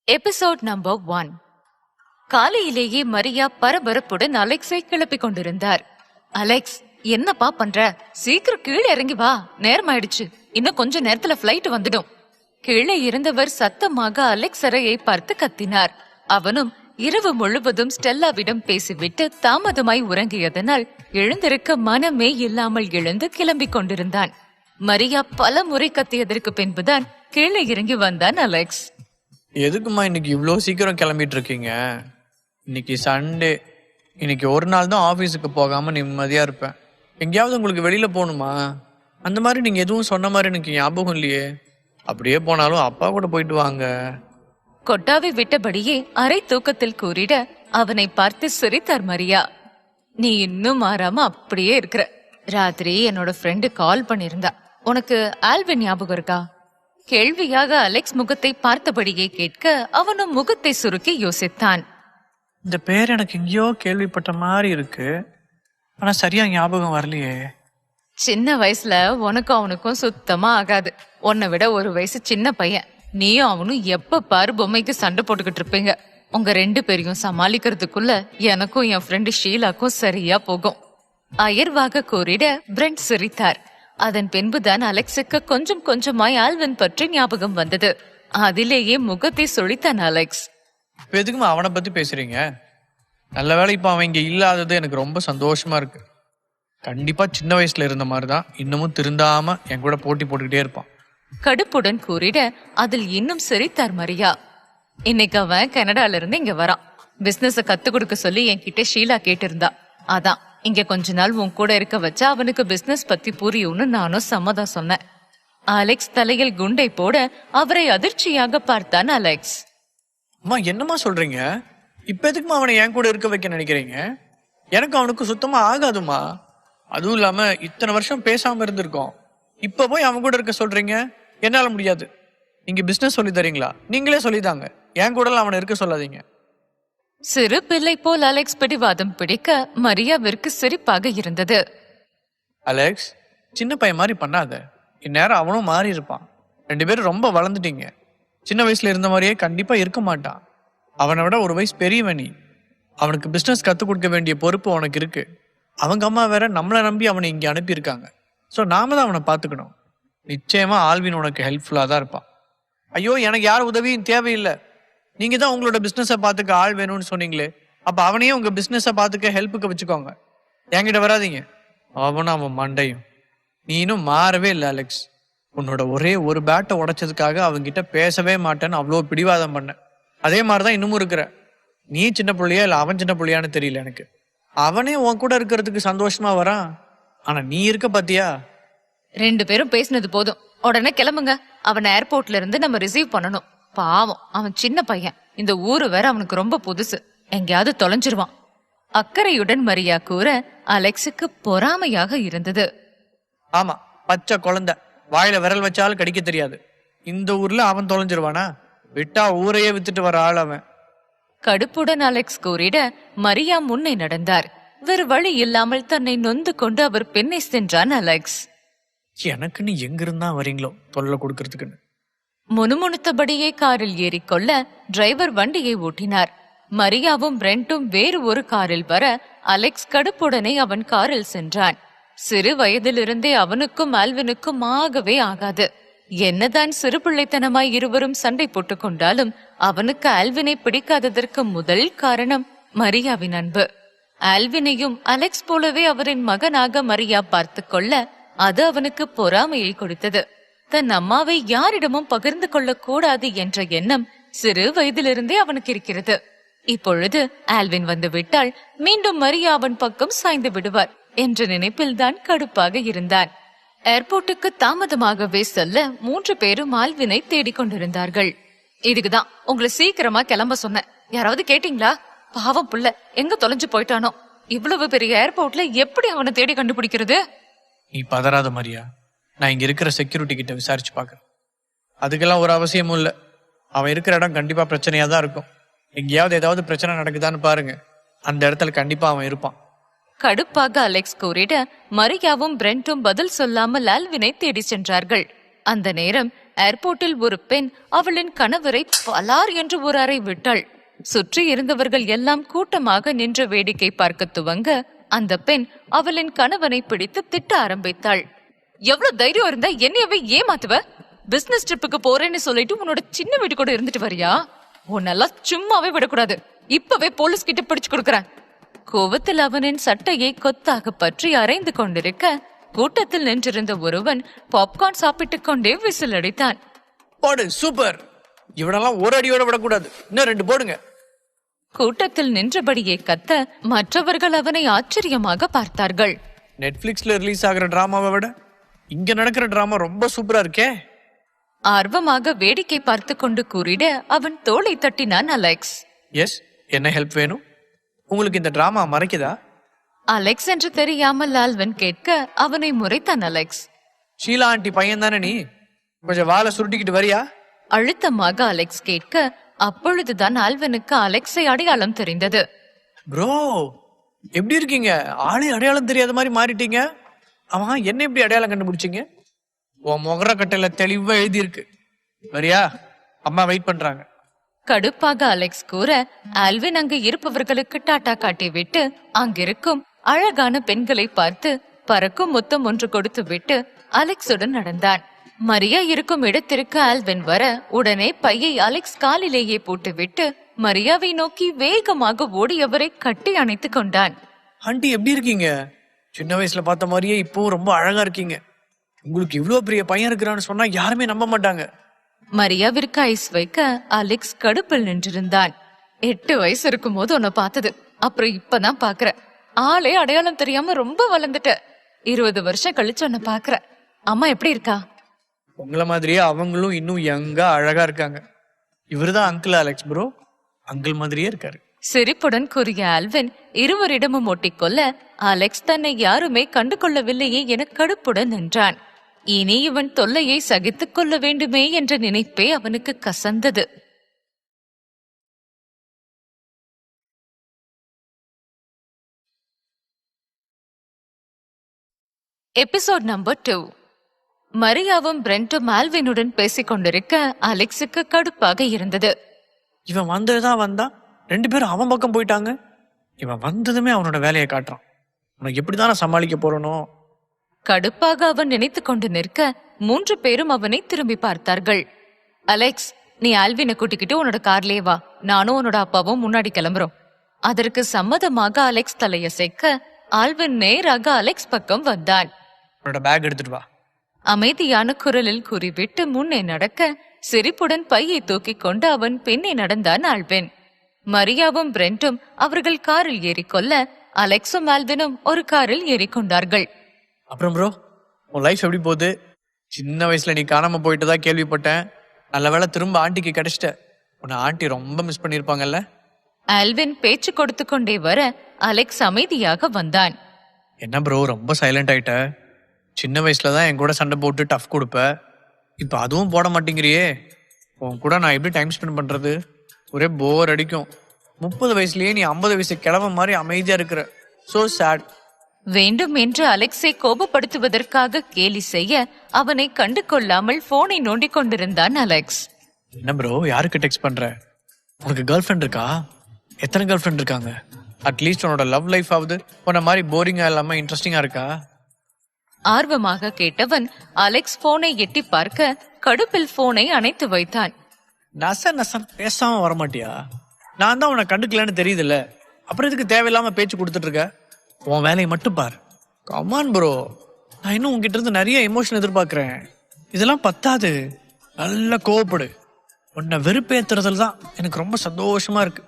Episode number 1. காலையிலேயே மரியா பரபரப்புடன் அலெக்ஸை கிளப்பிக் கொண்டிருந்தார். அலெக்ஸ், என்னப்பா பண்ற? சீக்கிரம் கீழே இறங்கி வா, நேரம் ஆயிடுச்சு. இன்னும் கொஞ்ச நேரத்துல பிளைட் வந்துடும். கீழே இருந்தவர் சத்தமாக அலெக்ஸ் அறையை பார்த்து கத்தினார். அவனும் இரவு முழுவதும் ஸ்டெல்லாவிடம் பேசிவிட்டு தாமதமாய் உறங்கியதனால் எழுந்திருக்க மனமே இல்லாமல் எழுந்து கிளம்பிக் கொண்டிருந்தான். மரியா பல முறை கத்தியதற்கு பின்புதான் கீழே இறங்கி வந்தான் அலெக்ஸ். எதுக்குமா இன்னைக்கு இவ்வளோ சீக்கிரம் கிளம்பிட்டு இருக்கீங்க? இன்னைக்கு சண்டே. இன்னைக்கு ஒரு நாள் தான் ஆஃபீஸுக்கு போகாமல் நிம்மதியாக இருப்பேன். எங்கேயாவது உங்களுக்கு வெளியில் போகணுமா? அந்த மாதிரி நீங்கள் எதுவும் சொன்ன மாதிரி எனக்கு ஞாபகம் இல்லையே. அப்படியே போனாலும் அப்பா கூட போயிட்டு வாங்க. கொட்டாவை விட்டபடியே அரை தூக்கத்தில் கூறிட அவனை பார்த்து சிரித்தார் மரியா. நீ இன்னும் மாறாம அப்படியே இருக்கிற. ராத்திரி என்னோட ஃப்ரெண்டு கால் பண்ணிருந்தா. உனக்கு ஆல்வின் ஞாபகம் இருக்கா? கேள்வியாக அலெக்ஸ் முகத்தை பார்த்தபடியே கேட்க அவனும் முகத்தை சுருக்கி யோசித்தான். இந்த பேர் எனக்கு எங்கேயோ கேள்விப்பட்ட மாதிரி இருக்கு, ஆனா சரியா ஞாபகம் வரலையே. சின்ன வயசுல உனக்கும் அவனுக்கும் சுத்தமா ஆகாது. உன்னை விட ஒரு வயசு சின்ன பையன். நீயும் அவனும் எப்ப பாரு பொம்மைக்கு சண்டை போட்டுக்கிட்டு இருப்பீங்க. உங்க 2 பேரையும் சமாளிக்கிறதுக்குள்ள எனக்கும் என் ஃப்ரெண்டு ஷீலாக்கும் சரியா போகும். அயர்வாக கூறிட பிரெண்ட் சிரித்தார். அதன் பின்புதான் அலெக்ஸுக்கு கொஞ்சம் கொஞ்சமாய் ஆல்வின் பற்றி ஞாபகம் வந்தது. அதிலேயே முகத்தை சொலித்தான் அலெக்ஸ். இப்போ எதுக்குமா அவனை பத்தி பேசுறீங்க? நல்ல வேளை இப்போ அவன் இங்க இல்லாதது எனக்கு ரொம்ப சந்தோஷமா இருக்கு. கண்டிப்பா சின்ன வயசுல இருந்த மாதிரிதான் இன்னமும் திருந்தாம என் கூட போட்டி போட்டுக்கிட்டே இருப்பான். கடுப்புடன் கூறிட அதில் இன்னும் சிரித்தார் மரியா. இன்னைக்கு அவன் கனடால இருந்து இங்க வரான். பிசினஸ கத்து கொடுக்க சொல்லி என்கிட்ட ஷீலா கேட்டிருந்தா. அதான் இங்க கொஞ்ச நாள் உன் கூட இருக்க வச்சா அவனுக்கு பிசினஸ் பத்தி புரியும்னு நானும் சம்மதம் சொன்னேன். அலெக்ஸ் தலையில் குண்டை போட அவரை அதிர்ச்சியாக பார்த்தான் அலெக்ஸ். அம்மா, என்னம்மா சொல்றீங்க? இப்ப எதுக்குமா அவனை என் கூட இருக்க வைக்க நினைக்கிறீங்க? எனக்கு அவனுக்கு சுத்தமா ஆகாதுமா. அதுவும் இல்லாம இத்தனை வருஷம் பேசாம இருந்திருக்கோம். இப்ப போய் அவன் கூட இருக்க சொல்றீங்க? என்னால முடியாது. நீங்க பிசினஸ் சொல்லி தரீங்களா? நீங்களே சொல்லிதாங்க. என் கூட அவனை இருக்க சொல்லாதீங்க. சிறு பிள்ளை போல் அலெக்ஸ் பிடிவாதம் பிடிக்க மரியாவிற்கு சிரிப்பாக இருந்தது. அலெக்ஸ், சின்ன பையன் மாதிரி பண்ணாத. இந்நேரம் அவனும் மாறி இருப்பான். 2 பேரும் ரொம்ப வளர்ந்துட்டீங்க. சின்ன வயசுல இருந்த மாதிரியே கண்டிப்பா இருக்க மாட்டான். அவனை விட ஒரு வயசு பெரியவன் நீ. அவனுக்கு பிசினஸ் கத்துக் கொடுக்க வேண்டிய பொறுப்பு உனக்கு இருக்கு. அவங்க அம்மா வேற நம்மளை நம்பி அவனை இங்க அனுப்பியிருக்காங்க. ஸோ நாம தான் அவனை பார்த்துக்கணும். நிச்சயமா ஆல்வின் உனக்கு ஹெல்ப்ஃபுல்லா தான் இருப்பான். ஐயோ, எனக்கு யார் உதவியும் தேவையில்லை. நீங்க தான் உங்களோட பிசினஸை பார்த்துக்க ஆள் வேணும்னு சொன்னீங்களே. அப்ப அவனையே உங்க பிசினஸை பார்த்துக்க ஹெல்ப்புக்கு வச்சுக்கோங்க. என்கிட்ட வராதிங்க. அவன் மண்டையும். நீ இன்னும் மாறவே இல்லை அலெக்ஸ். உன்னோட ஒரே ஒரு பேட்டை உடைச்சதுக்காக அவங்கிட்ட பேசவே மாட்டேன்னு அவ்வளோ பிடிவாதம் பண்ண. அதே மாதிரிதான் இன்னமும் இருக்கிற. நீ சின்ன பிள்ளையா இல்லை அவன் சின்ன பிள்ளையான்னு தெரியல எனக்கு. அவனே உன் கூட இருக்கிறதுக்கு சந்தோஷமா வரான். ஆனா நீ இருக்க பாத்தியா? 2 பேரும் பேசினது போதும். உடனே கிளம்புங்க. அவனை ஏர்போர்ட்ல இருந்து நம்ம ரிசீவ் பண்ணணும். பாவம், அவன் சின்ன பையன். இந்த ஊரு வேற அவனுக்கு ரொம்ப புதுசு. எங்கேயாவது தொலைஞ்சிருவான். அக்கறையுடன் மரியா கூற அலெக்ஸுக்கு பொறாமையாக இருந்தது. ஆமா, பச்சை குழந்தை. வாயில விரல் வச்சாலும் கடிக்க தெரியாது. இந்த ஊர்ல அவன் தொலைஞ்சிருவானா? விட்டா ஊரையே வித்துட்டு வர ஆள் அவன். கடுப்புடன் அலெக்ஸ் கூறிட மரியா முன்னே நடந்தார். வேறு வழி இல்லாமல் தன்னை நொந்து கொண்டு அவர் பெண்ணை சென்றான் அலெக்ஸ். எனக்குன்னு எங்க இருந்தா வரீங்களோ தொல்லை கொடுக்கறதுக்குன்னு. முணுமுணுத்தபடியே காரில் ஏறிக்கொள்ள டிரைவர் வண்டியை ஓட்டினார். மரியாவும் பிரெண்டும் வேறு ஒரு காரில் வர அலெக்ஸ் கடுப்புடனே அவன் காரில் சென்றான். சிறு வயதிலிருந்தே அவனுக்கும் ஆல்வினுக்கும் ஆகவே ஆகாது. என்னதான் சிறு பிள்ளைத்தனமாய் இருவரும் சண்டை போட்டுக் கொண்டாலும் அவனுக்கு ஆல்வினை பிடிக்காததற்கு முதல் காரணம் மரியாவின் அன்பு. ஆல்வினையும் அலெக்ஸ் போலவே அவரின் மகனாக மரியா பார்த்து கொள்ள அது அவனுக்கு பொறாமையை கொடுத்தது. தன் அம்மாவை யாரிடமும் பகிர்ந்து கொள்ள கூடாது என்ற எண்ணம் சிறு வயதிலிருந்தே அவனுக்கு இருக்கிறது. இப்பொழுது ஆல்வின் வந்து விட்டால் மீண்டும் மரியா அவன் பக்கம் சாய்ந்து விடுவார் என்ற நினைப்பில் தான் கடுப்பாக இருந்தான். ஏர்போர்ட்டுக்கு தாமதமாகவே செல்ல 3 பேரும் ஆல்வினை தேடிக்கொண்டிருந்தார்கள். இதுக்குதான் உங்களை சீக்கிரமா கிளம்ப சொன்னேன். யாராவது கேட்டீங்களா? பாவம் புள்ள எங்க தொலைஞ்சு போயிட்டானோ. இவ்வளவு பெரிய ஏர்போர்ட்ல எப்படி அவனை தேடி கண்டுபிடிக்கிறது? நீ பதறாத மரியா. நான் இங்க இருக்கிற செக்யூரிட்டி கிட்ட விசாரிச்சு பாக்குறேன். அதுக்கெல்லாம் ஒரு அவசியமும் இல்லை. அவன் இருக்கிற இடம் கண்டிப்பா பிரச்சனையா தான் இருக்கும். எங்கேயாவது ஏதாவது பிரச்சனை நடக்குதான்னு பாருங்க. அந்த இடத்துல கண்டிப்பா அவன் இருப்பான். கடுப்பாக அலெக்ஸ் கூறிட மரியாவும் பிரெண்டும் பதில் சொல்லாமல் ஆல்வினை தேடி சென்றார்கள். அந்த நேரம் ஏர்போர்ட்டில் ஒரு பெண் அவளின் கணவரை பலார் என்று ஒரு அறை விட்டாள். சுற்றி இருந்தவர்கள் எல்லாம் கூட்டமாக நின்று வேடிக்கை பார்க்க துவங்க அந்த பெண் அவளின் கணவனை பிடித்து திட்ட ஆரம்பித்தாள். எவ்வளவு தைரியம் இருந்தா என்னையவே ஏமாத்துவ? பிசினஸ் ட்ரிப்புக்கு போறேன்னு சொல்லிட்டு உன்னோட சின்ன வீட்டு கூட இருந்துட்டு வரியா? உன்னெல்லாம் சும்மாவே விடக்கூடாது. இப்பவே போலீஸ் கிட்ட பிடிச்சு கொடுக்கறேன். கோவத்தில் அவனின் சட்டையை கொத்தாக பற்றி அரைந்து கொண்டிருக்க கூட்டத்தில் நின்றிருந்த ஒருவன் பாப்கார்ன் சாப்பிட்டுக் கொண்டே விசில் அடித்தான். போடு, சூப்பர். இவனெல்லாம் ஒரு அடியோட விடக்கூடாது, இன்னும் 2 போடுங்க. கூட்டத்தில் நின்றபடியே கத்த மற்றவர்கள் அவனை ஆச்சரியமாக பார்த்தார்கள். நெட்ஃபிளிக்ஸ்ல ரிலீஸ் ஆகிற டிராமாவை விட இங்க நடக்கிற டிராமா ரொம்ப சூப்பரா இருக்கே. ஆர்வமாக வேடிக்கை பார்த்து கொண்டு கூறிட அவன் தோளை தட்டினான் அலெக்ஸ். எஸ், என்ன ஹெல்ப் வேணும்? உங்களுக்கு இந்த டிராமா மறைக்குதா? அலெக்ஸ் என்று தெரியாமல் ஆல்வன் கேட்க அவனை முறைத்தான் அலெக்ஸ். ஷீலா ஆண்டி பையன் தானே நீ? கொஞ்சம் வாழை சுருட்டிக்கிட்டு வரியா? அழுத்தமாக அலெக்ஸ் கேட்க அப்பொழுதுதான் ஆல்வனுக்கு அலெக்ஸை அடையாளம் தெரிந்தது. ப்ரோ, எப்படி இருக்கீங்க? ஆளே அடையாளம் தெரியாத மாதிரி மாறிட்டீங்க. அவன் என்ன எப்படி அடையாளம் கண்டுபிடிச்சிங்க? உன் முகர கட்டையில தெளிவா எழுதி இருக்கு. வரியா? அம்மா வெயிட் பண்றாங்க. கடுப்பாக அலெக்ஸ் கூற ஆல்வின் அங்கு இருப்பவர்களுக்கு டாட்டா காட்டிவிட்டு அங்கிருக்கும் அழகான பெண்களை பார்த்து பறக்கும் முத்தம் ஒன்று கொடுத்து விட்டு அலெக்ஸுடன் நடந்தான். மரியா இருக்கும் இடத்திற்கு ஆல்வின் வர உடனே பையை அலெக்ஸ் காலிலேயே போட்டுவிட்டு மரியாவை நோக்கி வேகமாக ஓடியவரை கட்டி அணைத்துக் கொண்டான். ஆண்டி எப்படி இருக்கீங்க? சின்ன வயசுல பார்த்த மாதிரியே இப்போ ரொம்ப அழகா இருக்கீங்க. உங்களுக்கு இவ்வளவு பெரிய பையன் இருக்கிறான்னு சொன்னா யாருமே நம்ப மாட்டாங்க. மரியாவிற்கு ஐஸ் வைக்க அலெக்ஸ் கடுப்பில் நின்றிருந்தான். 8 வயசு இருக்கும் போது உன்னை பார்த்தது, அப்புறம் இப்பதான் பாக்குற. ஆளே அடையாளம் தெரியாம ரொம்ப வளர்ந்துட்ட. 20 வருஷம் கழிச்சு உன்னை பாக்குற. அம்மா எப்படி இருக்கா? உங்களை மாதிரியே அவங்களும் இன்னும் யங்கா அழகா இருக்காங்க. இவருதான் அங்கிள் அலெக்ஸ் ப்ரோ. அங்கிள் மாதிரியே இருக்காரு. சிரிப்புடன் கூறிய ஆல்வின் இருவரிடமும் ஒட்டிக்கொள்ள அலெக்ஸ் தன்னை யாருமே கண்டு கொள்ளவில்லையே என கடுப்புடன் நின்றான். இனி இவன் தொல்லையை சகித்துக் கொள்ள வேண்டுமே என்ற நினைப்பே அவனுக்கு கசந்தது. Episode number 2. மரியாவும் பிரெண்டும் ஆல்வினுடன் பேசிக் கொண்டிருக்க அலெக்ஸுக்கு கடுப்பாக இருந்தது. இவன் வந்ததுதான் வந்தா, 2 பேரும் அவன் பக்கம் போயிட்டாங்க. இவன் வந்ததுமே அவனோட வேலையை காட்டுறான். உனக்கு எப்படிதானே சமாளிக்க போறனோ? கடுப்பாக அவன் நினைத்து கொண்டு நிற்க 3 பேரும் அவனை திரும்பி பார்த்தார்கள். அலெக்ஸ், நீ ஆல்வினை கூட்டிக்கிட்டு உன்னோட கார்லயே வா, நானும் உன்னோட அப்பாவும் முன்னாடி கிளம்புறோம். அதற்கு சம்மதமாக அலெக்ஸ் தலையசைக்க ஆல்வின் நேராக அலெக்ஸ் பக்கம் வந்தான். உன்னோட பேக் எடுத்துட்டு வா, அமைதியான குரலில் கூறிவிட்டு முன்னே நடக்க சிரிப்புடன் பையை தூக்கிக் கொண்டு அவன் பின்னே நடந்தான் ஆல்வின். மரியாவும் பிரெண்டும் அவர்கள் காரில் ஏறிக்கொள்ள அலெக்ஸும் ஆல்வினும் ஒரு காரில் ஏறிக்கொண்டார்கள். அப்புறம் ப்ரோ, உன் லைஃப் எப்படி போகுது? சின்ன வயசுல நீ காணாம போயிட்டதா கேள்விப்பட்டேன். நல்ல வேளை திரும்ப ஆண்டிக்கு கிடைச்சிட்ட. உன்னை ஆண்டி ரொம்ப மிஸ் பண்ணிருப்பாங்கல்ல? ஆல்வின் பேச்சு கொடுத்து கொண்டே வர அலெக்ஸ் அமைதியாக வந்தான். என்ன ப்ரோ ரொம்ப சைலண்ட் ஆயிட்ட? சின்ன வயசுலதான் என் கூட சண்டை போட்டு டஃப் கொடுப்ப, இப்ப அதுவும் போட மாட்டேங்கிறியே. உன் கூட நான் எப்படி டைம் ஸ்பெண்ட் பண்றது? ஒரே போர் அடிக்கும். 30 வயசுலயே நீ 50 வயசு கிழவ மாதிரி அமைதியா இருக்கிற. So sad. வேண்டும் என்று அலெக்ஸை கோபப்படுத்துவதற்காக கேலி செய்ய அவனை கண்டு கொள்ளாமல் போனை நோண்டிக் கொண்டிருந்தான் அலெக்ஸ். என்ன ப்ரோ, யாருக்கு டெக்ஸ்ட் பண்ற? உனக்கு கேர்ள் ஃப்ரெண்ட் இருக்கா? எத்தனை கேர்ள் ஃப்ரெண்ட் இருக்காங்க? அட்லீஸ்ட் உன்னோட லவ் லைஃப் ஆகுது உன்ன மாதிரி போரிங்கா இல்லாம இன்ட்ரெஸ்டிங்கா இருக்கா? ஆர்வமாக கேட்டவன் அலெக்ஸ் போனை எட்டி பார்க்க கடுப்பில் போனை அணைத்து வைத்தான். நசன் பேசாம வரமாட்டியா? நான் தான் உன்னை கண்டுக்கலன்னு தெரியுதுல்ல, அப்புறம் இதுக்கு தேவையில்லாம பேச்சு கொடுத்துட்டு இருக்க. உன் வேலையை மட்டும் பாரு. கமான் ப்ரோ, நான் இன்னும் உங்ககிட்ட இருந்து நிறைய எமோஷன் எதிர்பார்க்கிறேன். இதெல்லாம் பத்தாது, நல்ல கோவப்படு. உன்னை வெறுப்பேத்துறதுல தான் எனக்கு ரொம்ப சந்தோஷமா இருக்கு.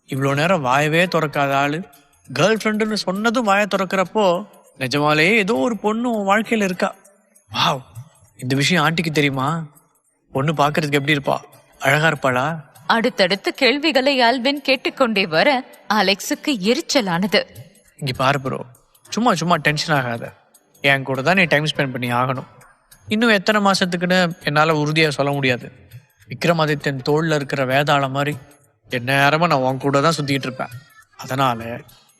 இவ்வளோ நேரம் வாயவே திறக்காத ஆளு கேர்ள் ஃப்ரெண்டுன்னு சொன்னதும் வாயை திறக்கிறப்போ நிஜமாலேயே ஏதோ ஒரு பொண்ணு உன் வாழ்க்கையில இருக்கா. வாவ், இந்த விஷயம் ஆண்டிக்கு தெரியுமா? பொண்ணு பாக்குறதுக்கு எப்படி இருப்பா? அழகா இருப்பாளா? அடுத்தடுத்து கேள்விகளை ஆல்வின் கேட்டுக்கொண்டே வர அலெக்ஸுக்கு எரிச்சலானது. இங்க பாரு ப்ரோ, சும்மா டென்ஷன் ஆகாத. என் கூட தான் நீ டைம் ஸ்பெண்ட் பண்ணி ஆகணும். இன்னும் எத்தனை மாசத்துக்குன்னு என்னால உறுதியா சொல்ல முடியாது. விக்ரமாதித்யன் தோல்ல இருக்கிற வேதாளம் மாதிரி என்ன நேரமா நான் உன் கூட தான் சுத்திட்டு இருப்பேன். அதனால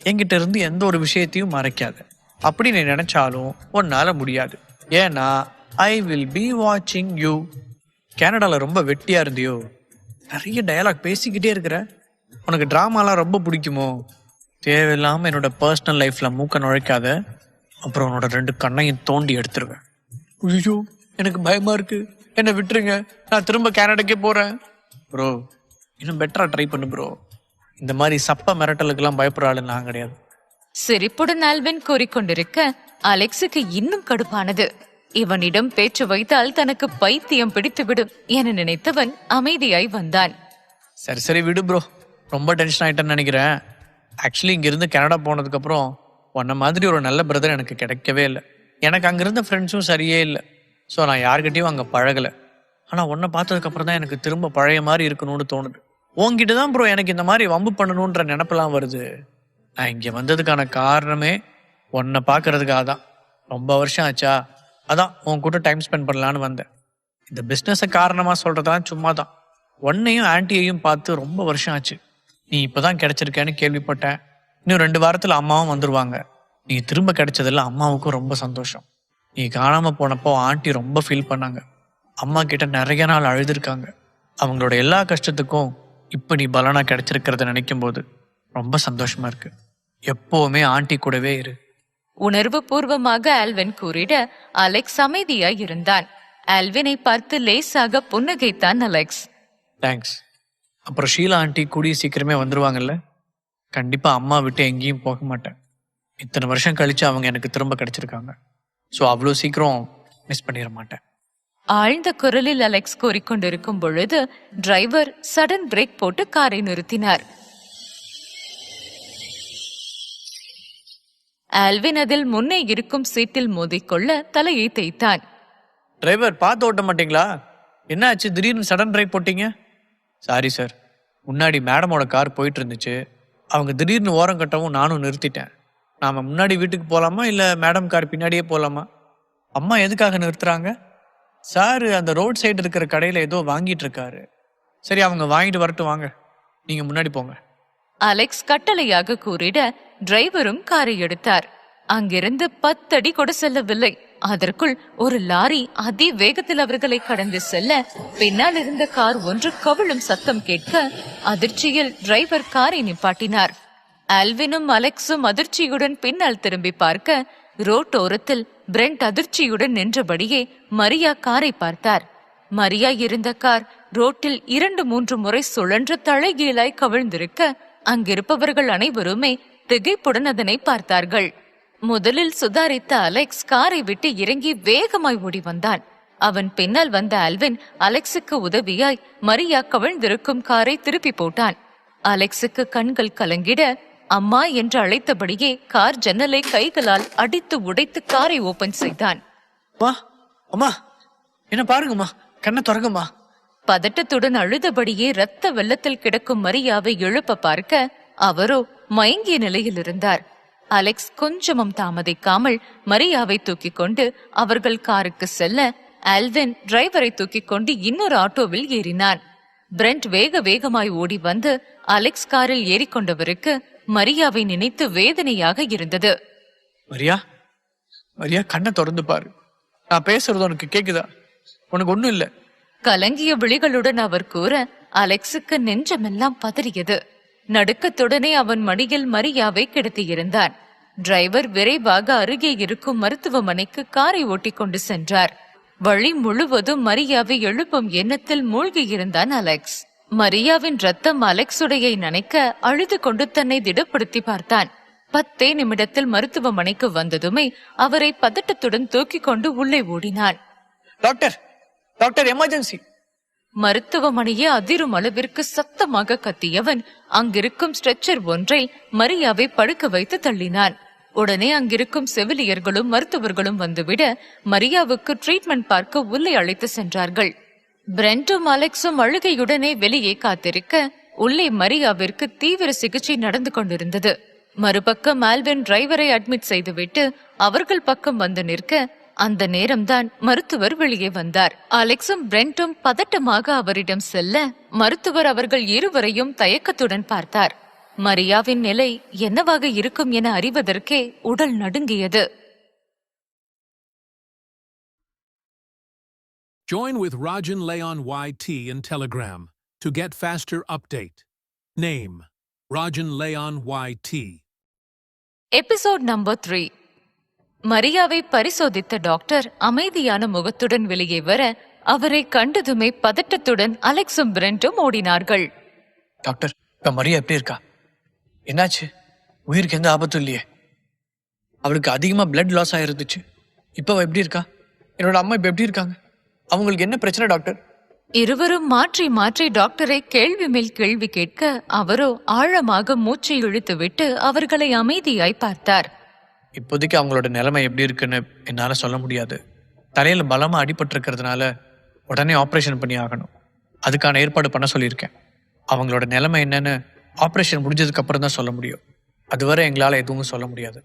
என்கிட்ட இருந்து எந்த ஒரு விஷயத்தையும் மறைக்காத. அப்படி நீ நினைச்சாலும் உன்னால முடியாது. ஏன்னா ஐ வில் பி வாட்சிங் யூ. கனடால ரொம்ப வெட்டியா இருந்தியோ? நிறைய டயலாக் பேசிக்கிட்டே இருக்கிற. உனக்கு டிராமாலாம் ரொம்ப பிடிக்குமோ? தேவையில்லாம என்னோட பர்சனல் லைஃப்ல மூக்க நுழைக்காத, அப்புறம் உன்னோட 2 கண்ணையும் தோண்டி எடுத்துருவேன். ஐயோ, எனக்கு பயமா இருக்கு, என்னை விட்டுருங்க, நான் திரும்ப கனடாக்கே போறேன். ப்ரோ, இன்னும் பெட்டரா ட்ரை பண்ணு ப்ரோ. இந்த மாதிரி சப்ப மிரட்டலுக்கெல்லாம் பயப்படுற ஆளு நான் கிடையாது. சிரிப்புடன் ஆல்வின் கூறிக்கொண்டிருக்க அலெக்ஸுக்கு இன்னும் கடுப்பானது. இவனிடம் பேச்சு வைத்தால் தனக்கு பைத்தியம் பிடித்துவிடும் என நினைத்தவன் அமைதியாய் வந்தான். சரி சரி விடு ப்ரோ, ரொம்ப டென்ஷன் ஆயிட்டேன்னு நினைக்கிறேன். ஆக்சுவலி இங்கிருந்து கனடா போனதுக்கு அப்புறம் உன்ன மாதிரி ஒரு நல்ல பிரதர் எனக்கு கிடைக்கவே இல்லை. எனக்கு அங்கிருந்த ஃப்ரெண்ட்ஸும் சரியே இல்லை. ஸோ நான் யார்கிட்டயும் அங்கே பழகலை. ஆனால் உன்னை பார்த்ததுக்கு அப்புறம் தான் எனக்கு திரும்ப பழைய மாதிரி இருக்கணும்னு தோணுது. உன்கிட்ட தான் ப்ரோ எனக்கு இந்த மாதிரி வம்பு பண்ணணுன்ற நினப்பெல்லாம் வருது. நான் இங்கே வந்ததுக்கான காரணமே உன்னை பார்க்கறதுக்காக தான். ரொம்ப வருஷம் ஆச்சா, அதான் உன் கூட டைம் ஸ்பெண்ட் பண்ணலான்னு வந்தேன். இந்த பிஸ்னஸை காரணமாக சொல்கிறதெல்லாம் சும்மா தான். உன்னையும் ஆன்ட்டியையும் பார்த்து ரொம்ப வருஷம் ஆச்சு. நீ இப்போ தான் கிடைச்சிருக்கேன்னு கேள்விப்பட்டேன். இன்னும் 2 வாரத்தில் அம்மாவும் வந்துடுவாங்க. நீ திரும்ப கிடைச்சதில்ல, அம்மாவுக்கும் ரொம்ப சந்தோஷம். நீ காணாமல் போனப்போ ஆண்டி ரொம்ப ஃபீல் பண்ணாங்க. அம்மா கிட்ட நிறைய நாள் அழுதுருக்காங்க. அவங்களோட எல்லா கஷ்டத்துக்கும் இப்போ நீ பலனா கிடைச்சிருக்கிறத நினைக்கும் போது ரொம்ப சந்தோஷமா இருக்கு. எப்பவுமே ஆண்டி கூடவே இரு. உணர்வு பூர்வமாக ஆல்வின் கூறிட அலெக்ஸ் அமைதியாய் இருந்தான். ஆல்வினை பார்த்து லேசாக புன்னகைத்தான் அலெக்ஸ். தேங்க்ஸ். அப்புறம் ஷீலா ஆண்டி கூடிய சீக்கிரமே வந்துருவாங்கல்ல? கண்டிப்பா அம்மா விட்டு எங்கேயும் போக மாட்டேன். இத்தனை வருஷம் கழிச்சு அவங்க எனக்கு திரும்ப கிடைச்சிருக்காங்க. ஸோ அவ்வளோ சீக்கிரம் மிஸ் பண்ணிட மாட்டேன். ஆழ்ந்த குரலில் அலெக்ஸ் கூறிக்கொண்டிருக்கும் பொழுது டிரைவர் சடன் பிரேக் போட்டு காரை நிறுத்தினார். ஆல்வின் அதில் முன்னே இருக்கும் சீட்டில் மோதிக்கொள்ள தலையை தேய்த்தான். டிரைவர், பார்த்து ஓட்ட மாட்டீங்களா? என்ன ஆச்சு, திடீர்னு சடன் பிரேக் போட்டீங்க? சாரி சார், முன்னாடி மேடமோட கார் போயிட்டு இருந்துச்சு. அவங்க திடீர்னு ஓரம் கட்டவும் நானும் நிறுத்திட்டேன். நாம முன்னாடி வீட்டுக்கு போகலாமா இல்லை மேடம் கார் பின்னாடியே போகலாமா? அம்மா எதுக்காக நிறுத்துறாங்க? சார் அந்த ரோட் சைடு இருக்கிற கடையில் ஏதோ வாங்கிட்டு இருக்காரு. சரி, அவங்க வாங்கிட்டு வரட்டும், வாங்க, நீங்க முன்னாடி போங்க. அலெக்ஸ் கட்டளையாக கூறிட டிரைவரும் காரை எடுத்தார். அங்கிருந்து 10 அடி கூட செல்லவில்லை. அதற்குள் ஒரு லாரி அதிவேகத்தில் அவர்களை கடந்து செல்ல பின்னால் இருந்த கார் ஒன்று கவிழும் சத்தம் கேட்க அதிர்ச்சியில் டிரைவர் காரை நிப்பாட்டினார். ஆல்வினும் அலெக்ஸும் அதிர்ச்சியுடன் பின்னால் திரும்பி பார்க்க ரோட்டோரத்தில் பிரெண்ட் அதிர்ச்சியுடன் நின்றபடியே மரியா காரை பார்த்தார். மரியா இருந்த கார் ரோட்டில் 2-3 முறை சுழன்று தலைகீழாய் கவிழ்ந்திருக்க அங்கிருப்பவர்கள் அனைவருமே திகைப்புடன் அதனை பார்த்தார்கள். முதலில் சுதாரித்த அலெக்ஸ் காரை விட்டு இறங்கி வேகமாய் ஓடி வந்தான். அவன் பின்னால் வந்த ஆல்வின் அலெக்ஸுக்கு உதவியாய் மரியா கவிழ்ந்திருக்கும் காரை திருப்பி போட்டான். அலெக்ஸுக்கு கண்கள் கலங்கிட அம்மா என்று அழைத்தபடியே கார் ஜன்னலை கைகளால் அடித்து உடைத்து காரை ஓபன் செய்தான். அம்மா, என்ன பாருங்கம்மா, கண்ணை திறங்கம்மா. பதட்டத்துடன் அழுதபடியே ரத்த வெள்ளத்தில் கிடக்கும் மரியாவை எழுப்ப பார்க்க அவரோ மயங்கிய நிலையில் இருந்தார். அலெக்ஸ் கொஞ்சமும் தாமதிக்காமல் மரியாவை தூக்கிக் கொண்டு அவர்கள் காருக்கு செல்ல ஆல்வின் டிரைவரை தூக்கிக் கொண்டு இன்னொரு ஆட்டோவில் ஏறினான். பிரெண்ட் வேக வேகமாய் ஓடி வந்து அலெக்ஸ் காரில் ஏறிக்கொண்டவருக்கு மரியாவை நினைத்து வேதனையாக இருந்தது. மரியா, மரியா, கண்ணை திறந்து பாரு. நான் பேசுறது உனக்கு கேக்குதா? உனக்கு ஒண்ணும் இல்ல? கலங்கிய விழிகளுடன் அவர் கூற அலெக்ஸுக்கு நெஞ்சமெல்லாம் பதறியது. நடுக்கத்துடனே அவன் மடியில் மரியாவை கிடத்தியிருந்தான். டிரைவர் விரைவாக அருகே இருக்கும் மருத்துவமனைக்கு காரை ஓட்டிக் கொண்டு சென்றார். வழி முழுவதும் மரியாவை எழுப்பும் எண்ணத்தில் மூழ்கியிருந்தான் அலெக்ஸ். மரியாவின் ரத்தம் அலெக்ஸுடையை நனைக்க அழுது கொண்டு தன்னை திடப்படுத்தி பார்த்தான். 10 நிமிடத்தில் மருத்துவமனைக்கு வந்ததுமே அவரை பதட்டத்துடன் தூக்கிக் கொண்டு உள்ளே ஓடினான். Doctor, doctor, emergency! மருத்துவமனையே அதிரும் அளவிற்கு சத்தமாக கத்தியவன் அங்கிருக்கும் ஸ்ட்ரெச்சர் ஒன்றில் மரியாவை படுக்க வைத்து தள்ளினான். உடனே அங்கிருக்கும் செவிலியர்களும் மருத்துவர்களும் வந்துவிட மரியாவுக்கு ட்ரீட்மெண்ட் பார்க்க உள்ளே அழைத்து சென்றார்கள். பிரெண்டும் அலெக்ஸும் அழுகையுடனே வெளியே காத்திருக்க உள்ளே மரியாவிற்கு தீவிர சிகிச்சை நடந்து கொண்டிருந்தது. மறுபக்கம் ஆல்வின் டிரைவரை அட்மிட் செய்துவிட்டு அவர்கள் பக்கம் வந்து நிற்க அந்த நேரம்தான் மருத்துவர் வெளியே வந்தார். அலெக்ஸும் பிரெண்டும் பதட்டமாக அவரிடம் செல்ல மருத்துவர் அவர்கள் இருவரையும் தயக்கத்துடன் பார்த்தார். மரியாவின் நிலை என்னவாக இருக்கும் என அறிவதற்கே உடல் நடுங்கியது. Join with Rajan Leon YT in Telegram to get faster update. Name: Rajan Leon YT. Episode number 3. மரியாவை பரிசோதித்த டாக்டர் அமைதியான முகத்துடன் வெளியே வர அவரை கண்டதுமே பதட்டத்துடன் அலெக்ஸும் பிரெண்டும் ஓடினார்கள். டாக்டர், இப்ப மரியா எப்படி இருக்கா? என்னாச்சு? உயிருக்கு எந்த ஆபத்தும் இல்லையே. அவளுக்கு அதிகமா பிளட் லாஸ் ஆயிருந்துச்சு. இப்ப அவ எப்படி இருக்கா? என்னோட அம்மா இப்ப எப்படி இருக்காங்க? அவங்களுக்கு என்ன பிரச்சனை டாக்டர்? இருவரும் மாற்றி மாற்றி டாக்டரை கேள்வி மேல் கேள்வி கேட்க அவரோ ஆழமாக மூச்சை இழுத்துவிட்டு அவர்களை அமைதியாய் பார்த்தார். இப்போதைக்கு அவங்களோட நிலைமை எப்படி இருக்குன்னு என்னால சொல்ல முடியாது. தலையில பலமா அடிபட்டு இருக்கிறதுனால உடனே ஆப்ரேஷன் பண்ணி ஆகணும். அதுக்கான ஏற்பாடு பண்ண சொல்லியிருக்கேன். அவங்களோட நிலைமை என்னன்னு ஆப்ரேஷன் முடிஞ்சதுக்கு அப்புறம் தான் சொல்ல முடியும். அதுவரை எங்களால எதுவும் சொல்ல முடியாது.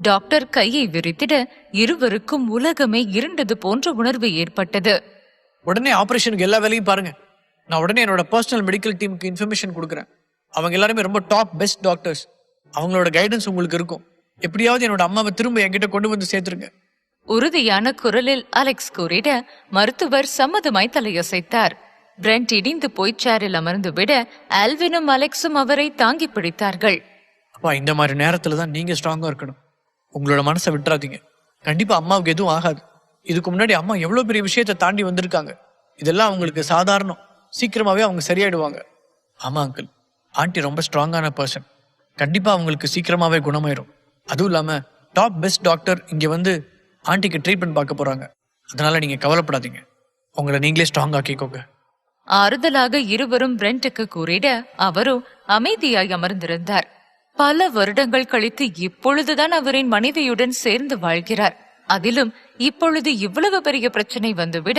டாக்டர் கையை விரித்திட இருவருக்கும் உலகமே இருண்டது போன்ற உணர்வு ஏற்பட்டது. உடனே ஆப்ரேஷனுக்கு எல்லா வேலையும் பாருங்க. நான் உடனே என்னோட பர்சனல் மெடிக்கல் டீமுக்கு இன்ஃபர்மேஷன் கொடுக்குறேன். அவங்க எல்லாருமே ரொம்ப டாப் பெஸ்ட் டாக்டர்ஸ். அவங்களோட கைடன்ஸ் உங்களுக்கு இருக்கும். எப்படியாவது என்னோட அம்மாவை திரும்ப என்கிட்ட கொண்டு வந்து சேர்த்துருங்க. உறுதியான குரலில் அலெக்ஸ் கூறிட மருத்துவர் சம்மதமாய் தலையசைத்தார். பிரெண்ட் இடிந்து போய் சேரில் அமர்ந்து விட ஆல்வினும் அலெக்ஸும் அவரை தாங்கி பிடித்தார்கள். அப்பா, இந்த மாதிரி நேரத்துல தான் நீங்க ஸ்ட்ராங்கா இருக்கணும். உங்களோட மனசை விட்டுறாதீங்க. கண்டிப்பா அம்மாவுக்கு எதுவும் ஆகாது. இதுக்கு முன்னாடி அம்மா எவ்வளவு பெரிய விஷயத்தை தாண்டி வந்திருக்காங்க. இதெல்லாம் அவங்களுக்கு சாதாரணம். சீக்கிரமாவே அவங்க சரியாயிடுவாங்க. ஆமா அங்கிள், ஆண்டி ரொம்ப ஸ்ட்ராங்கான பர்சன். கண்டிப்பா அவங்களுக்கு சீக்கிரமாவே குணமாயிரும். அதுவும் இல்லாம டாப் பெஸ்ட் டாக்டர் இங்க வந்து ஆண்டிக்கு ட்ரீட்மெண்ட் பார்க்க போறாங்க. அதனால நீங்க கவலைப்படாதீங்க. உங்களை நீங்களே ஸ்ட்ராங் ஆக்கிக்கோங்க. ஆறுதலாக இருவரும் பிரெண்ட்டுக்கு கூறிட அவரோ அமைதியாய் அமர்ந்திருந்தார். பல வருடங்கள் கழித்து இப்பொழுதுதான் அவரின் மனைவியுடன் சேர்ந்து வாழ்கிறார். அதிலும் இப்பொழுது இவ்வளவு பெரிய பிரச்சனை வந்துவிட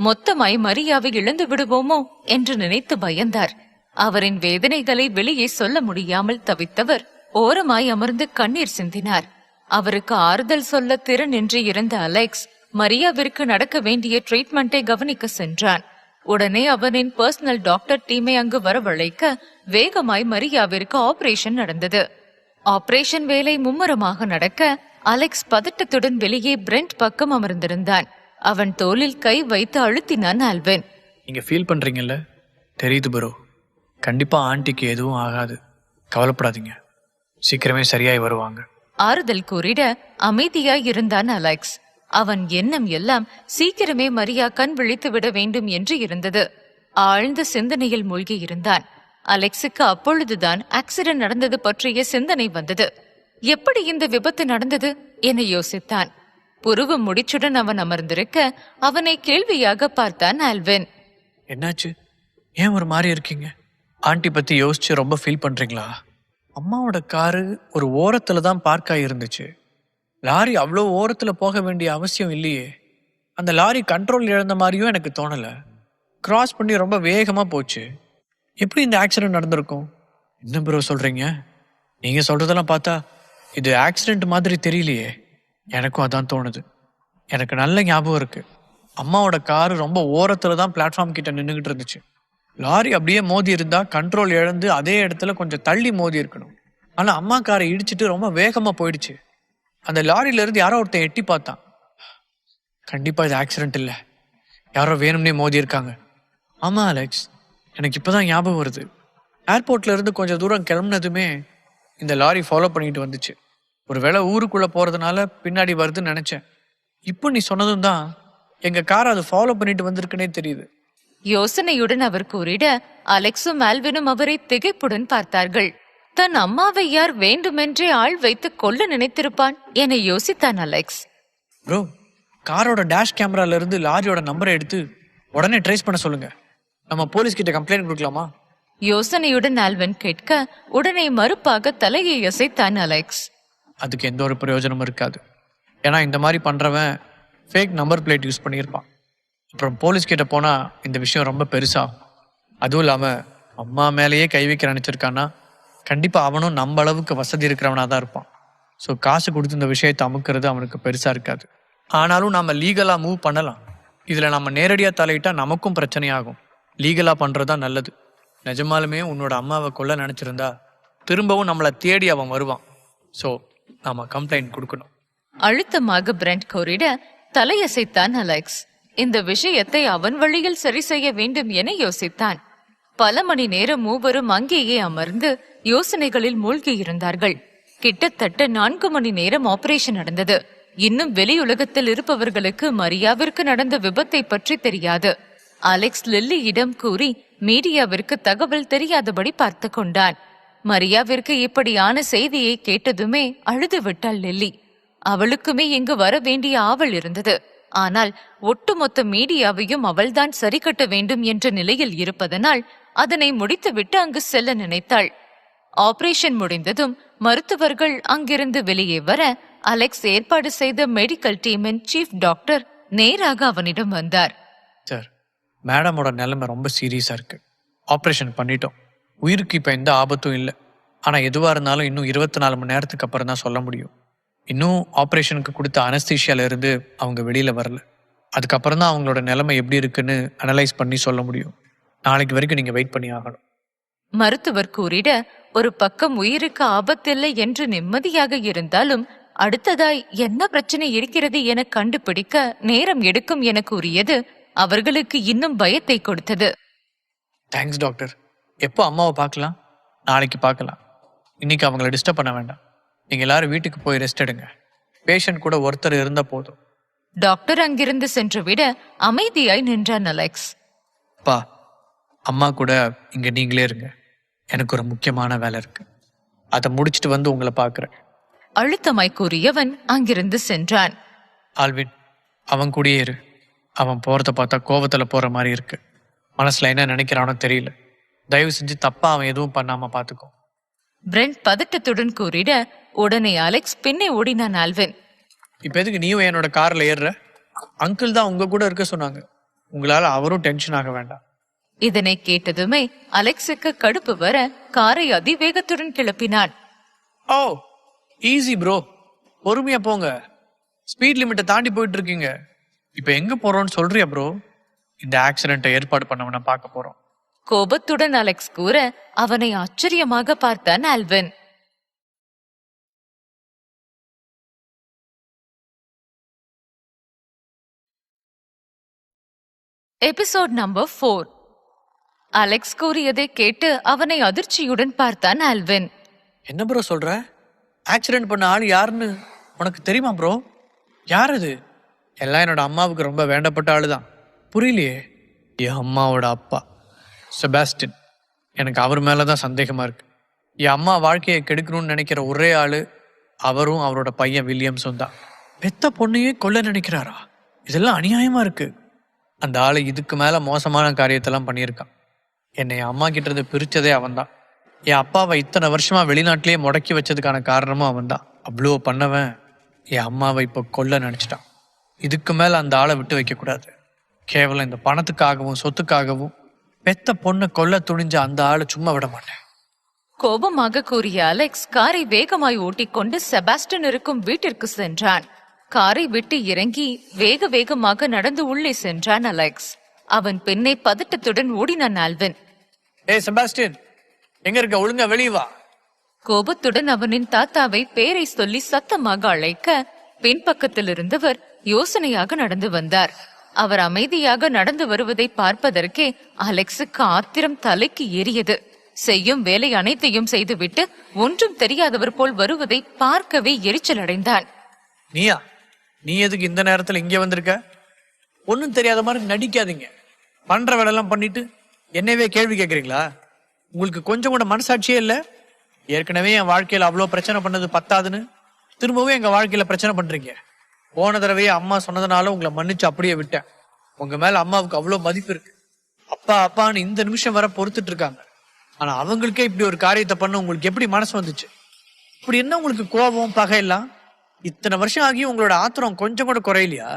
மொத்தமாய் மரியாவை இழந்து விடுவோமோ என்று நினைத்து பயந்தார். அவரின் வேதனைகளை வெளியே சொல்ல முடியாமல் தவித்தவர் ஓரமாய் அமர்ந்து கண்ணீர் சிந்தினார். அவருக்கு ஆறுதல் சொல்ல திறனின்றி இருந்த அலெக்ஸ் மரியாவிற்கு நடக்க வேண்டிய ட்ரீட்மெண்டை கவனிக்க சென்றான். உடனே அவனின் பர்சனல் டாக்டர் டீமை அங்கு வரவழைக்க வேகமாய் மரியாவிற்கு ஆபரேஷன் நடந்தது. ஆபரேஷன் வேலை மும்முரமாக நடக்க அலெக்ஸ் பதட்டத்துடன் வெளியே பிரெண்ட் பக்கம் அமர்ந்திருந்தான். அவன் தோளில் கை வைத்து அழுத்தினான் ஆல்வின். நீங்க ஃபீல் பண்றீங்கல்ல? தெரியுது ப்ரோ. கண்டிப்பா ஆண்டிக்கு எதுவும் ஆகாது. கவலைப்படாதீங்க. சீக்கிரமே சரியாய் வருவாங்க. ஆறுதல் கூறிட அமைதியாய் இருந்தான் அலெக்ஸ். அவன் எண்ணம் எல்லாம் சீக்கிரமே மரியா கண் விழித்து விட வேண்டும் என்று இருந்தது. ஆழ்ந்த சிந்தனையில் மூழ்கி இருந்தான். அலெக்ஸுக்கு அப்பொழுதுதான் ஆக்சிடென்ட் நடந்தது பற்றிய சிந்தனை வந்தது. எப்படி இந்த விபத்து நடந்தது என யோசித்தான். புருவ முடிச்சுடன் அவன் அமர்ந்திருக்க அவனை கேள்வியாக பார்த்தான் ஆல்வின். என்னாச்சு? ஏன் ஒரு மாதிரி இருக்கீங்க? ஆண்டி பத்தி யோசிச்சு ரொம்ப ஃபீல் பண்றீங்களா? அம்மாவோட காரு ஒரு ஓரத்துல தான் பார்க் ஆகிருந்துச்சு. லாரி அவ்வளோ ஓரத்துல போக வேண்டிய அவசியம் இல்லையே. அந்த லாரி கண்ட்ரோல் இழந்த மாதிரியும் எனக்கு தோணல. கிராஸ் பண்ணி ரொம்ப வேகமா போச்சு. எப்படி இந்த ஆக்சிடென்ட் நடந்திருக்கும்? என்ன ப்ரோ சொல்றீங்க? நீங்க சொல்றதெல்லாம் பார்த்தா இது ஆக்சிடென்ட் மாதிரி தெரியலையே. எனக்கும் அதான் தோணுது. எனக்கு நல்ல ஞாபகம் இருக்கு. அம்மாவோட காரு ரொம்ப ஓரத்துல தான் பிளாட்ஃபார்ம் கிட்ட நின்றுகிட்டு இருந்துச்சு. லாரி அப்படியே மோதி இருந்தா கண்ட்ரோல் இழந்து அதே இடத்துல கொஞ்சம் தள்ளி மோதி இருக்கணும். ஆனா அம்மா காரை இடிச்சிட்டு ரொம்ப வேகமா போயிடுச்சு. அந்த லாரியில இருந்து யாரோ ஒருத்தன் எட்டி பார்த்தான். கண்டிப்பா இது ஆக்சிடென்ட் இல்ல, யாரோ வேணும்னே மோதி இருக்காங்க. ஆமா அலெக்ஸ், எனக்கு இப்பதான் ஞாபகம் வருது. ஏர்போர்ட்ல இருந்து கொஞ்சம் தூரம் கிளம்புனதுமே இந்த லாரி ஃபாலோ பண்ணிட்டு வந்துச்சு. ஒருவேளை ஊருக்குள்ள போறதுனால பின்னாடி வருதுன்னு நினைச்சேன். இப்போ நீ சொன்னதும் தான் எங்க கார் அதை ஃபாலோ பண்ணிட்டு வந்திருக்குன்னே தெரியுது. யோசனையுடன் அவர் கூறிட அலெக்ஸும் ஆல்வினும் அவரை திகைப்புடன் பார்த்தார்கள். தன் அம்மாவை யார் வேண்டுமென்றே ஆள் வைத்து கொல்ல நினைத்திருப்பான் என யோசித்தான் அலெக்ஸ். ப்ரோ, காரோட டேஷ் கேமரால இருந்து லாரியோட நம்பரை எடுத்து உடனே ட்ரேஸ் பண்ண சொல்லுங்க. நம்ம போலீஸ் கிட்ட கம்ப்ளைண்ட் கொடுக்கலாமா? யோசனையுடன் ஆல்வின் கேட்க உடனே மறுப்பாக தலையை அசைத்தான் அலெக்ஸ். அதுக்கு எந்த ஒரு பிரயோஜனமும் இருக்காது. ஏன்னா இந்த மாதிரி பண்றவன் ஃபேக் நம்பர் பிளேட் யூஸ் பண்ணியிருப்பான். அப்புறம் போலீஸ் கிட்ட போனா இந்த விஷயம் ரொம்ப பெருசாகும். அதுவும் இல்லாம அம்மா மேலேயே கை வைக்க நினைச்சிருக்கான்னா கண்டிப்பா அவனும் நம்ம அளவுக்கு வசதி இருக்கிறவனா தான் இருப்பான். ஸோ காசு கொடுத்து இந்த விஷயத்தை அமுக்கிறது அவனுக்கு பெருசா இருக்காது. ஆனாலும் நம்ம லீகலா மூவ் பண்ணலாம். இதுல நம்ம நேரடியா தலையிட்டா நமக்கும் பிரச்சனையாகும். லீகலா பண்றதுதான் நல்லது. நிஜமாலுமே உன்னோட அம்மாவை கொல்ல நினைச்சிருந்தா திரும்பவும் நம்மளை தேடி அவன் வருவான். ஸோ நாம கம்ப்ளைண்ட் கொடுக்கணும். அழுத்தமாக பிரெண்ட் கூறிட தலையசைத்தான் அலெக்ஸ். இந்த விஷயத்தை அவன் வழியில் சரி செய்ய வேண்டும் என யோசித்தான். பல மணி நேரம் மூவரும் அங்கேயே அமர்ந்து யோசனைகளில் மூழ்கி இருந்தார்கள். கிட்டத்தட்ட 4 மணி நேரம் ஆபரேஷன் நடந்தது. இன்னும் வெளியுலகத்தில் இருப்பவர்களுக்கு மரியாவிற்கு நடந்த விபத்தை பற்றி தெரியாது. அலெக்ஸ் லில்லியிடம் கூறி மீடியாவிற்கு தகவல் தெரியாதபடி பார்த்து கொண்டான். மரியாவிற்கு இப்படியான செய்தியை கேட்டதுமே அழுது விட்டாள் லில்லி. அவளுக்குமே இங்கு வர வேண்டிய ஆவல் இருந்தது. ஆனால் ஒட்டுமொத்த மீடியாவையும் அவள்தான் சரி கட்ட வேண்டும் என்ற நிலையில் இருப்பதனால் அதனை முடித்துவிட்டு அங்கு செல்ல நினைத்தாள். ஆபரேஷன் முடிந்ததும் மருத்துவர்கள் அங்கிருந்து வெளியே வர அலெக்ஸ் ஏற்பாடு செய்த மெடிக்கல் டீமின் சீஃப் டாக்டர் நேராக அவனிடம் வந்தார். சார், மேடமோட நிலைமை ரொம்ப சீரியஸா இருக்கு. ஆப்ரேஷன் பண்ணிட்டோம். உயிருக்கு இப்ப எந்த ஆபத்தும் இல்லை. ஆனா எதுவா இருந்தாலும் இன்னும் 24 மணி நேரத்துக்கு அப்புறம் தான் சொல்ல முடியும். இன்னும் ஆப்ரேஷனுக்கு கொடுத்த அனஸ்தீஷியால இருந்து அவங்க வெளியில வரல. அதுக்கப்புறம் தான் அவங்களோட நிலைமை எப்படி இருக்குன்னு அனலைஸ் பண்ணி சொல்ல முடியும். நாளைக்கு வரைக்கும் நீங்க வெயிட் பண்ணி ஆகணும். மருத்துவர் கூறிட ஒரு பக்கம் உயிருக்கு ஆபத்தில்லை என்று நிம்மதியாக இருந்தாலும் அடுத்ததாய் என்ன பிரச்சனை இருக்கிறது என கண்டுபிடிக்க நேரம் எடுக்கும் என கூறியது அவர்களுக்கு இன்னும் பயத்தை கொடுத்தது. Thanks doctor. எப்போ அம்மாவை பார்க்கலாம்? நாளைக்கு பார்க்கலாம். இன்னைக்கு அவங்கள டிஸ்டர்ப் பண்ண வேண்டாம். நீங்க எல்லாரும் வீட்டுக்கு போய் ரெஸ்ட் எடுங்க. பேஷண்ட் கூட ஒருத்தர் இருந்தா போதும். டாக்டர் அங்கிருந்து சென்று விட அமைதியாய் நின்றான் அலெக்ஸ். அப்பா, அம்மா கூட இங்க நீங்களே இருங்க. எனக்கு ஒரு முக்கியமான வேலை இருக்கு. அதை முடிச்சுட்டு வந்து உங்களை பார்க்குறேன். அழுத்தமாய் கூறியவன் அங்கிருந்து சென்றான். ஆல்வின், அவன் கூடயே இரு. அவன் போறத பார்த்தா கோவத்துல போற மாதிரி இருக்கு. மனசுல என்ன நினைக்கிறானோ தெரியல. தயவு செஞ்சு தப்பா அவன் எதுவும் பண்ணாம பாத்துக்கோ. பிரெண்ட் பதட்டத்துடன் கூறிட உடனே அலெக்ஸ் பின்னே ஓடினான். ஆல்வின், இப்ப எதுக்கு நீயும் என்னோட கார்ல ஏறுற? அங்கிள் தான் உங்க கூட இருக்க சொன்னாங்க. உங்களால அவரும் டென்ஷன் ஆக வேண்டாம். இதனை கேட்டதுமே அலெக்ஸுக்கு கடுப்பு வர காரை அதிவேகத்துடன் கிளப்பினான். ஓ, ஈஸி ப்ரோ. பொறுமையா போங்க. ஸ்பீட் லிமிட்டை தாண்டி போயிட்டு இருக்கீங்க. இப்ப எங்க போறோம்னு சொல்றியா ப்ரோ? இந்த ஆக்சிடென்ட்டை ஏற்பாடு பண்ணவன பார்க்க போறோம். கோபத்துடன் அலெக்ஸ் கூற அவனை ஆச்சரியமாக பார்த்தான் ஆல்வின். Episode number 4. அலெக்ஸ் கூறியதை கேட்டு அவனை அதிர்ச்சியுடன் பார்த்தான் ஆல்வின். என்ன ப்ரோ சொல்ற? ஆக்சிடென்ட் பண்ண ஆள் யாருன்னு உனக்கு தெரியுமா ப்ரோ? யார் அது? எல்லாம் என்னோட அம்மாவுக்கு ரொம்ப வேண்டப்பட்ட ஆளு தான். புரியலையே. என் அம்மாவோட அப்பா செபாஸ்டின். எனக்கு அவர் மேலதான் சந்தேகமா இருக்கு. என் அம்மா வாழ்க்கையை கெடுக்கணும்னு நினைக்கிற ஒரே ஆளு அவரும் அவரோட பையன் வில்லியம்ஸும் தான். பெத்த பொண்ணையே கொல்ல நினைக்கிறாரா? இதெல்லாம் அநியாயமா இருக்கு. அந்த ஆளு இதுக்கு மேல மோசமான காரியத்தெல்லாம் பண்ணியிருக்கான். என்னை என் அம்மா கிட்ட இருந்து பிரிச்சதே அவன்தான். என் அப்பாவை இத்தனை வருஷமா வெளிநாட்டிலேயே முடக்கி வச்சதுக்கான காரணமும் அவன்தான். அவ்வளோ பண்ணவன் என் அம்மாவை இப்போ கொல்ல நினைச்சிட்டான். இதுக்கு மேல அந்த ஆளை விட்டு வைக்க கூடாது. கேவலம் இந்த பணத்துக்காகவும் சொத்துக்காகவும் பெத்த பொண்ணை கொல்ல துணிஞ்ச அந்த ஆளை சும்மா விட மாட்டேன். கோபமாக கூறிய அலெக்ஸ் காரை வேகமாய் ஓட்டிக்கொண்டு செபாஸ்டின் இருக்கும் வீட்டிற்கு சென்றான். காரை விட்டு இறங்கி வேக வேகமாக நடந்து உள்ளே சென்றான் அலெக்ஸ். அவன் பின்னே பதட்டத்துடன் ஓடினான் ஆல்வின். ஏய் செபாஸ்டின், எங்க இருக்க? ஒழுங்கா வெளியே வா. கோபத்துடன் அவனின் தாத்தாவை பேரை சொல்லி சத்தமாக அழைக்க பின்பக்கத்தில் இருந்தவர் யோசனையாக நடந்து வந்தார். அவர் அமைதியாக நடந்து வருவதை பார்ப்பதற்கே அலெக்ஸுக்கு ஆத்திரம் தலைக்கு ஏறியது. செய்யும் வேலை அனைத்தையும் செய்துவிட்டு ஒன்றும் தெரியாதவர் போல் வருவதை பார்க்கவே எரிச்சல் அடைந்தான். நீயா? நீ எதுக்கு இந்த நேரத்துல இங்கே வந்திருக்க? ஒன்னும் தெரியாத மாதிரி நடிக்காதீங்க. பண்ற வேலையெல்லாம் பண்ணிட்டு என்னவே கேள்வி கேட்குறீங்களா? உங்களுக்கு கொஞ்சம் கூட மனசாட்சியே இல்லை. ஏற்கனவே என் வாழ்க்கையில அவ்வளோ பிரச்சனை பண்ணது பத்தாதுன்னு திரும்பவும் எங்க வாழ்க்கையில பிரச்சனை பண்றீங்க. போன தடவையே அம்மா சொன்னதுனால உங்களை மன்னிச்சு அப்படியே விட்டேன். உங்க மேல அம்மாவுக்கு அவ்வளோ மதிப்பு இருக்கு. அப்பா அப்பான்னு இந்த நிமிஷம் வர பொறுத்துட்டு இருக்காங்க. ஆனா அவங்களுக்கே இப்படி ஒரு காரியத்தை பண்ண உங்களுக்கு எப்படி மனசு வந்துச்சு? இப்படி என்ன உங்களுக்கு கோபம் பகையெல்லாம்? இத்தனை வருஷம் ஆகியும் உங்களோட ஆத்திரம் கொஞ்சம் கூட குறையிலையா?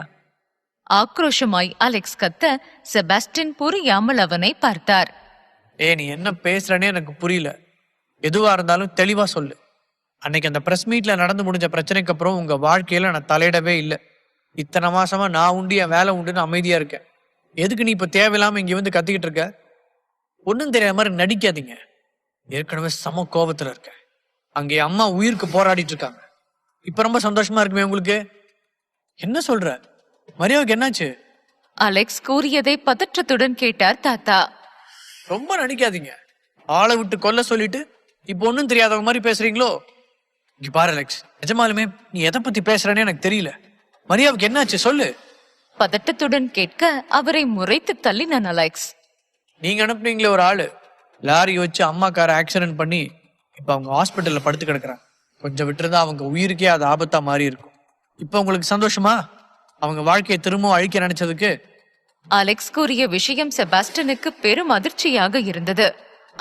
ஆக்ரோஷமாய் அலெக்ஸ் கத்த செபாஸ்டின் புரியாமல் அவனை பார்த்தார். நீ என்ன பேசுறனே எனக்கு புரியல. எதுவா இருந்தாலும் தெளிவா சொல்லு. அன்னைக்கு அந்த பிரஸ் மீட்ல நடந்து முடிஞ்ச பிரச்சனைக்கு அப்புறம் உங்க வாழ்க்கையில நான் தலையிடவே இல்லை. இத்தனை மாசமா நான் உண்டு என் வேலை உண்டுன்னு அமைதியா இருக்கேன். எதுக்கு நீ இப்ப தேவையில்லாம இங்க வந்து கத்திக்கிட்டு இருக்க? ஒன்னும் தெரியாத மாதிரி நடிக்காதீங்க. ஏற்கனவே சம கோபத்துல இருக்க. அங்கே அம்மா உயிருக்கு போராடிட்டு இருக்காங்க. இப்ப ரொம்ப சந்தோஷமா இருக்குமே உங்களுக்கு? என்ன சொல்ற? மரியாவுக்கு என்னாச்சு? அலெக்ஸ் கூறியதை பதற்றத்துடன் கேட்டார் தாத்தா. ரொம்ப நடிக்காதீங்க. ஆளை விட்டு கொல்ல சொல்லிட்டு இப்போ ஒன்னும் தெரியாதவங்க மாதிரி பேசுறீங்களோ? இங்க பாரு அலெக்ஸ், நிஜமாலுமே நீ எதை பத்தி பேசுறேன்னு எனக்கு தெரியல. மரியாவுக்கு என்னாச்சு சொல்லு. பதட்டத்துடன் கேட்க அவரை முறைத்து தள்ளினான் அலெக்ஸ். நீங்க அனுப்புனீங்களே ஒரு ஆளு, லாரி வச்சு அம்மா காரை ஆக்சிடென்ட் பண்ணி இப்ப அவங்க ஹாஸ்பிட்டல்ல படுத்து கிடக்குறாங்க. கொஞ்சம் விட்டுருந்தா அவங்க உயிருக்கே அது ஆபத்தா மாறி இருக்கும். இப்ப உங்களுக்கு சந்தோஷமா அவங்க வாழ்க்கையை திரும்பவும் அழிக்க நினைச்சதுக்கு? அலெக்ஸ் கூறிய விஷயம் செபாஸ்டினுக்கு பெரும் அதிர்ச்சியாக இருந்தது.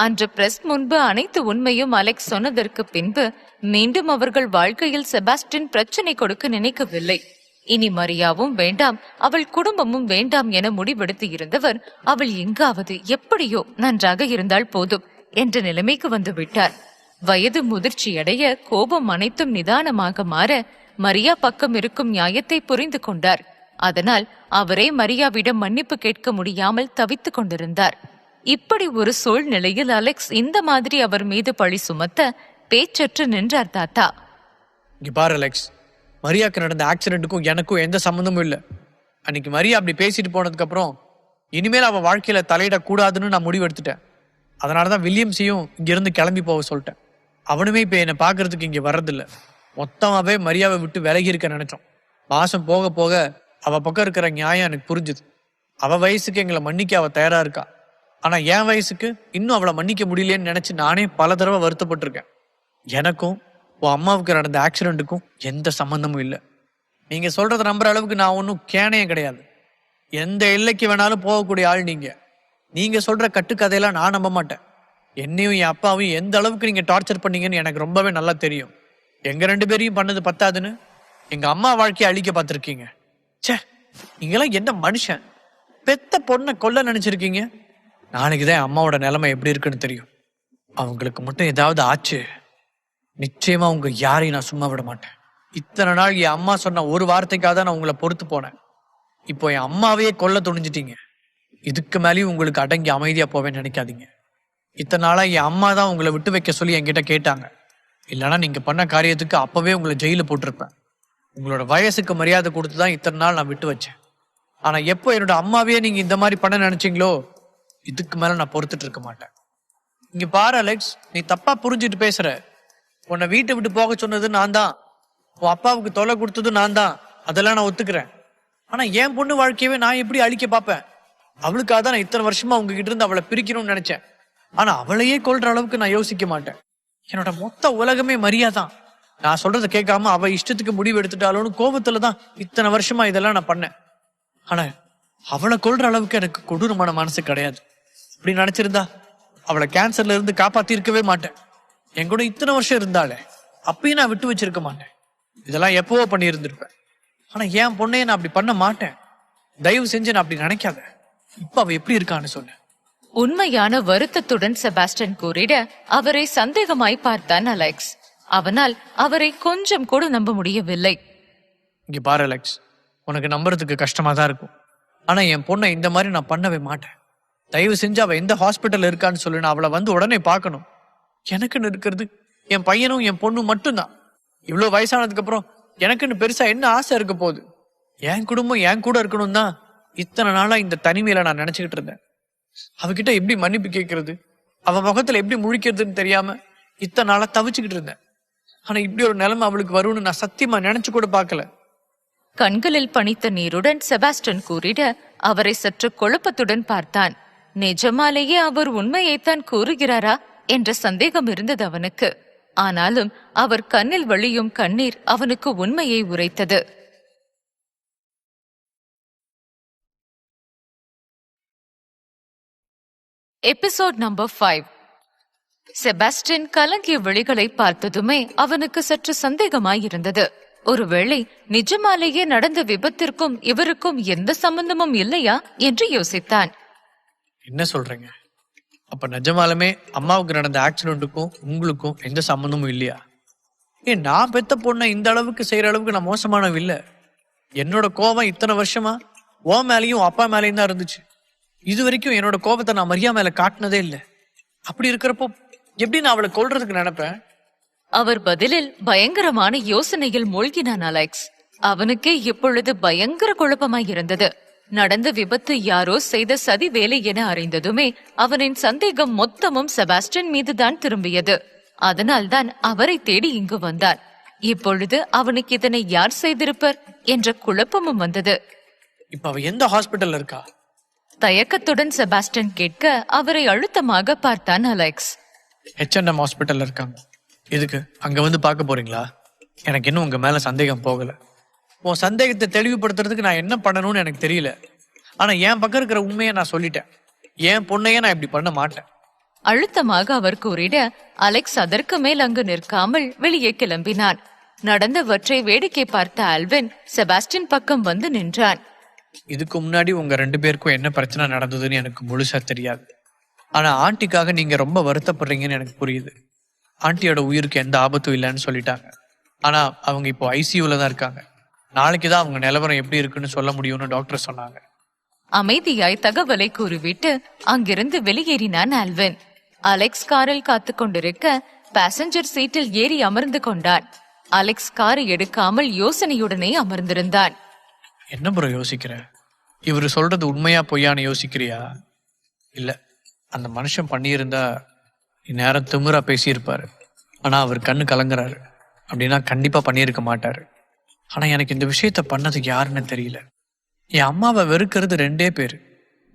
அன்று பிரஸ் முன்பு அனைத்து உண்மையும் அலெக்ஸ் சொன்னதற்கு பின்பு மீண்டும் அவர்கள் வாழ்க்கையில் செபாஸ்டின் பிரச்சனை கொடுக்க நினைக்கவில்லை. இனி மரியாவும் வேண்டாம், அவள் குடும்பமும் வேண்டாம் என முடிவெடுத்து இருந்தவர் அவள் எங்காவது எப்படியோ நன்றாக இருந்தால் போதும் என்ற நிலைமைக்கு வந்து விட்டார். வயது முதிர்ச்சியடைய கோபம் அனைத்தும் நிதானமாக மாற மரியா பக்கம் இருக்கும் நியாயத்தை புரிந்து கொண்டார். அதனால் அவரே மரியாவிடம் மன்னிப்பு கேட்க முடியாமல் தவித்துக் கொண்டிருந்தார். இப்படி ஒரு சூழ்நிலையில் அலெக்ஸ் இந்த மாதிரி அவர் மீது பழி சுமத்த பேச்சற்று நின்றார் தாத்தா. இங்க பாரு அலெக்ஸ், மரியாக்கு நடந்த ஆக்சிடென்ட்டுக்கும் எனக்கும் எந்த சம்மந்தமும் இல்லை. அன்னைக்கு மரியா அப்படி பேசிட்டு போனதுக்கு அப்புறம் இனிமேல் அவ வாழ்க்கையில தலையிடக்கூடாதுன்னு நான் முடிவு எடுத்துட்டேன். அதனாலதான் வில்லியம்ஸையும் இங்க இருந்து கிளம்பி போக சொல்லிட்டேன். அவனுமே இப்ப என்னை பாக்குறதுக்கு இங்க வர்றதில்ல. மொத்தமாவே மரியாவை விட்டு விலகி இருக்க நினைச்சோம். மாசம் போக போக அவ பக்கம் இருக்கிற நியாயம் எனக்கு புரிஞ்சுது. அவ வயசுக்கு எங்களை மன்னிக்க அவ தயாரா இருக்கா. ஆனா என் வயசுக்கு இன்னும் அவளை மன்னிக்க முடியலன்னு நினைச்சு நானே பல தடவை வருத்தப்பட்டிருக்கேன். எனக்கும் உன் அம்மாவுக்கு நடந்த ஆக்சிடென்ட்டுக்கும் எந்த சம்பந்தமும் இல்லை. நீங்க சொல்றத நம்புற அளவுக்கு நான் ஒன்றும் கேனையும் கிடையாது. எந்த எல்லைக்கு வேணாலும் போகக்கூடிய ஆள் நீங்க. நீங்க சொல்ற கட்டுக்கதையெல்லாம் நான் நம்ப மாட்டேன். என்னையும் என் அப்பாவையும் எந்த அளவுக்கு நீங்க டார்ச்சர் பண்ணீங்கன்னு எனக்கு ரொம்பவே நல்லா தெரியும். எங்க 2 பேரையும் பண்ணது பத்தாதுன்னு எங்க அம்மா வாழ்க்கையை அழிக்க பார்த்திருக்கீங்க. சே, நீங்களாம் என்ன மனுஷன்? பெத்த பொண்ணை கொல்ல நினைச்சிருக்கீங்க. நாளைக்குதான் என் அம்மாவோட நிலைமை எப்படி இருக்குன்னு தெரியும். அவங்களுக்கு மட்டும் ஏதாவது ஆச்சு, நிச்சயமா உங்க யாரையும் நான் சும்மா விட மாட்டேன். இத்தனை நாள் என் அம்மா சொன்ன ஒரு வார்த்தைக்காக தான் நான் உங்களை பொறுத்து போனேன். இப்போ என் அம்மாவையே கொல்ல துணிஞ்சிட்டீங்க. இதுக்கு மேலேயும் உங்களுக்கு அடங்கி அமைதியா போவேன்னு நினைக்காதீங்க. இத்தனை நாளா என் அம்மா தான் உங்களை விட்டு வைக்க சொல்லி என்கிட்ட கேட்டாங்க. இல்லைன்னா நீங்க பண்ண காரியத்துக்கு அப்பவே உங்களை ஜெயில போட்டிருப்பேன். உங்களோட வயசுக்கு மரியாதை கொடுத்துதான் இத்தனை நாள் நான் விட்டு வச்சேன். ஆனா எப்போ என்னோட அம்மாவையே நீங்க இந்த மாதிரி பண்ண நினைச்சீங்களோ, இதுக்கு மேல நான் பொறுத்துட்டு இருக்க மாட்டேன். இங்க பாரு அலெக்ஸ், நீ தப்பா புரிஞ்சுட்டு பேசுற. உன்னை வீட்டை விட்டு போக சொன்னது நான் தான். உன் அப்பாவுக்கு தொலை கொடுத்தது நான் தான். அதெல்லாம் நான் ஒத்துக்கிறேன். ஆனா என் பொண்ணு வாழ்க்கையவே நான் எப்படி அழிக்க பார்ப்பேன்? அவளுக்காக தான் நான் இத்தனை வருஷமா உங்ககிட்ட இருந்து அவளை பிரிக்கணும்னு நினைச்சேன். ஆனா அவளையே கொல்ற அளவுக்கு நான் யோசிக்க மாட்டேன். என்னோட மொத்த உலகமே மரியாதான். நான் சொல்றதை கேட்காம அவ இஷ்டத்துக்கு முடிவு எடுத்துட்டாலும் கோபத்துலதான் இத்தனை வருஷமா இதெல்லாம் நான் பண்ணேன். ஆனா அவளை கொல்ற அளவுக்கு எனக்கு கொடூரமான மனசு கிடையாது. அப்படி நினைச்சிருந்தா அவளை கேன்சர்ல இருந்து காப்பாத்தி இருக்கவே மாட்டேன். என் கூட இத்தனை வருஷம் இருந்தாலே அப்பயும் நான் விட்டு வச்சிருக்க மாட்டேன். இதெல்லாம் எப்பவோ பண்ணி இருந்திருப்பேன். ஆனா என் பொண்ணைய நான் அப்படி பண்ண மாட்டேன். தயவு செஞ்சு நான் அப்படி நினைக்காத. இப்ப அவ எப்படி இருக்கான்னு சொன்ன. உண்மையான வருத்தத்துடன் செபாஸ்டின் கூறிட அவரை சந்தேகமாய் பார்த்தான் அலெக்ஸ். அவனால் அவரை கொஞ்சம் கூட நம்ப முடியவில்லை. இங்க பாரு அலெக்ஸ், உனக்கு நம்புறதுக்கு கஷ்டமா தான் இருக்கும். ஆனா என் பொண்ணை இந்த மாதிரி நான் பண்ணவே மாட்டேன். தயவு செஞ்சு அவ எந்த ஹாஸ்பிட்டல் இருக்கான்னு சொல்லு. நான் அவளை வந்து உடனே பார்க்கணும். எனக்குன்னு இருக்கிறது என் பையனும் என் பொண்ணும் மட்டும்தான். இவ்வளவு வயசானதுக்கு அப்புறம் எனக்குன்னு பெருசா என்ன ஆசை இருக்க போகுது? என் குடும்பம் என் கூட இருக்கணும் தான் இத்தனை நாளா இந்த தனிமையில நான் நினைச்சுக்கிட்டு இருந்தேன். அவகிட்ட எப்படி மன்னிப்பு கேட்கறது, அவ முகத்துல எப்படி முழிக்கிறதுன்னு தெரியாம இத்தனை நாளா தவிச்சுக்கிட்டு இருந்தேன். ஆனா இப்படி ஒரு நிலைமை அவளுக்கு வரும்னு நான் சத்தியமா நினைச்சு கூட பார்க்கல. கண்களில் பனித்த நீருடன் செபாஸ்டின் கூறிட அவரை சற்று குழப்பத்துடன் பார்த்தான். நிஜமாலேயே அவர் உண்மையைத்தான் கூறுகிறாரா என்ற சந்தேகம் இருந்தது அவனுக்கு. ஆனாலும் அவர் கண்ணில் வழியும் கண்ணீர் அவனுக்கு உண்மையை உரைத்தது. Episode number 5. செபாஸ்டின் கலங்கிய விழிகளை பார்த்ததுமே அவனுக்கு சற்று சந்தேகமாயிருந்தது. ஒருவேளை நிஜமாலேயே நடந்த விபத்திற்கும் இவருக்கும் எந்த சம்பந்தமும் இல்லையா என்று யோசித்தான். என்ன சொல்றீங்க? அப்ப நிஜமாலுமே அம்மாவுக்கு நடந்த ஆக்சிடென்ட்டுக்கும் உங்களுக்கும் எந்த சம்பந்தமும் இல்லையா? ஏன் நான் பெத்த பொண்ணை இந்த அளவுக்கு செய்யற அளவுக்கு நான் மோசமானவ இல்ல. என்னோட கோபம் இத்தனை வருஷமா ஓ மேலையும் அப்பா மேலையும் தான் இருந்துச்சு. இது வரைக்கும் என்னோட கோபத்தை நான் மரியா மேல காட்டினதே இல்லை. அப்படி இருக்கிறப்போ எப்படி நான் அவளை கொல்றதுக்கு நினைப்பேன்? அவர் பதிலில் பயங்கரமான யோசனையில் மூழ்கினான் அலெக்ஸ். அவனுக்கே இப்பொழுது பயங்கர குழப்பமாய் இருந்தது. நடந்த விபத்து யாரோ செய்த சதி வேலை என அறிந்ததுமே அவனின் சந்தேகம் மொத்தமும் செபாஸ்டியன் மீதுதான் திரும்பியது. அதனால்தான் அவரை தேடி இங்கு வந்தான். இப்பொழுது அவனுக்கு இதனை யார் செய்திருப்பர் என்ற குழப்பமும் வந்தது. இப்ப அவ எந்த ஹாஸ்பிட்டல்ல இருக்கா? தயக்கத்துடன் செபாஸ்டியன் கேட்க அவரை அழுத்தமாக பார்த்தான் அலெக்ஸ். H&M ஹாஸ்பிட்டல்ல இருக்காங்க. எதுக்கு அங்க வந்து பார்க்க போறீங்களா? எனக்கு இன்னும் உங்க மேல சந்தேகம் போகல. உன் சந்தேகத்தை தெளிவுபடுத்துறதுக்கு நான் என்ன பண்ணணும்னு எனக்கு தெரியல. ஆனா என் பக்கம் இருக்கிற உண்மையை நான் சொல்லிட்டேன். என் பொண்ணையே நான் இப்படி பண்ண மாட்டேன். அழுத்தமாக அவர் கூறிட அலெக்ஸ் அதற்கு மேல் அங்கு நிற்காமல் வெளியே கிளம்பினான். நடந்தவற்றை வேடிக்கை பார்த்த ஆல்வின் செபாஸ்டியன் பக்கம் வந்து நின்றான். இதுக்கு முன்னாடி உங்க 2 பேருக்கும் என்ன பிரச்சனை நடந்ததுன்னு எனக்கு முழுசா தெரியாது. ஆனா ஆண்டிக்காக நீங்க ரொம்ப வருத்தப்படுறீங்கன்னு எனக்கு புரியுது. ஆண்டியோட உயிருக்கு எந்த ஆபத்தும் இல்லைன்னு சொல்லிட்டாங்க. ஆனா அவங்க இப்போ ஐசியூல தான் இருக்காங்க. நாளைக்குதான் அவங்க நிலவரம் எப்படி இருக்குன்னு சொல்ல முடியும்னு டாக்டர் சொன்னாங்க. அமைதியாய் தகவலை கூறிவிட்டு அங்கிருந்து வெளியேறினான் ஆல்வின். அலெக்ஸ் காரில் காத்து கொண்டிருக்க பாசஞ்சர் சீட்டில் ஏறி அமர்ந்து கொண்டான். அலெக்ஸ் காரை எடுக்காமல் யோசனையுடனே அமர்ந்திருந்தான். என்ன ப்ரோ யோசிக்கிற? இவரு சொல்றது உண்மையா பொய்யான்னு யோசிக்கிறியா? இல்ல, அந்த மனுஷன் பண்ணியிருந்தா இந்நேரம் திமிரா பேசியிருப்பாரு. ஆனா அவர் கண்ணு கலங்குறாரு அப்படின்னா கண்டிப்பா பண்ணியிருக்க மாட்டாரு. ஆனா எனக்கு இந்த விஷயத்த பண்ணது யாருன்னு தெரியல. என் அம்மாவை வெறுக்கிறது 2 பேர்.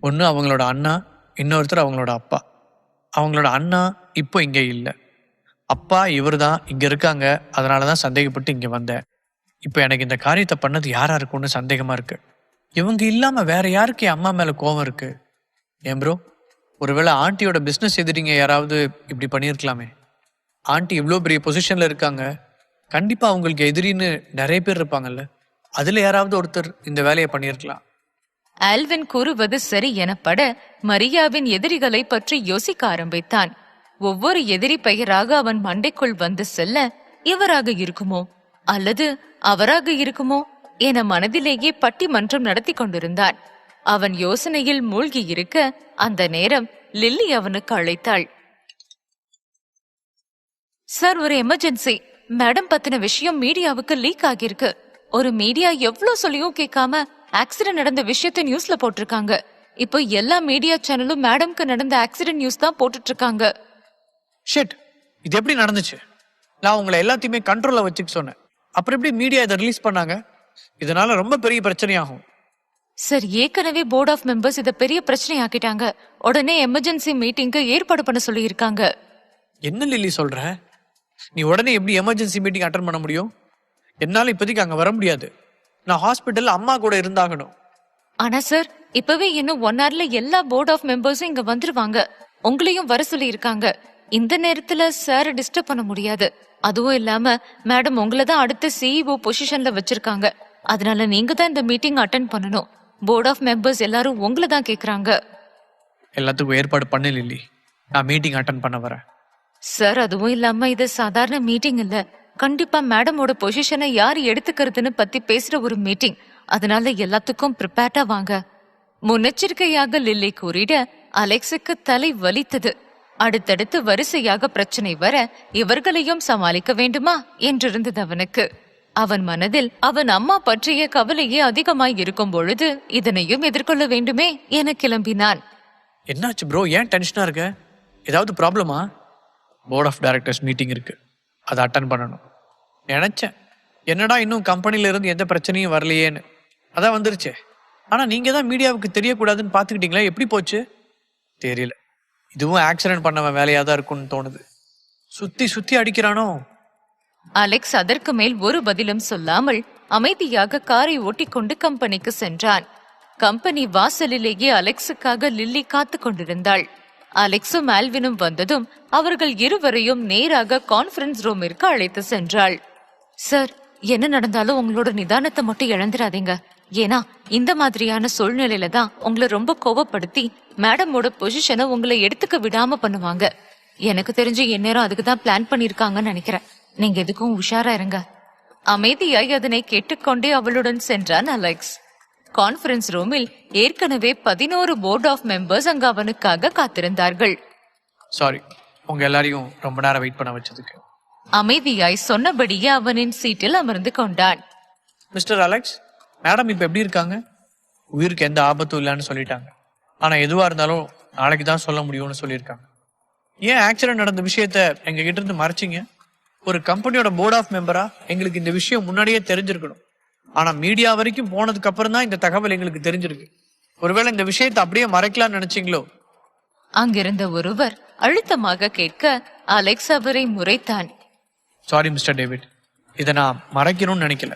ஒன்று அவங்களோட அண்ணா, இன்னொருத்தர் அவங்களோட அப்பா. அவங்களோட அண்ணா இப்போ இங்க இல்லை. அப்பா இவர் தான் இங்க இருக்காங்க. அதனாலதான் சந்தேகப்பட்டு இங்க வந்தேன். இப்போ எனக்கு இந்த காரியத்தை பண்ணது யாரா இருக்கும்னு சந்தேகமா இருக்கு. இவங்க இல்லாம வேற யாருக்கு என் அம்மா மேல கோவம் இருக்கு? ஏன் ப்ரோ, ஒருவேளை ஆண்டியோட பிசினஸ் எதிரிங்க யாராவது இப்படி பண்ணியிருக்கலாமே? ஆண்டி இவ்வளோ பெரிய பொசிஷன்ல இருக்காங்க. கண்டிப்பா அவங்களுக்கு எதிரின்னு நிறைய பேர் இருப்பாங்கல்ல. அதுல யாராவது ஒருத்தர் இந்த வேலையை பண்ணியிருக்கலாம். ஆல்வின் கூறுவது சரி எனப்பட மரியாவின் எதிரிகளை பற்றி யோசிக்க ஆரம்பித்தான். ஒவ்வொரு எதிரி பெயராக அவன் மண்டைக்குள் வந்து செல்ல இவராக இருக்குமோ அல்லது அவராக இருக்குமோ என மனதிலேயே பட்டிமன்றம் நடத்தி கொண்டிருந்தான். அவன் யோசனையில் மூழ்கி இருக்க அந்த நேரம் லில்லி அவனுக்கு அழைத்தாள். சார், ஒரு எமர்ஜென்சி. மேடம் பத்தின விஷயம் மீடியாவுக்கு லீக் ஆகியிருக்கு. ஒரு மீடியா எவ்வளவு சொல்லியும் கேட்காம ஆக்சிடென்ட் நடந்த விஷயத்தை நியூஸ்ல போட்டிருக்காங்க. இப்போ எல்லா மீடியா சேனலும் மேடம்க்கு நடந்த ஆக்சிடென்ட் நியூஸ் தான் போட்டுட்டு இருக்காங்க. ஷிட், இது எப்படி நடந்துச்சு? நான் உங்களை எல்லாத்தையுமே கண்ட்ரோல்ல வச்சுக்க சொன்னேன். அப்புறம் எப்படி மீடியா இதை ரிலீஸ் பண்ணாங்க? இதனால ரொம்ப பெரிய பிரச்சனையாகும். சார், ஏற்கனவே போர்ட் ஆஃப் மெம்பர்ஸ் இதை பெரிய பிரச்சனை ஆக்கிட்டாங்க. உடனே எமர்ஜென்சி மீட்டிங்க்கு ஏற்பாடு பண்ண சொல்லி இருக்காங்க. என்ன லில்லி சொல்ற? நீ உடனே எப்படி எமர்ஜென்சி மீட்டிங் அட்டன் பண்ண முடியும்? என்னால இப்போதைக்கு அங்க வர முடியாது. நான் ஹாஸ்பிட்டல்ல அம்மா கூட இருந்தாகணும். ஆனா சார், இப்பவே இன்னும் 1 hourல எல்லா போர்ட் ஆஃப் மெம்பர்ஸும் இங்க வந்துருவாங்க. உங்களையும் வர சொல்லி இருக்காங்க. இந்த நேரத்துல சார் டிஸ்டர்ப் பண்ண முடியாது. அதுவும் இல்லாம மேடம் உங்களை தான் அடுத்த சிஇஓ பொசிஷன்ல வச்சிருக்காங்க. அதனால நீங்க தான் இந்த மீட்டிங் அட்டென்ட் பண்ணணும். போர்ட் ஆஃப் மெம்பர்ஸ் எல்லாரும் உங்களை தான் கேக்குறாங்க. எல்லாத்துக்கும் ஏற்பாடு பண்ணு லில்லி. நான் மீட்டிங் அட்டன் பண்ண வரேன். சார், அதுவும் இல்லாம இது சாதாரண மீட்டிங் இல்ல. கண்டிப்பா மேடமோட பொசிஷனை யார் எடுத்துக்கிறதுன்னு பத்தி பேசுற ஒரு மீட்டிங். அதனால எல்லாத்துக்கும் ப்ரிப்பேர்டா வாங்க. முன்னெச்சரிக்கையாக லில்லி கூறிட அலெக்ஸுக்கு தலை வலித்தது. அடுத்தடுத்து வரிசையாக பிரச்சனை வர இவர்களையும் சமாளிக்க வேண்டுமா என்றிருந்தது அவனுக்கு. அவன் மனதில் அவன் அம்மா பற்றிய கவலையே அதிகமாய் இருக்கும் பொழுது இதனையும் எதிர்கொள்ள வேண்டுமே என கிளம்பினான். என்னாச்சு ப்ரோ, ஏன் டென்ஷனா இருக்க? ஏதாவது ப்ராப்ளமா? போர்ட் ஆஃப் டைரக்டர்ஸ் மீட்டிங் இருக்கு, அதை அட்டன் பண்ணணும். நினைச்சேன் என்னடா இன்னும் கம்பெனில இருந்து எந்த பிரச்சனையும் வரலையேன்னு. அதான் வந்துருச்சே. ஆனா நீங்க தான் மீடியாவுக்கு தெரியக்கூடாதுன்னு பாத்துக்கிட்டீங்களா? எப்படி போச்சு தெரியல. இதுவும் ஆக்சிடென்ட் பண்ணவன் வேலையா தான் இருக்கும்னு தோணுது. சுத்தி சுத்தி அடிக்கிறானோ? அலெக்ஸ் அதற்கு மேல் ஒரு பதிலும் சொல்லாமல் அமைதியாக காரை ஓட்டிக்கொண்டு கம்பெனிக்கு சென்றான். கம்பெனி வாசலிலேயே அலெக்ஸுக்காக லில்லி காத்து கொண்டிருந்தாள். அலெக்ஸும் ஆல்வினும் வந்ததும் அவர்கள் இருவரையும் நேராக கான்ஃபரன்ஸ் ரூமிற்கு அழைத்து சென்றாள். சார், என்ன நடந்தாலும் உங்களோட நிதானத்தை மட்டும் இழந்துடாதீங்க. ஏன்னா இந்த மாதிரியான சூழ்நிலையில தான் உங்களை ரொம்ப கோவப்படுத்தி மேடமோட பொசிஷனை உங்களை எடுத்துக்க விடாம பண்ணுவாங்க. எனக்கு தெரிஞ்சு எந்நேரம் அதுக்கு தான் பிளான் பண்ணிருக்காங்கன்னு நினைக்கிறேன். நீங்க எதுக்கும் உஷாரா இருங்க. அமைதியாய் அதனை கேட்டுக்கொண்டே அவளுடன் சென்றான் அலெக்ஸ். கான்ஃபரன்ஸ் ரூமில் ஏற்கனவே 11 போர்ட் ஆஃப் மெம்பர்ஸ் அங்கு அவனுக்காக காத்திருந்தார்கள். சாரி, உங்க எல்லாரையும் ரொம்ப நேரம் வெயிட் பண்ண வச்சதுக்கு. அமைதியாய் சொன்னபடியே அவனின் சீட்டில் அமர்ந்து கொண்டான். மிஸ்டர் அலெக்ஸ், மேடம் இப்ப எப்படி இருக்காங்க? உயிருக்கு எந்த ஆபத்தும் இல்லைன்னு சொல்லிட்டாங்க. ஆனா எதுவா இருந்தாலும் நாளைக்கு தான் சொல்ல முடியும்னு சொல்லியிருக்காங்க. ஏன் ஆக்சிடென்ட் நடந்த விஷயத்த எங்க கிட்ட இருந்து மறைச்சிங்க? ஒரு கம்பெனியோட போர்ட் ஆஃப் மெம்பரா எங்களுக்கு இந்த விஷயம் முன்னாடியே தெரிஞ்சிருக்கணும். ஆனா மீடியா வரைக்கும் போனதுக்கு அப்புறம் தான் இந்த தகவல் எங்களுக்கு தெரிஞ்சிருக்கு. ஒருவேளை இந்த விஷயத்தை அப்படியே மறைக்கலாம்னு நினைச்சீங்களோ? அங்கிருந்த ஒருவர் அழுத்தமாக கேட்க அலெக்ஸ் அவரை முறைத்தான். சாரி மிஸ்டர் டேவிட், இதை நான் மறைக்கணும்னு நினைக்கல.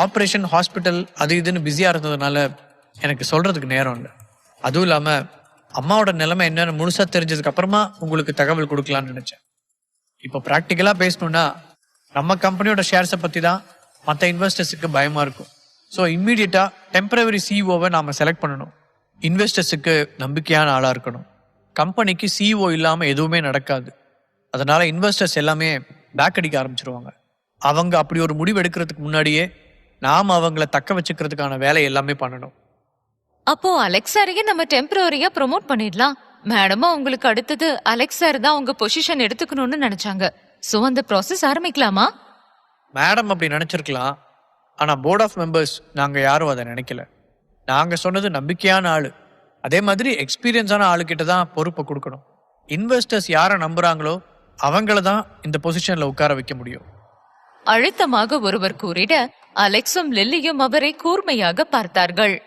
ஆப்ரேஷன், ஹாஸ்பிட்டல் அது இதுன்னு பிஸியா இருந்ததுனால எனக்கு சொல்றதுக்கு நேரம் இல்லை. அதுவும் இல்லாம அம்மாவோட நிலைமை என்னன்னு முழுசா தெரிஞ்சதுக்கு அப்புறமா உங்களுக்கு தகவல் கொடுக்கலாம்னு நினைச்சேன். இப்போ ப்ராக்டிக்கலா பேசணும்னா நம்ம கம்பெனியோட ஷேர்ஸை பத்தி தான் மற்ற இன்வெஸ்டர்ஸுக்கு பயமா இருக்கும். ஸோ இம்மீடியட்டா டெம்பரவரி சிஇஓவை நாம செலக்ட் பண்ணணும். இன்வெஸ்டர்ஸுக்கு நம்பிக்கையான ஆளா இருக்கணும். கம்பெனிக்கு சிஇஓ இல்லாம எதுவுமே நடக்காது. அதனால இன்வெஸ்டர்ஸ் எல்லாமே பேக் அடிக்க ஆரம்பிச்சிருவாங்க. அவங்க அப்படி ஒரு முடிவு எடுக்கிறதுக்கு முன்னாடியே நாம அவங்கள தக்க வச்சுக்கிறதுக்கான வேலை எல்லாமே பண்ணணும். அப்போ அலெக்ஸ் சாரையே நம்ம டெம்பரரியா ப்ரொமோட் பண்ணிடலாம். மேடமா உங்களுக்கு அடுத்தது அலெக்ஸ் சார் தான் உங்க பொசிஷன் எடுத்துக்கணும்னு நினைச்சாங்க. சோ அந்த ப்ராசஸ் ஆரம்பிக்கலாமா? மேடம் அப்படி நினைச்சிருக்கலாம். ஆனா போர்ட் ஆஃப் மெம்பர்ஸ் நாங்க யாரும் அதை நினைக்கல. நாங்க சொன்னது நம்பிக்கையான ஆளு, அதே மாதிரி எக்ஸ்பீரியன்ஸான ஆளுகிட்ட தான் பொறுப்பை கொடுக்கணும். இன்வெஸ்டர்ஸ் யாரை நம்புறாங்களோ அவங்கள தான் இந்த பொசிஷன்ல உட்கார வைக்க முடியும். அழுத்தமாக ஒருவர் கூறிட அலெக்ஸும் லில்லியும் அவரை கூர்மையாக பார்த்தார்கள்.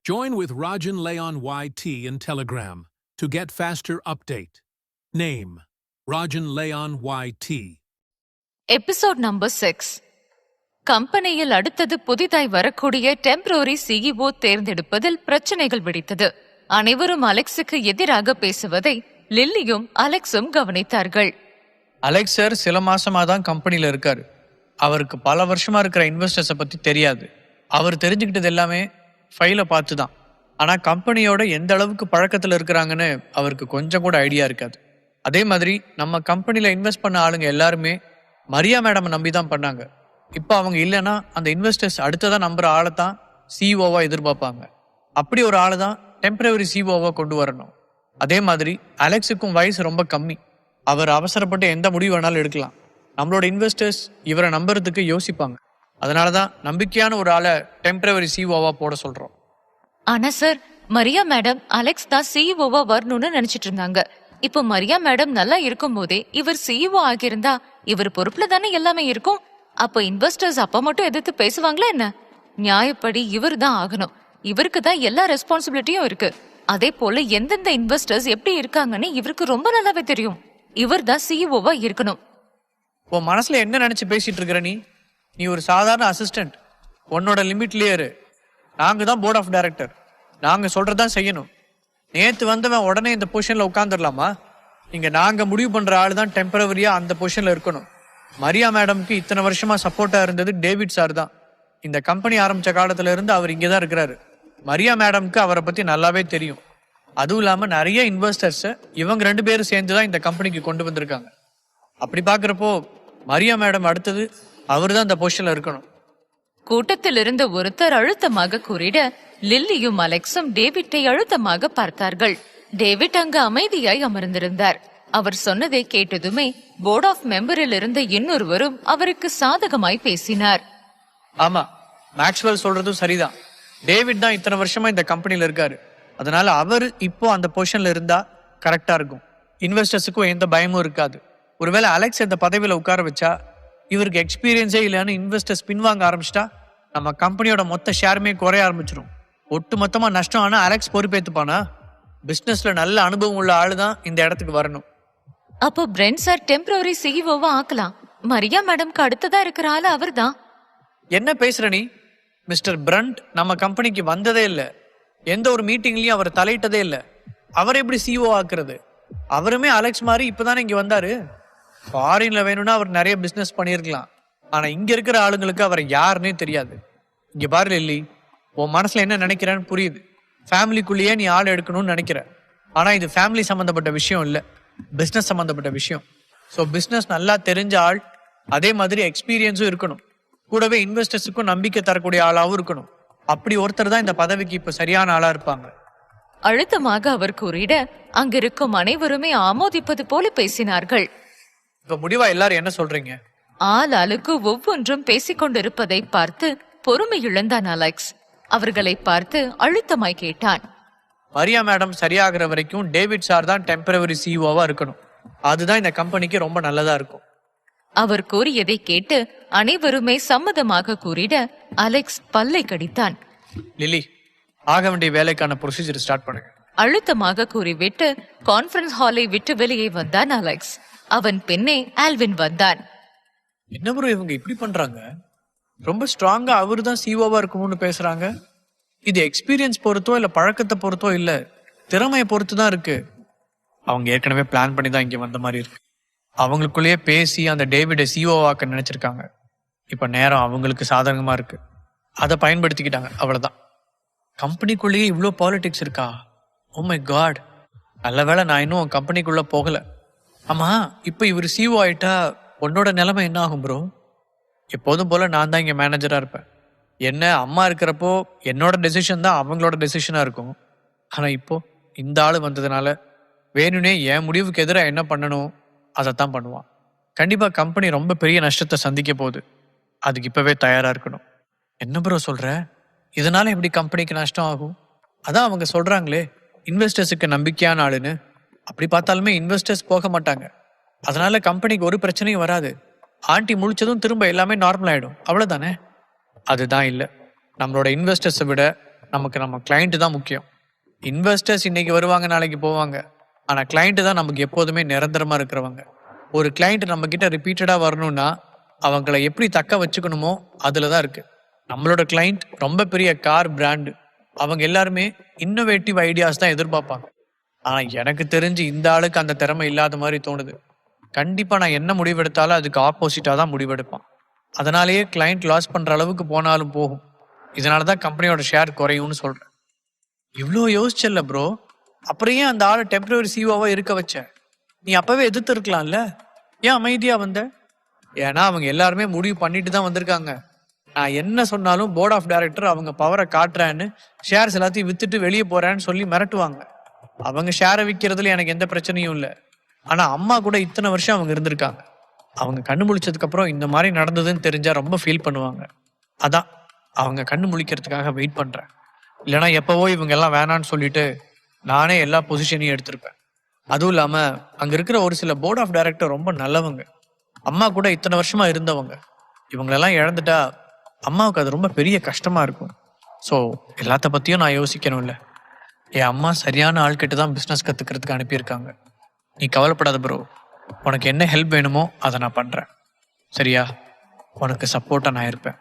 Join with Rajan Leon YT in Telegram to get faster update. Name: Rajan Leon YT. Episode number 6. கம்பெனியில் அடுத்தது புதிதாய் வரக்கூடிய டெம்பரரி சிஇஓ தேர்ந்தெடுப்பதில் பிரச்சனைகள் வெடித்தது. அனைவரும் அலெக்ஸுக்கு எதிராக பேசுவதை லில்லியும் அலெக்ஸும் கவனித்தார்கள். அலெக்ஸ் சார் சில மாசமா தான் கம்பெனில இருக்காரு. அவருக்கு பல வருஷமா இருக்கிற இன்வெஸ்டர்ஸை பத்தி தெரியாது. அவர் தெரிஞ்சுக்கிட்டது எல்லாமே ஃபைலை பார்த்து தான். ஆனா கம்பெனியோட எந்த அளவுக்கு பழக்கத்துல இருக்கிறாங்கன்னு அவருக்கு கொஞ்சம் கூட ஐடியா இருக்காது. அதே மாதிரி நம்ம கம்பெனில இன்வெஸ்ட் பண்ண ஆளுங்க எல்லாருமே மரியா மேடம் நம்பி தான் பண்ணாங்க. இப்போ அவங்க இல்லைன்னா அந்த இன்வெஸ்டர்ஸ் அடுத்ததா நம்புற ஆளை தான் சிஇஓவா எதிர்பார்ப்பாங்க. அப்படி ஒரு ஆளை தான் டெம்பரவரி சிஇஓவா கொண்டு வரணும். அதே மாதிரி அலெக்ஸுக்கும் வயசு ரொம்ப கம்மி. அவர் அவசரப்பட்டு எந்த முடிவு வேணாலும் எடுக்கலாம். நம்மளோட இன்வெஸ்டர்ஸ் இவரை நம்புறதுக்கு யோசிப்பாங்க. அதனாலதான் நம்பிக்கையான ஒரு ஆளை டெம்பரவரி சிஇஓவா போட சொல்றோம். ஆனா சார், மரியா மேடம் அலெக்ஸ் தான் சிஇஓவா வரணும்னு நினைச்சிட்டு இருந்தாங்க. இப்போ மரியா மேடம் நல்லா இருக்கும் போதே இவர் சிஇஓ ஆகியிருந்தா இவர் பொறுப்புல தானே எல்லாமே இருக்கும். அப்ப இன்வெஸ்டர்ஸ் அப்ப மட்டும் எதிர்த்து பேசுவாங்களா என்ன? நியாயப்படி இவர் தான் ஆகணும். இவருக்கு தான் எல்லா ரெஸ்பான்சிபிலிட்டியும் இருக்கு. அதே போல எந்தெந்த இன்வெஸ்டர்ஸ் எப்படி இருக்காங்கன்னு இவருக்கு ரொம்ப நல்லாவே தெரியும். இவர் தான் சிஇஓவா இருக்கணும். உன் மனசுல என்ன நினைச்சு பேசிட்டு இருக்கிற நீ ஒரு சாதாரண அசிஸ்டன்ட். உன்னோட லிமிட்லயே இரு. நாங்க தான் போர்ட் ஆஃப் டைரக்டர். நாங்க சொல்றதான் செய்யணும். நேத்து வந்தவன் உடனே இந்த பொசிஷன்ல உட்காந்துடலாமா? இங்க நாங்க முடிவு பண்ற ஆளு தான் டெம்பரவரியா அந்த பொசிஷன்ல இருக்கணும். மரியா மேடம்க்கு இத்தனை வருஷமா சப்போர்ட்டா இருந்தது டேவிட் சார் தான். இந்த கம்பெனி ஆரம்பிச்ச காலத்துல இருந்து அவர் இங்கதான் இருக்கிறாரு. மரியா மேடம்க்கு அவரை பத்தி நல்லாவே தெரியும். அதுவும் இல்லாம நிறைய இன்வெஸ்டர்ஸ் இவங்க 2 பேரும் சேர்ந்துதான் இந்த கம்பெனிக்கு கொண்டு வந்திருக்காங்க. அப்படி பாக்குறப்போ மரியா மேடம் அடுத்தது அவர் தான் இந்த பொசிஷன்ல இருக்கணும். கூட்டத்தில் இருந்த ஒருத்தர் அழுத்தமாக கூறிட லில்லியும் அலெக்ஸும் டேவிட்டை அழுத்தமாக பார்த்தார்கள். டேவிட் அங்கு அமைதியாய் அமர்ந்திருந்தார். அவர் சொன்னதை கேட்டதுமே போர்ட் ஆஃப் மெம்பரில் இருந்த இன்னொருவரும் அவருக்கு சாதகமாய் பேசினார். ஆமா, மேக்ஸ்வெல் சொல்றதும் சரிதான். டேவிட் தான் இத்தனை வருஷமா இந்த கம்பெனில இருக்காரு. அதனால அவர் இப்போ அந்த பொசிஷன்ல இருந்தா கரெக்டா இருக்கும். இன்வெஸ்டர்ஸுக்கும் எந்த பயமும் இருக்காது. ஒருவேளை அலெக்ஸ் இந்த பதவியில உட்கார வச்சா இவருக்கு எக்ஸ்பீரியன்ஸே இல்லைன்னு இன்வெஸ்டர்ஸ் பின்வாங்க ஆரம்பிச்சிட்டா நம்ம கம்பெனியோட மொத்த ஷேருமே குறைய ஆரம்பிச்சிடும். ஒட்டு மொத்தமா நஷ்டம் ஆனா அலெக்ஸ் பொறுப்பேற்றுப்பானா? பிசினஸ்ல நல்ல அனுபவம் உள்ள ஆளு தான் இந்த இடத்துக்கு வரணும். அப்போ பிரெண்ட் சார் டெம்பரரி சிஇஓவா ஆக்கலாம். மரியா மேடம்க்கு அடுத்ததா இருக்கிற ஆளு அவர் தான். என்ன பேசுற நீ? மிஸ்டர் பிரண்ட் நம்ம கம்பெனிக்கு வந்ததே இல்லை. எந்த ஒரு மீட்டிங்லயும் அவர் தலையிட்டதே இல்லை. அவர் எப்படி சிஇஓ ஆக்குறது? அவருமே அலெக்ஸ் மாதிரி இப்பதானே இங்க வந்தாரு. ஃபாரின்ல வேணும்னா அவர் நிறைய பிசினஸ் பண்ணியிருக்கலாம். ஆனா இங்க இருக்கிற ஆளுங்களுக்கு அவர் யாருன்னே தெரியாது. இங்க பாரு லில்லி, உன் மனசுல என்ன நினைக்கிறேன்னு புரியுது. ஃபேமிலிக்குள்ளேயே நீ ஆள் எடுக்கணும்னு நினைக்கிற. ஆனா இது ஃபேமிலி சம்பந்தப்பட்ட விஷயம் இல்லை, பிசினஸ் சம்பந்தப்பட்ட விஷயம். ஸோ பிசினஸ் நல்லா தெரிஞ்ச ஆள், அதே மாதிரி எக்ஸ்பீரியன்ஸும் இருக்கணும். கூடவே இன்வெஸ்டர்ஸுக்கும் நம்பிக்கை தரக்கூடிய ஆளாவும் இருக்கணும். அப்படி ஒருத்தர் தான் இந்த பதவிக்கு இப்ப சரியான ஆளா இருப்பாங்க. அழுத்தமாக அவர் கூறிட அங்கிருக்கும் அனைவருமே ஆமோதிப்பது போல பேசினார்கள். இப்ப முடிவா எல்லாரும் என்ன சொல்றீங்க? ஆளாளுக்கு ஒவ்வொன்றும் பேசிக் கொண்டிருப்பதை பார்த்து பொறுமை இழந்தான் அலெக்ஸ். அவர்களை பார்த்து அழுத்தமாய் கேட்டான். மரியா மேடம் சரியாகிற வரைக்கும் டேவிட் சார் தான் டெம்பரவரி சிஇஓவா இருக்கணும். அதுதான் இந்த கம்பெனிக்கு ரொம்ப நல்லதா இருக்கும். அவர் கூறியதை கேட்டு அனைவருமே சம்மதமாக கூறிட அலெக்ஸ் பல்லை கடித்தான். லிலி, ஆக வேண்டிய வேலைக்கான ப்ரொசீஜர் ஸ்டார்ட் பண்ணுங்க. அழுத்தமாக கூறிவிட்டு கான்ஃபரன்ஸ் ஹாலை விட்டு வெளியே வந்தான் அலெக்ஸ். அவன் பின்னே ஆல்வின் வந்தான். என்ன ப்ரோ இவங்க இப்படி பண்றாங்க? ரொம்ப ஸ்ட்ராங்கா அவரு தான் சிஓவா இருக்கணும்னு பேசுறாங்க. இது எக்ஸ்பீரியன்ஸ் பொறுத்தோ இல்ல பழக்கத்தை பொறுத்தோ இல்ல, திறமையை பொறுத்து தான் இருக்கு. அவங்க ஏற்கனவே பிளான் பண்ணி தான் இங்க வந்த மாதிரி இருக்கு. அவங்களுக்குள்ளேயே பேசி அந்த டேவிடை சிஓவாக்க நினைச்சிருக்காங்க. இப்ப நேரம் அவங்களுக்கு சாதகமா இருக்கு. அதை பயன்படுத்திக்கிட்டாங்க, அவ்வளவுதான். கம்பெனிக்குள்ளேயே இவ்வளோ பாலிடிக்ஸ் இருக்கா? ஓ மை காட், நல்ல வேளை நான் இன்னும் கம்பெனிக்குள்ள போகல. ஆமா, இப்ப இவர் சிஓ ஆயிட்டா உன்னோட நிலைமை என்ன ஆகும் ப்ரோ? எப்போதும் போல நான் தான் இங்க மேனேஜரா இருப்பேன். என்ன அம்மா இருக்கிறப்போ என்னோட டெசிஷன் தான் அவங்களோட டெசிஷனா இருக்கும். ஆனா இப்போ இந்த ஆளு வந்ததுனால வேணும்னே என் முடிவுக்கு எதிராக என்ன பண்ணணும் அதைத்தான் பண்ணுவான். கண்டிப்பா கம்பெனி ரொம்ப பெரிய நஷ்டத்தை சந்திக்க போகுது. அதுக்கு இப்பவே தயாரா இருக்கணும். என்ன ப்ரோ சொல்ற? இதனால எப்படி கம்பெனிக்கு நஷ்டம் ஆகும்? அதான் அவங்க சொல்றாங்களே, இன்வெஸ்டர்ஸுக்கு நம்பிக்கையான ஆளுன்னு. அப்படி பார்த்தாலுமே இன்வெஸ்டர்ஸ் போக மாட்டாங்க. அதனால கம்பெனிக்கு ஒரு பிரச்சனையும் வராது. ஆண்டி முழிச்சதும் திரும்ப எல்லாமே நார்மல் ஆயிடும், அவ்வளவுதானே? அதுதான் இல்லை. நம்மளோட இன்வெஸ்டர்ஸை விட நமக்கு நம்ம கிளைண்ட் தான் முக்கியம். இன்வெஸ்டர்ஸ் இன்னைக்கு வருவாங்க, நாளைக்கு போவாங்க. ஆனா கிளைண்ட் தான் நமக்கு எப்போதுமே நிரந்தரமா இருக்கிறவங்க. ஒரு கிளைண்ட் நம்ம கிட்ட ரிப்பீட்டடா வரணும்னா அவங்கள எப்படி தக்க வச்சுக்கணுமோ அதுலதான் இருக்கு. நம்மளோட கிளைண்ட் ரொம்ப பெரிய கார் பிராண்டு. அவங்க எல்லாருமே இன்னோவேட்டிவ் ஐடியாஸ் தான் எதிர்பார்ப்பாங்க. ஆனா எனக்கு தெரிஞ்சு இந்த ஆளுக்கு அந்த திறமை இல்லாத மாதிரி தோணுது. கண்டிப்பா நான் என்ன முடிவெடுத்தாலும் அதுக்கு ஆப்போசிட்டா தான் முடிவெடுப்பான். அதனாலேயே கிளைண்ட் லாஸ் பண்ற அளவுக்கு போனாலும் போகும். இதனாலதான் கம்பெனியோட ஷேர் குறையும்னு சொல்றேன். இவ்வளோ யோசிச்சல்ல ப்ரோ, அப்புறம் ஏன் அந்த ஆளை டெம்பரரி சிஓவா இருக்க வச்ச? நீ அப்பவே எதிர்த்து இருக்கலாம்ல, ஏன் அமைதியா வந்த? ஏன்னா அவங்க எல்லாருமே முடிவு பண்ணிட்டு தான் வந்திருக்காங்க. நான் என்ன சொன்னாலும் போர்ட் ஆஃப் டைரக்டர் அவங்க பவரை காட்டுறேன்னு ஷேர்ஸ் எல்லாத்தையும் வித்துட்டு வெளியே போறேன்னு சொல்லி மிரட்டுவாங்க. அவங்க ஷேரை விற்கிறதுல எனக்கு எந்த பிரச்சனையும் இல்லை. ஆனா அம்மா கூட இத்தனை வருஷம் அவங்க இருந்திருக்காங்க. அவங்க கண்ணு முழிச்சதுக்கு அப்புறம் இந்த மாதிரி நடந்ததுன்னு தெரிஞ்சா ரொம்ப ஃபீல் பண்ணுவாங்க. அதான் அவங்க கண்ணு முழிக்கிறதுக்காக வெயிட் பண்றேன். இல்லைன்னா எப்பவோ இவங்க எல்லாம் வேணான்னு சொல்லிட்டு நானே எல்லா பொசிஷனையும் எடுத்திருப்பேன். அதுவும் இல்லாம அங்க இருக்கிற ஒரு சில போர்ட் ஆஃப் டைரக்டர் ரொம்ப நல்லவங்க. அம்மா கூட இத்தனை வருஷமா இருந்தவங்க. இவங்களெல்லாம் இழந்துட்டா அம்மாவுக்கு அது ரொம்ப பெரிய கஷ்டமா இருக்கும். ஸோ எல்லாத்த பத்தியும் நான் யோசிக்கணும்ல. என் அம்மா சரியான ஆள்கிட்ட தான் பிஸ்னஸ் கத்துக்கிறதுக்கு அனுப்பியிருக்காங்க. நீ கவலைப்படாத ப்ரோ, உனக்கு என்ன ஹெல்ப் வேணுமோ அதை நான் பண்றேன், சரியா? உனக்கு சப்போர்ட்டா நான் இருப்பேன்.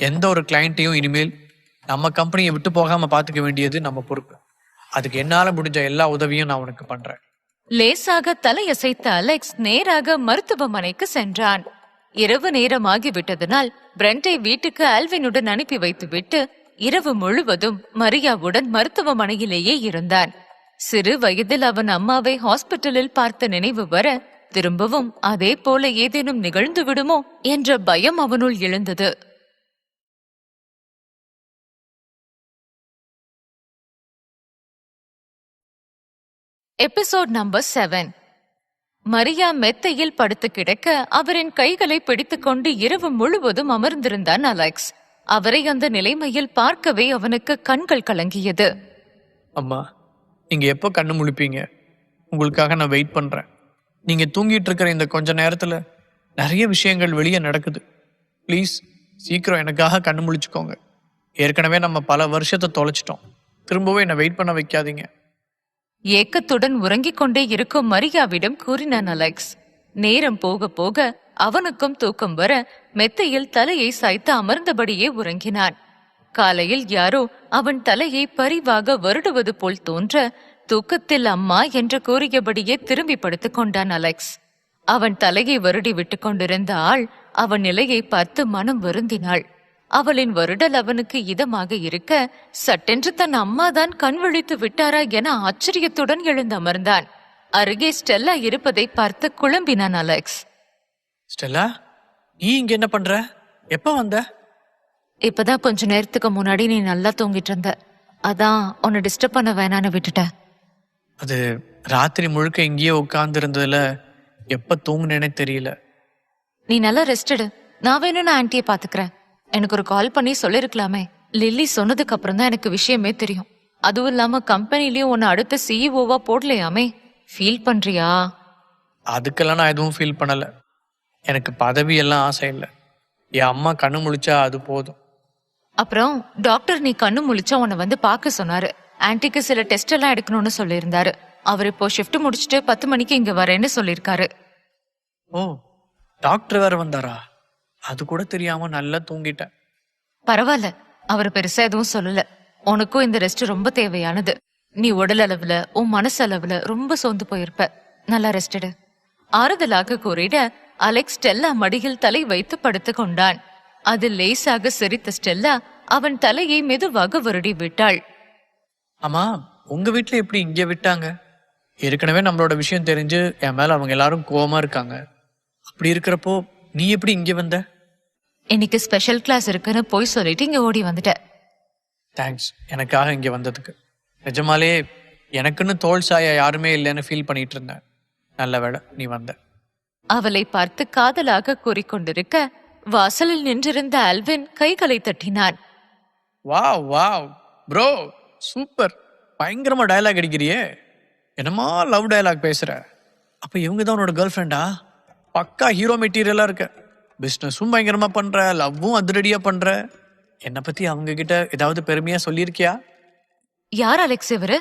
எந்த ஒரு கிளைண்ட்டையும் இனிமேல் நம்ம கம்பெனியை விட்டு போகாம பாத்துக்க வேண்டியது நம்ம பொறுப்பு. அதுக்கு என்னால முடிஞ்ச எல்லா உதவியும் நான் உனக்கு பண்றேன். லேசாக தலையசைத்த அலெக்ஸ் நேராக மருத்துவமனைக்கு சென்றான். இரவு நேரமாகி விட்டதனால் பிரெண்டை வீட்டுக்கு ஆல்வினுடன் அனுப்பி வைத்துவிட்டு இரவு முழுவதும் மரியாவுடன் மருத்துவமனையிலேயே இருந்தான். சிறு வயதில் அவன் அம்மாவை ஹாஸ்பிட்டலில் பார்த்த நினைவு வர திரும்பவும் அதே போல ஏதேனும் நிகழ்ந்து விடுமோ என்ற பயம் அவனுள் எழுந்தது. Episode number 7. மரியா மெத்தையில் படுத்து கிடக்க அவரின் கைகளை பிடித்துக்கொண்டு இரவு முழுவதும் அமர்ந்திருந்தான் அலெக்ஸ். அவரை அந்த நிலைமையில் பார்க்கவே அவனுக்கு கண்கள் கலங்கியது. அம்மா, நீங்க எப்போ கண்ணு முழிப்பீங்க? உங்களுக்காக நான் வெயிட் பண்றேன். நீங்க தூங்கிட்டு இருக்கிற இந்த கொஞ்ச நேரத்துல நிறைய விஷயங்கள் வெளியே நடக்குது. ப்ளீஸ் சீக்கிரம் எனக்காக கண்ணு முழிச்சுக்கோங்க. ஏற்கனவே நம்ம பல வருஷத்தை தொலைச்சிட்டோம். திரும்பவும் என்னை வெயிட் பண்ண வைக்காதீங்க. ஏக்கத்துடன் உறங்கிக் கொண்டே இருக்கும் மரியாவிடம் கூறினான் அலெக்ஸ். நேரம் போக போக அவனுக்கும் தூக்கம் வர மெத்தையில் தலையை சாய்த்து அமர்ந்தபடியே உறங்கினான். காலையில் யாரோ அவன் தலையை பரிவாக வருடுவது போல் தோன்ற தூக்கத்தில் அம்மா என்று கூறியபடியே திரும்பி படுத்துக் கொண்டான் அலெக்ஸ். அவன் தலையை வருடி விட்டு கொண்டிருந்த ஆள் அவன் நிலையை பார்த்து மனம் வருந்தினாள். அவளின் வருடல் அவனுக்கு இதமாக இருக்க சட்டென்று தன் அம்மாதான் கண் விழித்து விட்டாரா என ஆச்சரியத்துடன் எழுந்தமர்ந்தான். அருகே ஸ்டெல்லா இருப்பதை பார்த்து குழம்பினான் அலெக்ஸ். ஸ்டெல்லா, நீ இங்க என்ன பண்ற? எப்ப வந்த? இப்பதான் கொஞ்ச நேரத்துக்கு முன்னாடி நீ நல்லா தூங்கிட்டு இருந்த, அதான் உன்னை டிஸ்டர்ப் பண்ண வேணான்னு விட்டுட்ட. அது ராத்திரி முழுக்க இங்கேயே உட்கார்ந்து இருந்ததுல எப்ப தூங்குனேனே தெரியல. நீ நல்லா ரெஸ்ட் எடு. நான் வேணும்னு ஆன்ட்டியை பாத்துக்கிறேன். எனக்கு ஒரு கால் பண்ணி சொல்லிருக்கலாமே. லில்லி சொன்னதுக்கு அப்புறம் தான் எனக்கு விஷயமே தெரியும். அதுவும் இல்லாம கம்பெனிலயும் உன்னை அடுத்த சிஇஓவா போடலையாமே. ஃபீல் பண்றியா? அதுக்கெல்லாம் நான் எதுவும் ஃபீல் பண்ணல. எனக்கு பதவி எல்லாம் ஆசை இல்லை. என் அம்மா கண்ணு முழிச்சா அது போதும். அப்புறம் டாக்டர் நீ கண்ணு முழிச்சா உன்னை வந்து பார்க்க சொன்னாரு. ஆன்ட்டிக்கு சில டெஸ்ட் எல்லாம் எடுக்கணும்னு சொல்லியிருந்தாரு. அவர் இப்போ ஷிஃப்ட் முடிச்சுட்டு 10 மணிக்கு இங்க வரேன்னு சொல்லியிருக்காரு. ஓ, டாக்டர் வேற வந்தாரா? அது கூட தெரியாம நல்லா தூங்கிட்டேன். பரவாயில்ல, அவர் பெருசா எதுவும் சொல்லல. உனக்கும் இந்த ரெஸ்ட் ரொம்ப தேவையானது. நீ உடல் அளவுல உன் மனசு அளவுல ரொம்ப சோர்ந்து போயிருப்ப. நல்லா ரெஸ்ட் எடு. ஆறுதலாக கூறிட அலெக்ஸ் ஸ்டெல்லா மடியில் தலை வைத்து படுத்துக் கொண்டான். அதில் லேசாக சிரித்த ஸ்டெல்லா அவன் தலையை மெதுவாக வருடி விட்டாள். ஆமா, உங்க வீட்டுல எப்படி இங்க விட்டாங்க? ஏற்கனவே நம்மளோட விஷயம் தெரிஞ்சு என் மேல அவங்க எல்லாரும் கோவமா இருக்காங்க. அப்படி இருக்கிறப்போ நீ எப்படி இங்க வந்த? இன்னைக்கு ஸ்பெஷல் கிளாஸ் இருக்குன்னு போய் சொல்லிட்டு இங்க ஓடி வந்துட்ட. தேங்க்ஸ் எனக்காக இங்க வந்ததுக்கு. நிஜமாலே எனக்குன்னு தோல் சாயா யாருமே இல்லைன்னு ஃபீல் பண்ணிட்டு இருந்தேன். நல்ல வேளை நீ வந்த. அவளை பார்த்து காதலாக கூறிக்கொண்டிருக்க வாசலில் நின்றிருந்த அல்வின் கைகளை தட்டினான். வாவ் வாவ் ப்ரோ, சூப்பர், பயங்கரமா டயலாக் அடிக்கிறியே. என்னமா லவ் டயலாக் பேசுற? அப்ப இவங்க தான் உன்னோட கேர்ள் ஃப்ரெண்டா? பக்கா ஹீரோ மெட்டீரியலா இருக்க. பிசினஸும் பயங்கரமா பண்ற, லவ்வும் அதிரடியா பண்ற. என்னை பத்தி அவங்க கிட்ட ஏதாவது பெருமையா சொல்லியிருக்கியா? யார் அலெக்ஸ் இவரு?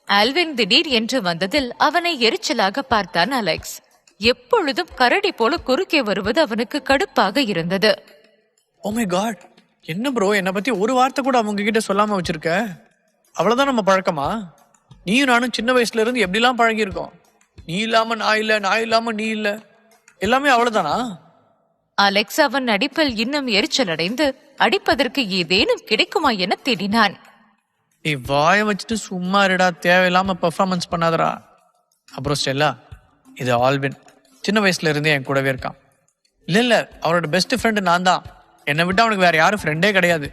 ஆல்வின் திடீர் என்று வந்ததில் அவனை எரிச்சலாக பார்த்தான் அலெக்ஸ். எப்பொழுதும் கரடி போல குறுக்கே வருவது அவனுக்கு கடுப்பாக இருந்தது. ஓ மை காட், என்ன ப்ரோ என்னை பத்தி ஒரு வார்த்தை கூட அவங்க கிட்ட சொல்லாம வச்சிருக்க? அவ்வளவுதான் நம்ம பழக்கமா? நீயும் நானும் சின்ன வயசுல இருந்து எப்படிலாம் பழகியிருக்கோம். நீ இல்லாம நான் இல்ல, நான் இல்லாம நீ இல்ல, எல்லாமே அவ்வளவுதானா? அலெக்ஸ் அவன் நடிப்பில் இன்னும் எரிச்சல் அடைந்து அடிப்பதற்கு ஏதேனும் கிடைக்குமா என தேடினான். நீ வாய வச்சுட்டு சும்மா இருடா, தேவையில்லாம பெர்ஃபார்மன்ஸ் பண்ணாதடா. அப்புறம் ஸ்டெல்லா, இது ஆல்வின் சின்ன வயசுல இருந்தே என் கூடவே இருக்கான். இல்ல இல்ல, அவரோட பெஸ்ட் ஃப்ரெண்டு நான் தான். என்னை விட்டு அவனுக்கு வேற யாரும் ஃப்ரெண்டே கிடையாது.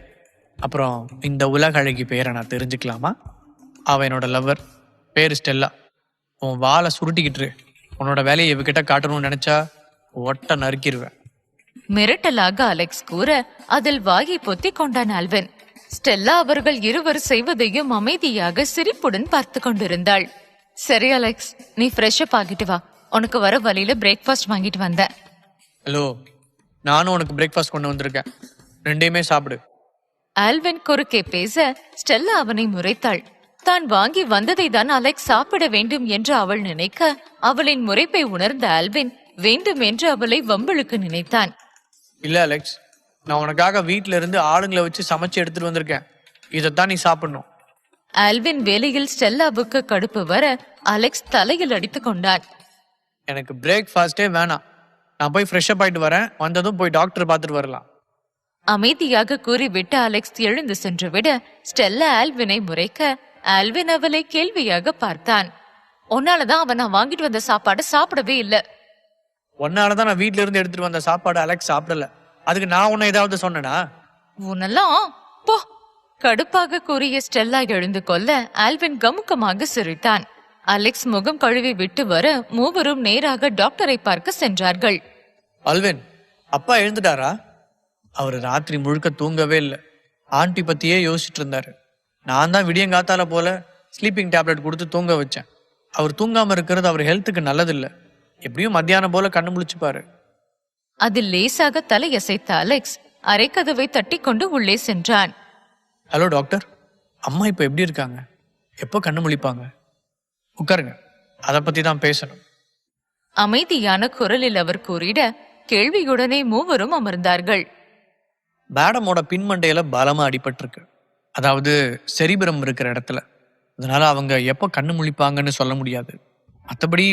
அப்புறம் இந்த உலக அழகி பேரை நான் தெரிஞ்சுக்கலாமா? அவன் என்னோட லவ்வர், பேரு ஸ்டெல்லா. உன் வாழை சுருட்டிக்கிட்டு உன்னோட வேலையை இவகிட்ட காட்டணும்னு நினைச்சா ஒட்ட நறுக்கிடுவேன். மிரட்டலாக அலெக்ஸ் கூற அதில் வாயை பொத்தி கொண்டான் ஆல்வின். ஸ்டெல்லா அவர்கள் இருவர் செய்வதையும் அமைதியாக சிரிப்புடன் பார்த்து கொண்டிருந்தாள். சரி அலெக்ஸ், நீ ஃப்ரெஷ் அப் ஆகிட்டு வா. உனக்கு வர வழியில பிரேக்ஃபாஸ்ட் வாங்கிட்டு வந்தேன். ஹலோ, நானும் உனக்கு பிரேக்ஃபாஸ்ட் கொண்டு வந்திருக்கேன், ரெண்டையுமே சாப்பிடு. ஆல்வின் குறுக்கே பேச ஸ்டெல்லா அவனை முறைத்தாள். தான் வாங்கி வந்ததை தான் அலெக்ஸ் சாப்பிட வேண்டும் என்று அவள் நினைக்க அவளின் முறைப்பை உணர்ந்த ஆல்வின் வேண்டும் என்று அவளை வம்பிழுக்க நினைத்தான். இல்ல அலெக்ஸ், நான் உனக்காக வீட்டுல இருந்து ஆளுங்களை வச்சு சமைச்சு எடுத்துட்டு வந்திருக்கேன். இதைத்தான் நீ சாப்பிடணும். ஆல்வின் வேலையில் ஸ்டெல்லாவுக்கு கடுப்பு வர அலெக்ஸ் தலையில் அடித்துக் கொண்டான். எனக்கு பிரேக்ஃபாஸ்டே வேணாம், நான் போய் ஃப்ரெஷ் அப் ஆயிட்டு வரேன். வந்ததும் போய் டாக்டர் பார்த்துட்டு வரலாம். அமைதியாக கூறிவிட்டு அலெக்ஸ் எழுந்து சென்று விட ஸ்டெல்லா ஆல்வினை முறைக்க ஆல்வின் அவளை கேள்வியாக பார்த்தான். உன்னாலதான் அவன் நான் வாங்கிட்டு வந்த சாப்பாடு சாப்பிடவே இல்லை. ஒன்னாலதான் நான் வீட்டுல இருந்து எடுத்துட்டு வந்த சாப்பாடு அலெக்ஸ் சாப்பிடல. அதுக்கு நான் உன்னை ஏதாவது சொன்னேனா? உன்னெல்லாம் போ. கடுப்பாக கூறிய ஸ்டெல்லா எழுந்து கொள்ள ஆல்வின் கமுக்கமாக சிரித்தான். அலெக்ஸ் முகம் கழுவி விட்டு வர மூவரும் நேராக டாக்டரை பார்க்க சென்றார்கள். அல்வின், அப்பா எழுந்துட்டாரா? அவரு ராத்திரி முழுக்க தூங்கவே இல்லை. ஆண்டி பத்தியே யோசிச்சுட்டு இருந்தாரு. நான் தான் விடியங்காத்தால போல ஸ்லீப்பிங் டேப்லெட் கொடுத்து தூங்க வச்சேன். அவர் தூங்காம இருக்கிறது அவர் ஹெல்த்துக்கு நல்லதில்லை. எப்படியும் மத்தியானம் போல கண்ணு முழிச்சுப்பாரு. அதில் லேசாக தலையசைத்த அலெக்ஸ் அரைக்கதவை தட்டி கொண்டு உள்ளே சென்றான். ஹலோ டாக்டர், அம்மா இப்ப எப்படி இருக்காங்க? எப்போ கண்ணு முழிப்பாங்க? உட்காருங்க, அதை பத்தி தான் பேசணும். அமைதியான குரலில் அவர் கூறிட கேள்வியுடனே மூவரும் அமர்ந்தார்கள். மேடமோட பின்மண்டையில பலமா அடிபட்டிருக்கு, அதாவது செரிபிரம் இருக்கிற இடத்துல. அதனால அவங்க எப்போ கண்ணு முழிப்பாங்கன்னு சொல்ல முடியாது. மற்றபடி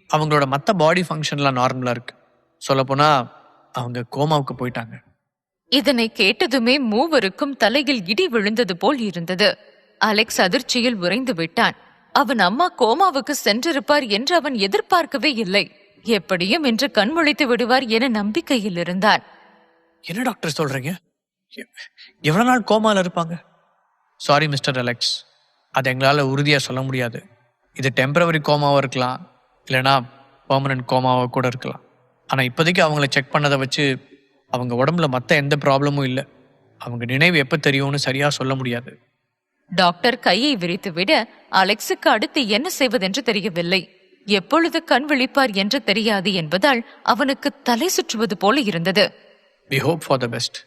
அவங்களோட மற்ற பாடி ஃபங்க்ஷன்லாம் நார்மலா இருக்கு. சொல்லப்போனா அவங்க கோமாவுக்கு போயிட்டாங்க. இதனை கேட்டதுமே மூவருக்கும் தலையில் இடி விழுந்தது போல் இருந்தது. அலெக்ஸ் அதிர்ச்சியில் உறைந்து விட்டான். அவன் அம்மா கோமாவுக்கு சென்றிருப்பார் என்று அவன் எதிர்பார்க்கவே இல்லை. எப்படியும் இன்று கண்முழித்து விடுவார் என நம்பிக்கையில் இருந்தான். என்ன டாக்டர் சொல்றீங்க? எவ்வளவு நாள் கோமால இருப்பாங்க? சாரி மிஸ்டர் அலெக்ஸ், அது எங்களால உறுதியா சொல்ல முடியாது. இது டெம்பரவரி கோமாவா இருக்கலாம், இல்லைனா பெர்மனன்ட் கோமாவாக கூட இருக்கலாம். ஆனால் இப்போதைக்கு அவங்கள செக் பண்ணதை வச்சு அவங்க உடம்புல மற்ற எந்த ப்ராப்ளமும் இல்லை. அவங்க நினைவு எப்போ தெரியும்னு சரியாக சொல்ல முடியாது. டாக்டர் கையை விரித்துவிட அலெக்ஸுக்கு அடுத்து என்ன செய்வதென்று தெரியவில்லை. எப்பொழுது கண் விழிப்பார் என்று தெரியாது என்பதால் அவனுக்கு தலை சுற்றுவது போல இருந்தது. We hope for the best.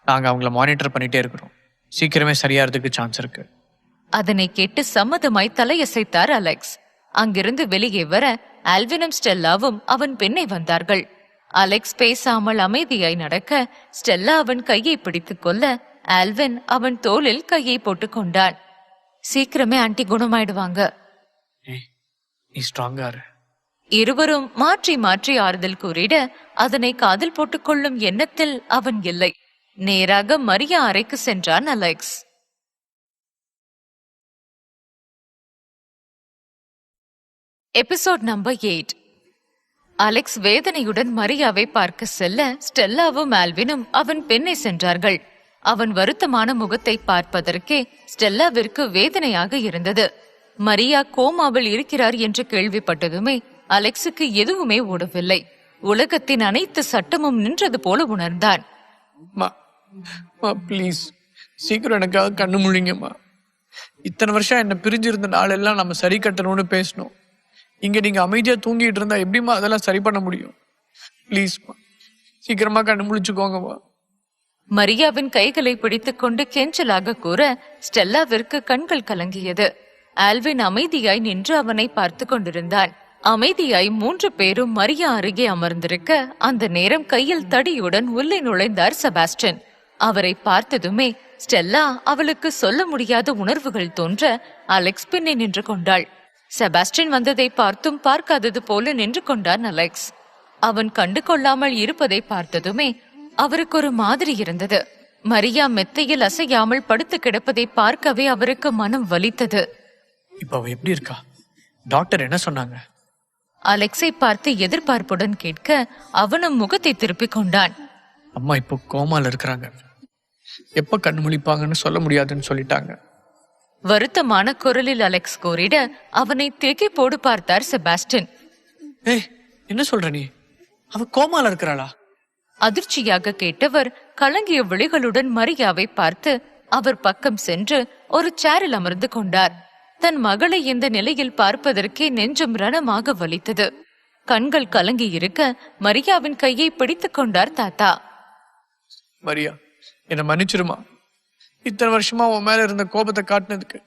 நாங்கள் அவங்கள மானிட்டர் பண்ணிட்டே இருக்கிறோம். சீக்கிரமே சரியாகிறதுக்கு சான்ஸ் இருக்கு. அதனை கேட்டு சம்மதமாய் தலையசைத்தார் அலெக்ஸ். அங்கிருந்து வெளியே வர ஆல்வினும் ஸ்டெல்லாவும் அவன் பின்னே வந்தார்கள். அலெக்ஸ் பேசாமல் அமைதியாய் நடக்க ஸ்டெல்லா அவன் கையை பிடித்துக் கொள்ள ஆல்வின் அவன் தோளில் கையை போட்டுக் கொண்டான். சீக்கிரமே ஆன்டி குணமாயிடுவாங்க. நீ ஸ்ட்ராங்கா இரு. இருவரும் மாற்றி மாற்றி ஆறுதல் கூறிட அதனை காதில் போட்டுக்கொள்ளும் எண்ணத்தில் அவன் இல்லை. நேராக மரியா அறைக்கு சென்றான் அலெக்ஸ். Episode number 8. அலெக்ஸ் வேதனையுடன் மரியாவை பார்க்க செல்ல ஸ்டெல்லாவும் ஆல்வினும் அவன் பின்னே சென்றார்கள். அவன் வருத்தமான முகத்தை பார்ப்பதற்கே ஸ்டெல்லாவிற்கு வேதனையாக இருந்தது. மரியா கோமாவில் இருக்கிறார் என்று கேள்விப்பட்டதுமே அலெக்ஸுக்கு எதுவுமே ஓடவில்லை. உலகத்தின் அனைத்து சட்டமும் நின்றது போல உணர்ந்தான். ப்ளீஸ் சீக்கிரம் எனக்காக கண்ணு முழிங்கம்மா. இத்தனை வருஷம் என்ன பிரிஞ்சிருந்த நாளெல்லாம் நம்ம சரி கட்டணும்னு பேசணும். இங்க நீங்க அமைதியா தூங்கிட்டு இருந்தா எப்படிமா அதெல்லாம் சரி பண்ண முடியும்? ப்ளீஸ்மா சீக்கிரமா கண்ணு முழிச்சுக்கோங்கம்மா. மரியாவின் கைகளை பிடித்துக் கொண்டு கெஞ்சலாக கூற ஸ்டெல்லாவிற்கு கண்கள் கலங்கியது. ஆல்வின் அமைதியாய் நின்று அவனை பார்த்து கொண்டிருந்தான். அமைதியாய் 3 பேரும் மரியா அருகே அமர்ந்திருக்க அந்த நேரம் கையில் தடியுடன் உள்ளே நுழைந்தார் செபாஸ்டியன். அவரை பார்த்ததுமே ஸ்டெல்லா அவளுக்கு சொல்ல முடியாத உணர்வுகள் தோன்ற அலெக்ஸ் பின்னே நின்று கொண்டாள். செபாஸ்டியன் வந்ததை பார்த்தும் பார்க்காதது போல நின்று கொண்டான் அலெக்ஸ். அவன் கண்டு கொள்ளாமல் இருப்பதை பார்த்ததுமே அவருக்கு ஒரு மாதிரி இருந்தது. மரியா மெத்தையில் அசையாமல் படுத்து கிடப்பதை பார்க்கவே அவருக்கு மனம் வலித்தது. இப்ப அவ எப்படி இருக்கா? டாக்டர் என்ன சொன்னாங்க? அலெக்ஸை பார்த்து எதிர்பார்ப்புடன் கேட்க அவனும் முகத்தை திருப்பிக் கொண்டான். அம்மா இப்போ கோமால இருக்கிறாங்க. எப்ப கண்ணு முழிப்பாங்கன்னு சொல்ல முடியாதுன்னு சொல்லிட்டாங்க. வருத்தமான குரலில் அலெக்ஸ் கூறிட அவனை திகைப்போடு பார்த்தார் செபாஸ்டியன். ஏய், என்ன சொல்ற நீ? அவ கோமால இருக்கிறாளா? அதிர்ச்சியாக கேட்டவர் கலங்கிய விழிகளுடன் மரியாவை பார்த்து அவர் பக்கம் சென்று ஒரு சேரில் அமர்ந்து கொண்டார். தன் மகளை இந்த நிலையில் பார்ப்பதற்கே நெஞ்சம் ரணமாக வலித்தது. கண்கள் கலங்கி இருக்க மரியாவின் கையை பிடித்துக் கொண்டார் தாத்தா. மரியா, என்ன மன்னிச்சிருமா. இத்தனை வருஷமா உன் மேல இருந்த கோபத்தை காட்டினதுக்கு.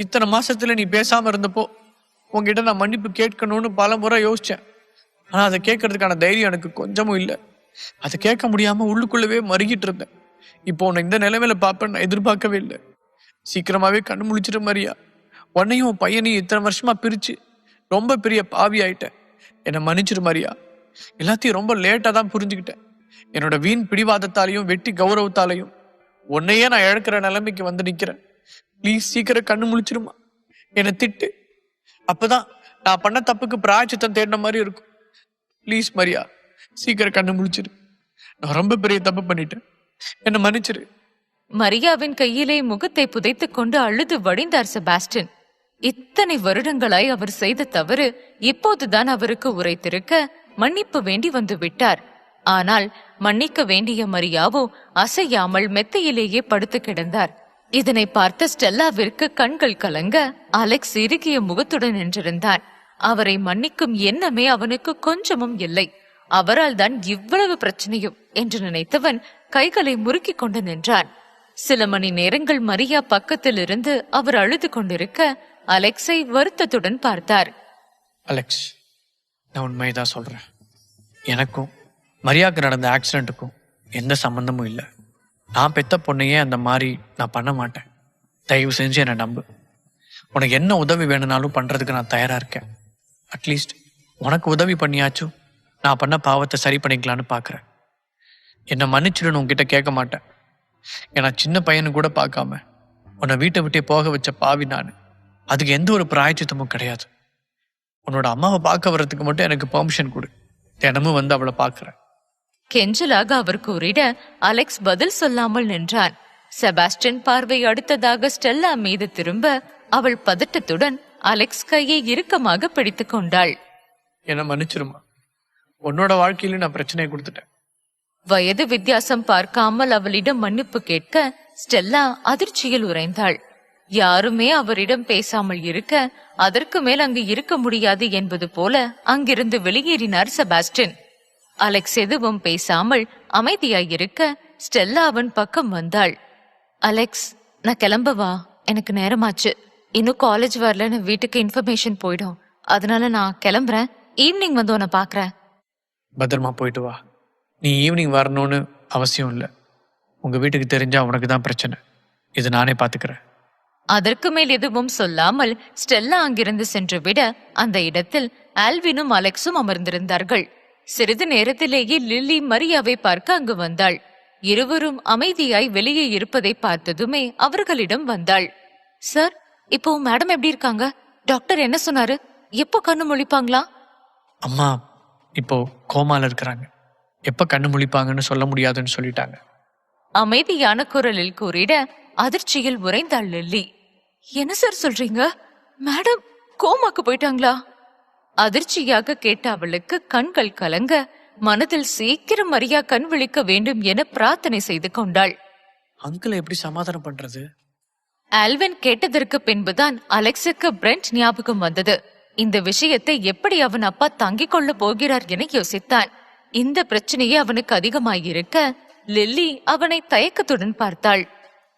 இத்தனை மாசத்துல நீ பேசாம இருந்தப்போ உன்கிட்ட நான் மன்னிப்பு கேட்கணும்னு பல முறை யோசிச்சேன். ஆனா அதை கேட்கறதுக்கான தைரியம் எனக்கு கொஞ்சமும் இல்லை. அதை கேட்க முடியாம உள்ளுக்குள்ளவே மறுகிட்டு இருந்தேன். இப்போ உன்னை இந்த நிலைமையில பாப்பேன்னு நான் எதிர்பார்க்கவே இல்லை. சீக்கிரமாவே கண்ணு முழிச்சிட்டு மரியா. உன்னையும் உன் பையனையும் இத்தனை வருஷமா பிரிச்சு ரொம்ப பெரிய பாவி ஆயிட்டேன். என்னை மன்னிச்சிரு மரியா. எல்லாத்தையும் ரொம்ப லேட்டா தான் புரிஞ்சுக்கிட்டேன். என்னோட வீண் பிடிவாதத்தாலையும் வெட்டி கௌரவத்தாலையும் உன்னையே நான் இழக்கிற நிலைமைக்கு வந்து நிக்கிறேன். ப்ளீஸ் சீக்கிரம் கண்ணு முழிச்சிருமா. என்னை திட்டு. அப்பதான் நான் பண்ண தப்புக்கு பிராயச்சித்தம் தேடின மாதிரி இருக்கும். ப்ளீஸ் மரியா, சீக்கிரம் கண்ணு முழிச்சிரு. நான் ரொம்ப பெரிய தப்பு பண்ணிட்டேன். என்னை மன்னிச்சிரு. மரியாவின் கையிலே முகத்தை புதைத்துக் கொண்டு அழுது வடிந்தார் செபாஸ்டியன். இத்தனை வருடங்களாய் அவர் செய்த தவறு இப்போதுதான் அவருக்கு உரைத்திருக்க மன்னிப்பு வேண்டி வந்து விட்டார். ஆனால் மன்னிக்க வேண்டிய மரியாவோ அசையாமல் மெத்தையிலேயே படுத்து கிடந்தார். இதனை பார்த்த ஸ்டெல்லாவிற்கு கண்கள் கலங்க அலெக்ஸ் இறுகிய முகத்துடன் நின்றிருந்தான். அவரை மன்னிக்கும் எண்ணமே அவனுக்கு கொஞ்சமும் இல்லை. அவரால் தான் இவ்வளவு பிரச்சனையும் என்று நினைத்தவன் கைகளை முறுக்கிக் கொண்டு நின்றான். சில மணி நேரங்கள் மரியா பக்கத்தில் இருந்து அவர் அழுது கொண்டிருக்க அலெக்ஸை வருத்தத்துடன் பார்த்தார். அலெக்ஸ், நான் உண்மைதான் சொல்றேன். எனக்கும் மரியாவுக்கு நடந்த ஆக்சிடென்ட்டுக்கும் எந்த சம்பந்தமும் இல்லை. நான் பெத்த பொண்ணையே அந்த மாதிரி நான் பண்ண மாட்டேன். தயவு செஞ்சு என்னை நம்பு. உனக்கு என்ன உதவி வேணும்னாலும் பண்றதுக்கு நான் தயாரா இருக்கேன். அட்லீஸ்ட் உனக்கு உதவி பண்ணியாச்சும் நான் பண்ண பாவத்தை சரி பண்ணிக்கலான்னு பாக்குறேன். என்னை மன்னிச்சிடுன்னு உன்கிட்ட கேட்க மாட்டேன். ஏன்னா சின்ன பையனு கூட பார்க்காம உன்னை வீட்டை விட்டே போக வச்ச பாவி நான். அதுக்கு எந்த ஒரு பிராயச்சித்தமும் கிடையாது. உன்னோட அம்மாவை பார்க்க வர்றதுக்கு மட்டும் எனக்கு பெர்மிஷன் கொடு. தினமும் வந்து அவளை பார்க்கிறேன். கெஞ்சலாக அவர் கூறிட அலெக்ஸ் பதில் சொல்லாமல் நின்றான். செபாஸ்டியன் பார்வை அடுத்ததாக ஸ்டெல்லா மீது திரும்ப அவள் பதட்டத்துடன் அலெக்ஸ் கையை இறுக்கமாக பிடித்துக் கொண்டாள். என்னை மன்னிச்சிருமா. உன்னோட வாழ்க்கையில நான் பிரச்சனையை கொடுத்துட்டேன். வயது வித்தியாசம் பார்க்காமல் அவளிடம் மன்னிப்பு கேட்க ஸ்டெல்லா அதிர்ச்சியில் உறைந்தாள். யாருமே அவரிடம் பேசாமல் இருக்க அதற்கு மேல் அங்கு இருக்க முடியாது என்பது போல அங்கிருந்து வெளியேறினார் செபாஸ்டின். அலெக்ஸ் எதுவும் பேசாமல் அமைதியாயிருக்க ஸ்டெல்லா அவன் பக்கம் வந்தாள். அலெக்ஸ், நான் கிளம்பவா? எனக்கு நேரமாச்சு. இன்னும் காலேஜ் வரலன்னு வீட்டுக்கு இன்ஃபர்மேஷன் போயிடும். அதனால நான் கிளம்புறேன். ஈவினிங் வந்து உன்னை பாக்குறேன். பத்திரமா போயிட்டு வா. நீ ஈவினிங் வரணும்னு அவசியம் இல்லை. உங்க வீட்டுக்கு தெரிஞ்சா உனக்கு தான் பிரச்சனை. இது நானே பாத்துக்கிறேன். அதற்கு மேல் எதுவும் சொல்லாமல் ஸ்டெல்லா அங்கிருந்து சென்று விட அந்த இடத்தில் ஆல்வினும் அலெக்ஸும் அமர்ந்திருந்தார்கள். சிறிது நேரத்திலேயே லில்லி மரியாவை பார்க்க அங்கு வந்தாள். இருவரும் அமைதியாய் வெளியே இருப்பதை பார்த்ததுமே அவர்களிடம் வந்தாள். சார், இப்போ மேடம் எப்படி இருக்காங்க? டாக்டர் என்ன சொன்னாரு? எப்போ கண்ணு முழிப்பாங்களா? அம்மா இப்போ கோமால இருக்கிறாங்க. எப்ப கண்ணு முழிப்பாங்கன்னு சொல்ல முடியாதுன்னு சொல்லிட்டாங்க. அமைதியான குரலில் கூறிட அதிர்ச்சியில் உறைந்தாள் லில்லி. என்ன சார் சொல்றீங்க? மேடம் கோமாக்கு போயிட்டாங்களா? அதிர்ச்சியாக கேட்ட அவளுக்கு கண்கள் கலங்க மனதில் சீக்கிரம் மரியா கண் விழிக்க வேண்டும் என பிரார்த்தனை செய்து கொண்டாள். அங்கிளை எப்படி சமாதானம் பண்றது? ஆல்வின் கேட்டதற்கு பின்புதான் அலெக்ஸுக்கு பிரெண்ட் ஞாபகம் வந்தது. இந்த விஷயத்தை எப்படி அவன் அப்பா தாங்கிக் கொள்ள போகிறார் என யோசித்தான். இந்த பிரச்சனையே அவனுக்கு அதிகமாயிருக்க லில்லி அவனை தயக்கத்துடன் பார்த்தாள்.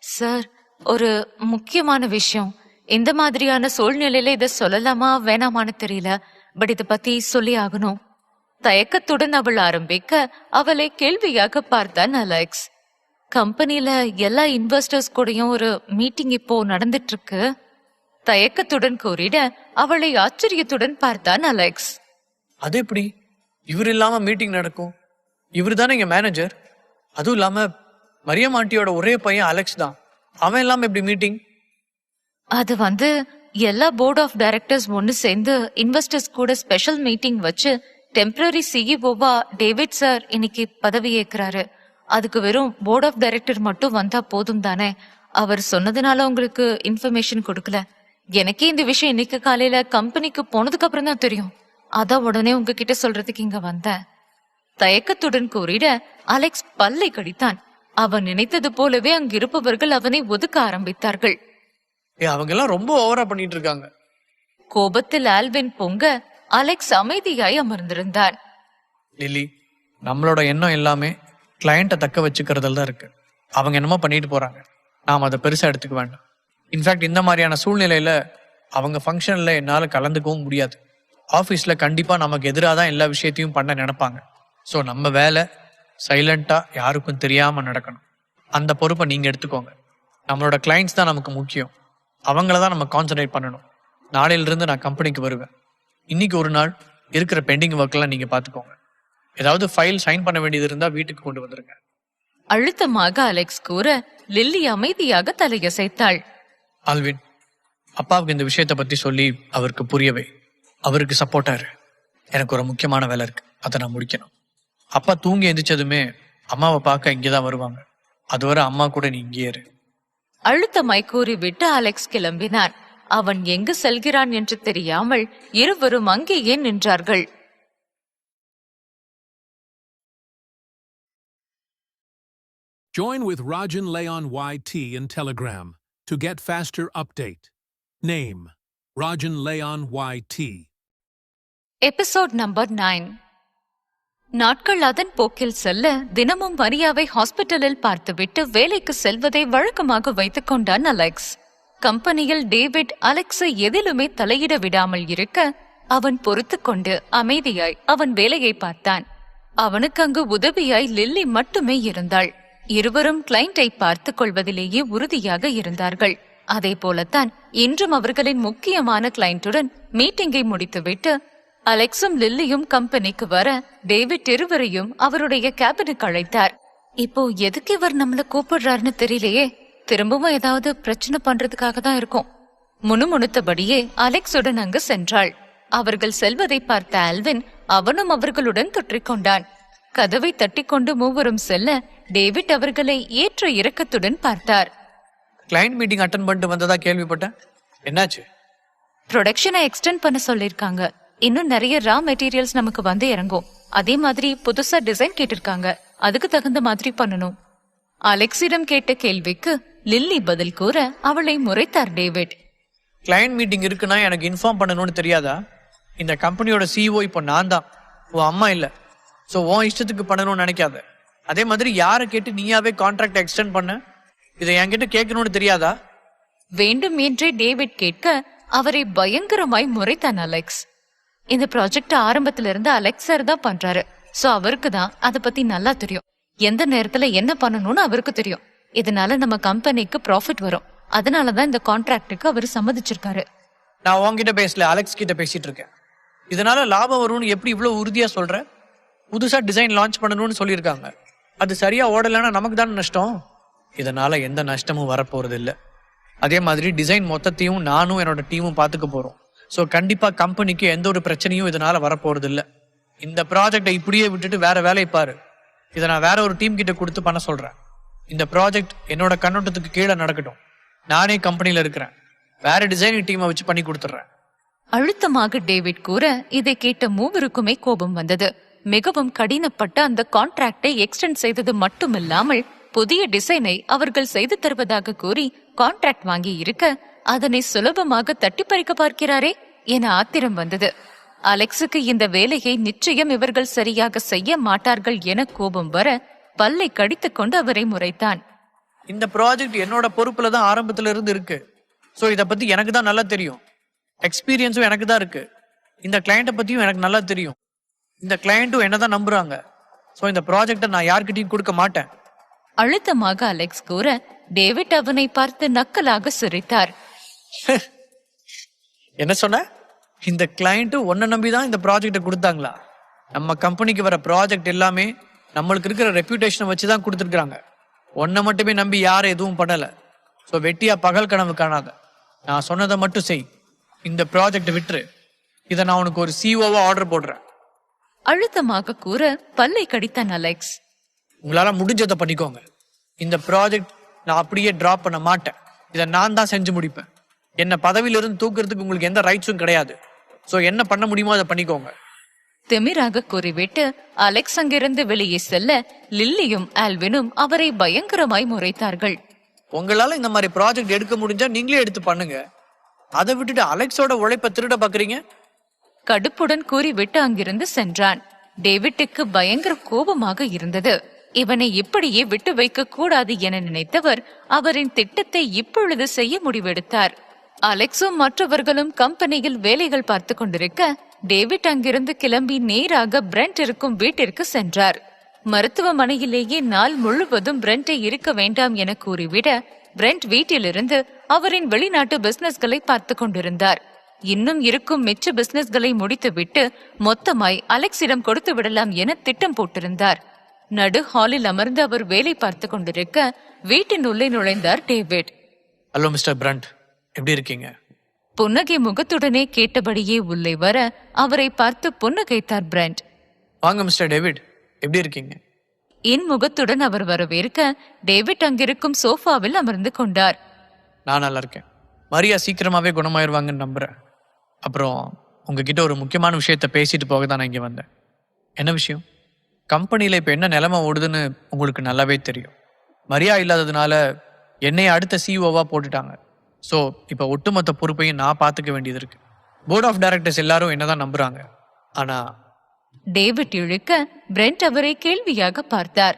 சார், ஒரு முக்கியமான விஷயம். இந்த மாதிரியான சூழ்நிலையில இதை சொல்லலாமா வேணாமான்னு தெரியல. பட் இதை பத்தி சொல்லி ஆகணும். தயக்கத்துடன் அவள் ஆரம்பிக்க அவளை கேள்வியாக பார்த்தான் அலெக்ஸ். கம்பெனில எல்லா இன்வெஸ்டர்ஸ் கூடயும் ஒரு மீட்டிங் இப்போ நடந்துட்டு இருக்கு. தயக்கத்துடன் கூறிட அவளை ஆச்சரியத்துடன் பார்த்தான் அலெக்ஸ். அது எப்படி? இவர் இல்லாம மீட்டிங் நடக்கும்? இவர் தானே இங்க மேனேஜர். அதுவும் இல்லாம மரியம் ஆண்டியோட ஒரே பையன் அலெக்ஸ் தான். அவன் இல்லாம எப்படி மீட்டிங்? அது எல்லா போர்ட் ஆஃப் டைரக்டர்ஸ் ஒன்னு சேர்ந்து இன்வெஸ்டர்ஸ் கூட ஸ்பெஷல் மீட்டிங் வச்சு டெம்பரரி சிஇஓவா டேவிட் சார் இன்னைக்கு பதவி ஏற்கிறாரு. அதுக்கு வெறும் போர்ட் ஆஃப் டைரக்டர் மட்டும் வந்தா போதும் தானே? அவர் சொன்னதுனால உங்களுக்கு இன்ஃபர்மேஷன் கொடுக்கல. எனக்கே இந்த விஷயம் இன்னைக்கு காலையில கம்பெனிக்கு போனதுக்கு அப்புறம் தான் தெரியும். அதான் உடனே உங்ககிட்ட சொல்றதுக்கு இங்க வந்தேன். தயக்கத்துடன் கூறிட அலெக்ஸ் பல்லை கடித்தான். அவன் நினைத்தது போலவே அங்கிருப்பவர்கள் அவனை ஒதுக்க ஆரம்பித்தார்கள். அவங்க எல்லாம் ரொம்ப ஓவரா பண்ணிட்டு இருக்காங்க. கோபத்தில் ஆல்வின் பொங்க அலெக்ஸ் அமைதியாய் அமர்ந்திருந்தான். லில்லி, நம்மளோட எண்ணம் எல்லாமே கிளையண்ட்டை தக்க வச்சுக்கிறதுல தான் இருக்கு. அவங்க என்னமோ பண்ணிட்டு போறாங்க. நாம் அதை பெருசா எடுத்துக்க வேண்டாம். இன்ஃபேக்ட் இந்த மாதிரியான சூழ்நிலையில அவங்க ஃபங்க்ஷன்ல என்னால கலந்துக்கவும் முடியாது. ஆஃபீஸ்ல கண்டிப்பா நமக்கு எதிராக தான் எல்லா விஷயத்தையும் பண்ண நினைப்பாங்க. ஸோ நம்ம வேலை சைலண்டா யாருக்கும் தெரியாம நடக்கணும். அந்த பொறுப்பை நீங்க எடுத்துக்கோங்க. நம்மளோட கிளைண்ட்ஸ் தான் நமக்கு முக்கியம். அவங்கள தான் நம்ம கான்சன்ட்ரேட் பண்ணணும். நாளையிலிருந்து நான் கம்பெனிக்கு வருவேன். இன்னைக்கு ஒரு நாள் இருக்கிற பெண்டிங் ஒர்க்லாம் நீங்க பாத்துக்கோங்க. ஏதாவது ஃபைல் சைன் பண்ண வேண்டியது இருந்தா வீட்டுக்கு கொண்டு வந்துருங்க. அழுத்தமாக அலெக்ஸ் கூற லில்லி அமைதியாக தலையசைத்தாள். ஆல்வின், அப்பாவுக்கு இந்த விஷயத்தை பத்தி சொல்லி அவருக்கு புரியவே, அவருக்கு சப்போர்ட்டா இரு. எனக்கு ஒரு முக்கியமான வேலை இருக்கு, அதை நான் முடிக்கணும். அப்பா தூங்கி எந்திரிச்சதுமே அம்மாவை பார்க்க இங்கேதான் வருவாங்க. அதுவரை அம்மா கூட நீ இங்கே இரு. அழுத்தமாய் கூறிவிட்டு அலெக்ஸ் கிளம்பினான். அவன் எங்கு செல்கிறான் என்று தெரியாமல் இருவரும் அங்கேயே நின்றார்கள். Join with Rajan Leon YT in Telegram to get faster update. Name: Rajan Leon YT. Episode number 9. நாட்கள் அதன் போக்கில் செல்ல தினமும் மரியாவை ஹாஸ்பிட்டலில் பார்த்துவிட்டு வேலைக்கு செல்வதை வழக்கமாக வைத்துக் கொண்டான் அலெக்ஸ். கம்பெனியில் டேவிட் அலெக்ஸை எதிலுமே தலையிட விடாமல் இருக்க அவன் பொறுத்து கொண்டு அமைதியாய் அவன் வேலையை பார்த்தான். அவனுக்கு அங்கு உதவியாய் லில்லி மட்டுமே இருந்தாள். இருவரும் கிளைண்டை பார்த்துக் கொள்வதிலேயே உறுதியாக இருந்தார்கள். அதே போலத்தான் இன்றும் அவர்களின் முக்கியமான கிளைண்டுடன் மீட்டிங்கை முடித்துவிட்டு அலெக்ஸும் லில்லியும் கம்பெனிக்கு வர டேவிட் இருவரையும் அவருடைய கேபினுக்கு அழைத்தார். இப்போ எதுக்கு இவர் நம்மள கூப்பிடுறாருன்னு தெரியலையே. திரும்பவும் ஏதாவது பிரச்சனை பண்றதுக்காக தான் இருக்கும். முணுமுணுத்தபடியே அலெக்ஸுடன் அங்கு சென்றாள். அவர்கள் செல்வதை பார்த்த ஆல்வின் அவனும் அவர்களுடன் தொற்றிக்கொண்டான். கதவை தட்டிக்கொண்டு மூவரும் செல்ல டேவிட் அவர்களை ஏற்ற இரக்கத்துடன் பார்த்தார். கிளைண்ட் மீட்டிங் அட்டெண்ட் பண்ணிட்டு வந்ததா கேள்விப்பட்டேன். என்னாச்சு? ப்ரொடக்ஷனை எக்ஸ்டெண்ட் பண்ண சொல்லிருக்காங்க. இன்னும் நிறைய ரா மெட்டீரியல்ஸ் நமக்கு வந்து இறங்கும். அதே மாதிரி புதுசா டிசைன் கேட்டிருக்காங்க, அதுக்கு தகுந்த மாதிரி பண்ணணும். அலெக்ஸிடம் கேட்ட கேள்விக்கு லில்லி பதில் கூற அவளை முறைத்தார் டேவிட். கிளையண்ட் மீட்டிங் இருக்குன்னா எனக்கு இன்ஃபார்ம் பண்ணணும்னு தெரியாதா? இந்த கம்பெனியோட சிஇஓ இப்போ நான் தான், உன் அம்மா இல்லை. ஸோ உன் இஷ்டத்துக்கு பண்ணணும்னு நினைக்காத. அதே மாதிரி யாரை கேட்டு நீயாவே கான்ட்ராக்ட் எக்ஸ்டெண்ட் பண்ண, இதை என்கிட்ட கேட்கணும்னு தெரியாதா? வேண்டும் என்றே டேவிட் கேட்க அவரை பயங்கரமாய் முறைத்தான் அலெக்ஸ். இந்த ப்ராஜெக்ட் ஆரம்பத்துல இருந்து அலெக்ஸ் சார் தான் பண்றாரு. சோ அவருக்கு தான் அதை பத்தி நல்லா தெரியும். எந்த நேரத்துல என்ன பண்ணணும்னு அவருக்கு தெரியும். இதனால நம்ம கம்பெனிக்கு ப்ராஃபிட் வரும். அதனாலதான் இந்த கான்ட்ராக்டுக்கு அவர் சம்மதிச்சிருக்காரு. நான் உன்கிட்ட பேசல, அலெக்ஸ் கிட்ட பேசிட்டு இருக்கேன். இதனால லாபம் வரும்னு எப்படி இவ்வளவு உறுதியா சொல்ற? புதுசா டிசைன் லான்ச் பண்ணணும்னு சொல்லியிருக்காங்க. அது சரியா ஓடலைன்னா நமக்கு தானே நஷ்டம். இதனால எந்த நஷ்டமும் வரப்போறது இல்லை. அதே மாதிரி டிசைன் மொத்தத்தையும் நானும் என்னோட டீமும் பார்த்துக்க போறோம். ஸோ கண்டிப்பா கம்பெனிக்கு எந்த ஒரு பிரச்சனையும் இதனால வரப்போறது இல்லை. இந்த ப்ராஜெக்டை இப்படியே விட்டுட்டு வேற வேலையை பாரு. இதை நான் வேற ஒரு டீம் கிட்ட கொடுத்து பண்ண சொல்றேன். இந்த ப்ராஜெக்ட் என்னோட கண்ணோட்டத்துக்கு கீழே நடக்கட்டும். நானே கம்பெனியில இருக்கிறேன், வேற டிசைனிங் டீமை வச்சு பண்ணி கொடுத்துட்றேன். அழுத்தமாக டேவிட் கூற இதை கேட்ட மூவருக்குமே கோபம் வந்தது. மிகவும் கடினப்பட்ட அந்த கான்ட்ராக்டை எக்ஸ்டெண்ட் செய்தது மட்டுமில்லாமல் புதிய டிசைனை அவர்கள் செய்து தருவதாக கூறி கான்ட்ராக்ட் வாங்கி இருக்க அதனை சுலபமாக தட்டி பறிக்க பார்க்கிறாரே என ஆத்திரம் வந்தது. அலெக்ஸுக்கு இந்த வேலையை நிச்சயம் இவர்கள் சரியாக செய்ய மாட்டார்கள் என கோபம் வர பல்லை கடித்துக் கொண்டு அவரை முறைத்தான். இந்த ப்ராஜெக்ட் என்னோட பொறுப்புல தான் ஆரம்பத்துல இருந்து இருக்கு. ஸோ இதை பத்தி எனக்கு தான் நல்லா தெரியும். எக்ஸ்பீரியன்ஸும் எனக்கு தான் இருக்கு. இந்த கிளையண்ட்டை பத்தியும் எனக்கு நல்லா தெரியும். இந்த கிளையண்ட்டும் என்னதான் நம்புறாங்க. ஸோ இந்த ப்ராஜெக்டை நான் யார்கிட்டையும் கொடுக்க மாட்டேன். அழுத்தமாக அலெக்ஸ் கூற டேவிட் அவனை பார்த்து நக்கலாக சிரித்தார். என்ன சொன்ன? இந்த கிளையண்ட் உன்னை நம்பிதான் இந்த ப்ராஜெக்டை கொடுத்தாங்களா? நம்ம கம்பெனிக்கு வர ப்ராஜெக்ட் எல்லாமே நம்மளுக்கு இருக்கிற ரெப்யூட்டேஷனை வச்சுதான் கொடுத்துருக்காங்க. உன்னை மட்டுமே நம்பி யாரும் எதுவும் பண்ணல. ஸோ வெட்டியா பகல் கனவு காணாத. நான் சொன்னதை மட்டும் செய். இந்த ப்ராஜெக்டை விட்டுரு. இதை நான் உனக்கு ஒரு சிஓவா ஆர்டர் போடுறேன். அழுத்தமாக கூற பல்லை கடித்தான் அலெக்ஸ். உங்களால முடிஞ்சதை பண்ணிக்கோங்க. இந்த ப்ராஜெக்ட் நான் அப்படியே டிராப் பண்ண மாட்டேன். இதை நான் தான் செஞ்சு முடிப்பேன். என்ன பதவியிலிருந்து தூக்குறதுக்கு உங்களுக்கு எந்த ரைட்ஸும் கிடையாது. ஸோ என்ன பண்ண முடியுமோ அதை பண்ணிக்கோங்க. திமிராக கூறிவிட்டு அலெக்ஸ் அங்கிருந்து வெளியே செல்ல லில்லியும் ஆல்வினும் அவரை பயங்கரமாய் முறைத்தார்கள். உங்களால இந்த மாதிரி ப்ராஜெக்ட் எடுக்க முடிஞ்சா நீங்களே எடுத்து பண்ணுங்க. அதை விட்டுட்டு அலெக்ஸோட உழைப்பை திருட பாக்குறீங்க. கடுப்புடன் கூறிவிட்டு அங்கிருந்து சென்றான். டேவிட்டுக்கு பயங்கர கோபமாக இருந்தது. இவனை இப்படியே விட்டு வைக்க கூடாது என நினைத்தவர் அவரின் திட்டத்தை இப்பொழுது செய்ய முடிவெடுத்தார். அலெக்ஸும் மற்றவர்களும் கம்பெனியில் வேலைகள் பார்த்து கொண்டிருக்க டேவிட் அங்கிருந்து கிளம்பி நேராக பிரெண்ட் இருக்கும் வீட்டிற்கு சென்றார். மருத்துவமனையிலேயே நாள் முழுவதும் பிரெண்டை இருக்க வேண்டாம் என கூறிவிட பிரெண்ட் வீட்டிலிருந்து அவரின் வெளிநாட்டு பிசினஸ்களை பார்த்து கொண்டிருந்தார். இன்னும் இருக்கும் மிச்ச பிசினஸ்களை முடித்துவிட்டு மொத்தமாய் அலெக்ஸிடம் கொடுத்து விடலாம் என திட்டம் போட்டிருந்தார். நடு ஹாலில் அமர்ந்து அவர் வேலை பார்த்து கொண்டிருக்க வீட்டின் உள்ளே நுழைந்தார் டேவிட். ஹலோ மிஸ்டர் பிரண்ட், எப்படி இருக்கீங்க? புன்னகை முகத்துடனே கேட்டபடியே உள்ளே வர அவரை பார்த்து புன்னகைத்தார் பிரண்ட். வாங்க மிஸ்டர் டேவிட், எப்படி இருக்கீங்க? என் முகத்துடன் அவர் வரவேற்க டேவிட் அங்கிருக்கும் சோஃபாவில் அமர்ந்து கொண்டார். நான் நல்லா இருக்கேன். மரியா சீக்கிரமாவே குணமாயிருவாங்கன்னு நம்புறேன். அப்புறம் உங்ககிட்ட ஒரு முக்கியமான விஷயத்த பேசிட்டு போக தான் நான் இங்கே வந்தேன். என்ன விஷயம்? கம்பெனியில் இப்போ என்ன நிலைமை ஓடுதுன்னு உங்களுக்கு நல்லாவே தெரியும். மரியா இல்லாததுனால என்னைய அடுத்த சிஇஓவா போட்டுட்டாங்க. ஸோ இப்போ ஒட்டுமொத்த பொறுப்பையும் நான் பார்த்துக்க வேண்டியது இருக்கு. போர்ட் ஆஃப் டைரக்டர்ஸ் எல்லாரும் என்னதான் நம்புறாங்க. ஆனா டேவிட் இழுக்க பிரெண்ட் அவரை கேள்வியாக பார்த்தார்.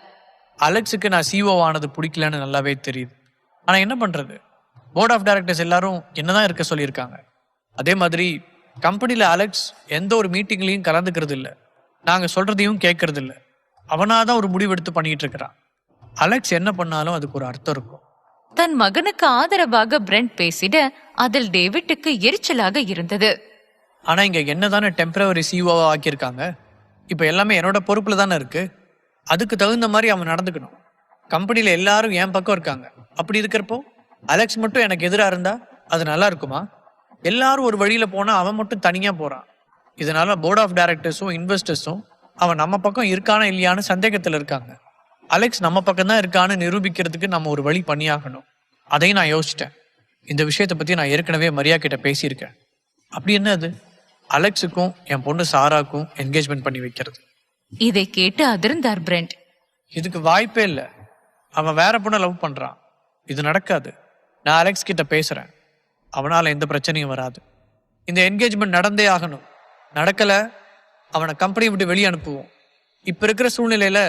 அலெக்ஸுக்கு நான் சிஇஓ ஆனது பிடிக்கலன்னு நல்லாவே தெரியுது. ஆனா என்ன பண்றது? போர்ட் ஆஃப் டைரக்டர்ஸ் எல்லாரும் என்னதான் இருக்க சொல்லியிருக்காங்க. அதே மாதிரி கம்பெனியில் அலெக்ஸ் எந்த ஒரு மீட்டிங்லையும் கலந்துக்கிறது இல்லை, நாங்கள் சொல்றதையும் கேட்கறது இல்லை. அவனாதான் ஒரு முடிவெடுத்து பண்ணிட்டு இருக்கிறான். அலெக்ஸ் என்ன பண்ணாலும் அதுக்கு ஒரு அர்த்தம் இருக்கும். தன் மகனுக்கு ஆதரவாக பிரெண்ட் பேசிட அதில் டேவிட்டுக்கு எரிச்சலாக இருந்தது. ஆனா இங்க என்னதானே டெம்பரவரி சிஇஓவா ஆக்கியிருக்காங்க. இப்ப எல்லாமே என்னோட பொறுப்புல தானே இருக்கு. அதுக்கு தகுந்த மாதிரி அவன் நடந்துக்கணும். கம்பெனியில எல்லாரும் என் பக்கம் இருக்காங்க. அப்படி இருக்கிறப்போ அலெக்ஸ் மட்டும் எனக்கு எதிராக இருந்தா அது நல்லா இருக்குமா? எல்லாரும் ஒரு வழியில போனா அவன் மட்டும் தனியா போறான். இதனால போர்ட் ஆஃப் டைரக்டர்ஸும் இன்வெஸ்டர்ஸும் அவன் நம்ம பக்கம் இருக்கானா இல்லையான்னு சந்தேகத்துல இருக்காங்க. அலெக்ஸ் நம்ம பக்கம் தான் இருக்கான்னு நிரூபிக்கிறதுக்கு நம்ம ஒரு வழி பண்ணியாகணும். அதையும் நான் யோசிச்சிட்டேன். இந்த விஷயத்தை பத்தி நான் ஏற்கனவே மரியா கிட்ட பேசியிருக்கேன். அப்படி என்ன அது? அலெக்ஸுக்கும் என் பொண்ணு சாராக்கும் என்கேஜ்மெண்ட் பண்ணி வைக்கிறது. இதை கேட்டு அதிர்ந்தார் பிரெண்ட். இதுக்கு வாய்ப்பே இல்லை. அவன் வேற பொண்ணை லவ் பண்றான். இது நடக்காது. நான் அலெக்ஸ் கிட்ட பேசுறேன். அவனால எந்த பிரச்சனையும் வராது. இந்த என்கேஜ்மெண்ட் நடந்தே ஆகணும். நடக்கல அவனை கம்பெனி விட்டு வெளியே அனுப்புவோம். இப்ப இருக்கிற சூழ்நிலையில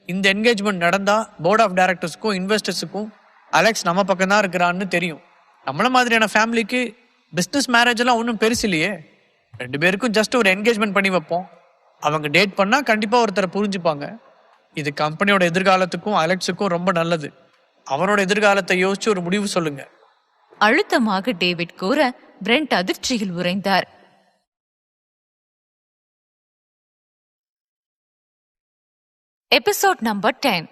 இந்த என்கேஜ்மெண்ட் நடந்தா போர்ட் ஆஃப் டைரக்டர்ஸுக்கும் இன்வெஸ்டர்ஸுக்கும் அலெக்ஸ் நம்ம பக்கம் தான் இருக்கிறான்னு தெரியும். நம்மள மாதிரியான ஃபேமிலிக்கு பிஸ்னஸ் மேரேஜ் எல்லாம் ஒன்றும் பெருசு இல்லையே. 2 பேருக்கும் ஜஸ்ட் ஒரு என்கேஜ்மெண்ட் பண்ணி வைப்போம். அவங்க டேட் பண்ணா கண்டிப்பா ஒருத்தரை புரிஞ்சுப்பாங்க. இது கம்பெனியோட எதிர்காலத்துக்கும் அலெக்ஸுக்கும் ரொம்ப நல்லது. அவனோட எதிர்காலத்தை யோசிச்சு ஒரு முடிவு சொல்லுங்க. அழுத்தமாக டேவிட் கூற பிரெண்ட் அதிர்ச்சியில் உறைந்தார். Episode number 10.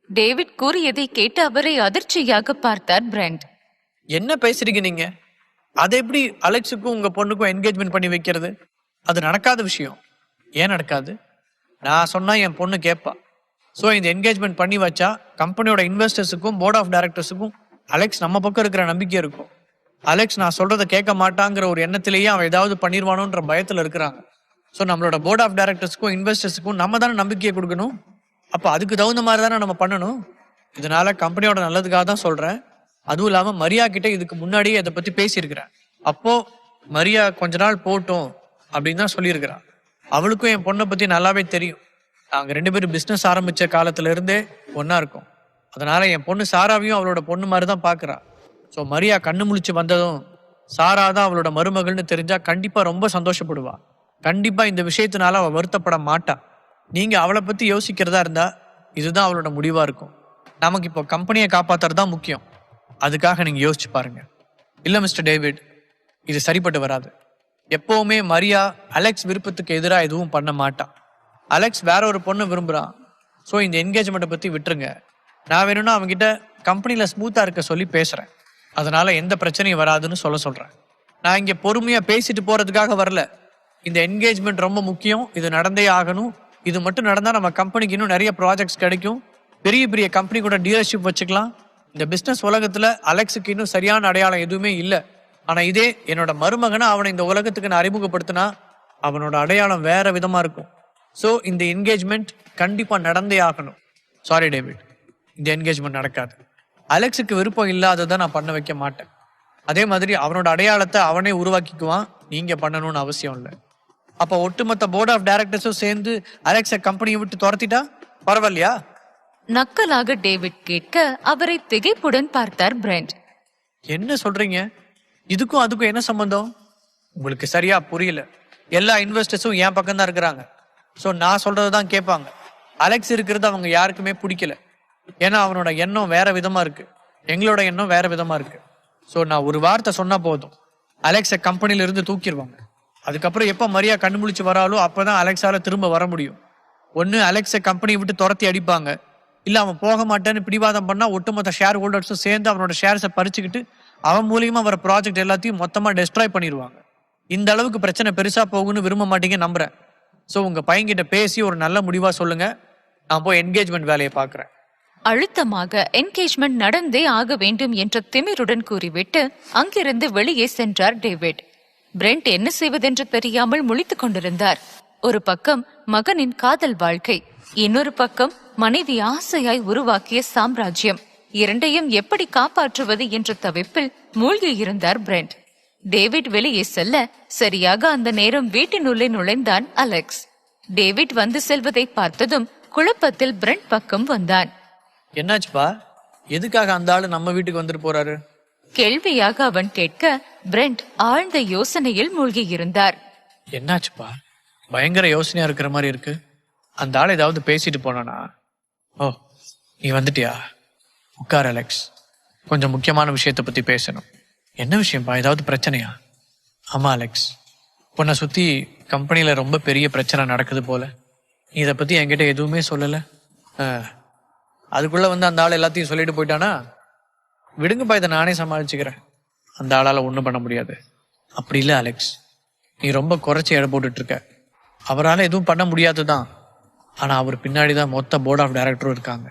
டேவிட் கூறியதை கேட்டு அவரை அதிர்ச்சியாக பார்த்தார் பிரெண்ட். என்ன பேசுறீங்க நீங்க? அதை எப்படி அலெக்ஸுக்கும் உங்க பொண்ணுக்கும் என்கேஜ்மெண்ட் பண்ணி வைக்கிறது? அது நடக்காத விஷயம். ஏன் நடக்காது? நான் சொன்னா என் பொண்ணு கேட்பா. ஸோ இந்த என்கேஜ்மெண்ட் பண்ணி வச்சா கம்பெனியோட இன்வெஸ்டர்ஸுக்கும் போர்ட் ஆஃப் டைரக்டர்ஸுக்கும் அலெக்ஸ் நம்ம பக்கம் இருக்கிற நம்பிக்கை இருக்கும். அலெக்ஸ் நான் சொல்றதை கேட்க மாட்டாங்கிற ஒரு எண்ணத்திலேயே அவன் ஏதாவது பண்ணிடுவானோன்ற பயத்தில் இருக்கிறாங்க. ஸோ நம்மளோட போர்ட் ஆஃப் டைரக்டர்ஸுக்கும் இன்வெஸ்டர்ஸுக்கும் நம்ம தானே நம்பிக்கையை கொடுக்கணும். அப்போ அதுக்கு தகுந்த மாதிரி தானே நம்ம பண்ணணும். இதனால கம்பெனியோட நல்லதுக்காக தான் சொல்றேன். அதுவும் இல்லாமல் மரியா கிட்ட இதுக்கு முன்னாடியே இதை பத்தி பேசியிருக்கிறேன். அப்போ மரியா கொஞ்ச நாள் போட்டும் அப்படின்னு தான் சொல்லியிருக்கிறான். அவளுக்கும் என் பொண்ணை பத்தி நல்லாவே தெரியும். நாங்கள் 2 பேரும் பிஸ்னஸ் ஆரம்பிச்ச காலத்துல இருந்தே ஒன்னா இருக்கோம். அதனால என் பொண்ணு சாராவையும் அவளோட பொண்ணு மாதிரி தான் பாக்குறா. ஸோ மரியா கண்ணு முழிச்சு வந்ததும் சாரா தான் அவளோட மருமகள்னு தெரிஞ்சா கண்டிப்பா ரொம்ப சந்தோஷப்படுவா. கண்டிப்பா இந்த விஷயத்தினால அவள் வருத்தப்பட மாட்டா. நீங்க அவளை பத்தி யோசிக்கிறதா இருந்தா இதுதான் அவளோட முடிவா இருக்கும். நமக்கு இப்போ கம்பெனியை காப்பாத்துறது தான் முக்கியம். அதுக்காக நீங்க யோசிச்சு பாருங்க. இல்ல மிஸ்டர் டேவிட், இது சரிப்பட்டு வராது. எப்பவுமே மரியா அலெக்ஸ் விருப்பத்துக்கு எதிராக எதுவும் பண்ண மாட்டான். அலெக்ஸ் வேற ஒரு பொண்ணு விரும்புறான். ஸோ இந்த என்கேஜ்மெண்ட்டை பத்தி விட்டுருங்க. நான் வேணும்னா அவங்ககிட்ட கம்பெனியில ஸ்மூத்தா இருக்க சொல்லி பேசுறேன். அதனால எந்த பிரச்சனையும் வராதுன்னு சொல்றேன். நான் இங்க பொறுமையா பேசிட்டு போறதுக்காக வரல. இந்த என்கேஜ்மெண்ட் ரொம்ப முக்கியம். இது நடந்தே ஆகணும். இது மட்டும் நடந்தா நம்ம கம்பெனிக்கு இன்னும் நிறைய ப்ராஜெக்ட்ஸ் கிடைக்கும். பெரிய பெரிய கம்பெனி கூட டீலர்ஷிப் வச்சுக்கலாம். இந்த பிசினஸ் உலகத்துல அலெக்ஸுக்கு இன்னும் சரியான அடையாளம் எதுவுமே இல்லை. ஆனா இதே என்னோட மருமகனை அவனை இந்த உலகத்துக்கு நான் அறிமுகப்படுத்தினா அவனோட அடையாளம் வேற விதமா இருக்கும். ஸோ இந்த என்கேஜ்மெண்ட் கண்டிப்பா நடந்தே ஆகணும். சாரி டேவிட், இந்த என்கேஜ்மெண்ட் நடக்காது. அலெக்ஸுக்கு விருப்பம் இல்லாததை நான் பண்ண வைக்க மாட்டேன். அதே மாதிரி அவனோட அடையாளத்தை அவனே உருவாக்கிக்குவான். நீங்க பண்ணணும்னு அவசியம் இல்லை. அப்ப ஒட்டுமொத்த போர்ட் ஆஃப் டைரக்டர்ஸும் சேர்ந்து அலெக்ஸை கம்பெனியை விட்டு துரத்திட்டா பரவாயில்லையா? நக்கலாக டேவிட் கேட்க அவரை திகைப்புடன் பார்த்தார் பிரெண்ட். என்ன சொல்றீங்க? இதுக்கும் அதுக்கும் என்ன சம்பந்தம்? உங்களுக்கு சரியா புரியல. எல்லா இன்வெஸ்டர்ஸும் என் பக்கம் தான் இருக்கிறாங்க. ஸோ நான் சொல்றதுதான் கேட்பாங்க. அலெக்ஸ் இருக்கிறது அவங்க யாருக்குமே பிடிக்கல. ஏன்னா அவனோட எண்ணம் வேற விதமா இருக்கு. எங்களோட எண்ணம் வேற விதமா இருக்கு. ஸோ நான் ஒரு வார்த்தை சொன்னா போதும், அலெக்ஸை கம்பெனில இருந்து தூக்கிடுவாங்க. அதுக்கப்புறம் எப்ப மரியா கண்டுமுழிச்சு வராலோ அப்பதான் அலெக்ஸால திரும்ப வர முடியும். ஒன்னு அலெக்ஸை கம்பெனியை விட்டு துரத்தி அடிப்பாங்க, இல்ல அவன் போக மாட்டேன்னு பிடிவாதம் பண்ணா ஒட்டுமொத்த ஷேர் ஹோல்டர்ஸும் சேர்ந்து அவனோட ஷேர்ஸை பறிச்சுக்கிட்டு அவன் மூலியமா வர ப்ராஜெக்ட் எல்லாத்தையும் மொத்தமா டெஸ்ட்ராய் பண்ணிடுவாங்க. இந்த அளவுக்கு பிரச்சனை பெருசா போகும்னு விரும்ப மாட்டீங்க நம்புறேன். ஸோ உங்க பையன்கிட்ட பேசி ஒரு நல்ல முடிவா சொல்லுங்க. நான் போய் என்கேஜ்மெண்ட் வேலையை பாக்குறேன். அழுத்தமாக என்கேஜ்மெண்ட் நடந்தே ஆக வேண்டும் என்ற திமிருடன் கூறிவிட்டு அங்கிருந்து வெளியே சென்றார் டேவிட். பிரெண்ட் என்ன செய்வதென்று தெரியாமல் முழித்துக் கொண்டிருந்தார். ஒரு பக்கம் மகனின் காதல் வாழ்க்கை, இன்னொரு பக்கம் மனைவி ஆசையாய் உருவாக்கிய சாம்ராஜ்யம். இரண்டையும் எப்படி காப்பாற்றுவது என்ற தவிப்பில் மூழ்கி இருந்தார் பிரெண்ட். டேவிட் வெளியே செல்ல சரியாக அந்த நேரம் வீட்டினுள்ளே நுழைந்தான் அலெக்ஸ். டேவிட் வந்து செல்வதை பார்த்ததும் குழப்பத்தில் பிரெண்ட் பக்கம் வந்தான். என்னாச்சுப்பா? எதுக்காக அந்த ஆளு நம்ம வீட்டுக்கு வந்துட்டு போறாரு? கேள்வியாக அவன் கேட்க பிரெண்ட் ஆழ்ந்த யோசனையில் மூழ்கி இருந்தார். என்னாச்சுப்பா? பயங்கர யோசனையா இருக்கிற மாதிரி இருக்கு. அந்த ஆள் ஏதாவது பேசிட்டு போனானா? ஓ, நீ வந்துட்டியா? உட்கார் அலெக்ஸ், கொஞ்சம் முக்கியமான விஷயத்தை பத்தி பேசணும். என்ன விஷயம்ப்பா? ஏதாவது பிரச்சனையா? ஆமா அலெக்ஸ், உன்னை சுத்தி கம்பெனியில ரொம்ப பெரிய பிரச்சனை நடக்குது போல. நீ இதை பத்தி என்கிட்ட எதுவுமே சொல்லல. அதுக்குள்ள வந்து அந்த ஆள் எல்லாத்தையும் சொல்லிட்டு போயிட்டானா? விடுங்கப்பா, இதை நானே சமாளிச்சுக்கிறேன். அந்த ஆளால ஒண்ணும் பண்ண முடியாது. அப்படி இல்லை அலெக்ஸ், நீ ரொம்ப குறைச்சி எடை போட்டுட்டு இருக்க. அவரால் எதுவும் பண்ண முடியாதுதான். ஆனா அவர் பின்னாடிதான் மொத்த போர்ட் ஆஃப் டைரக்டரும் இருக்காங்க.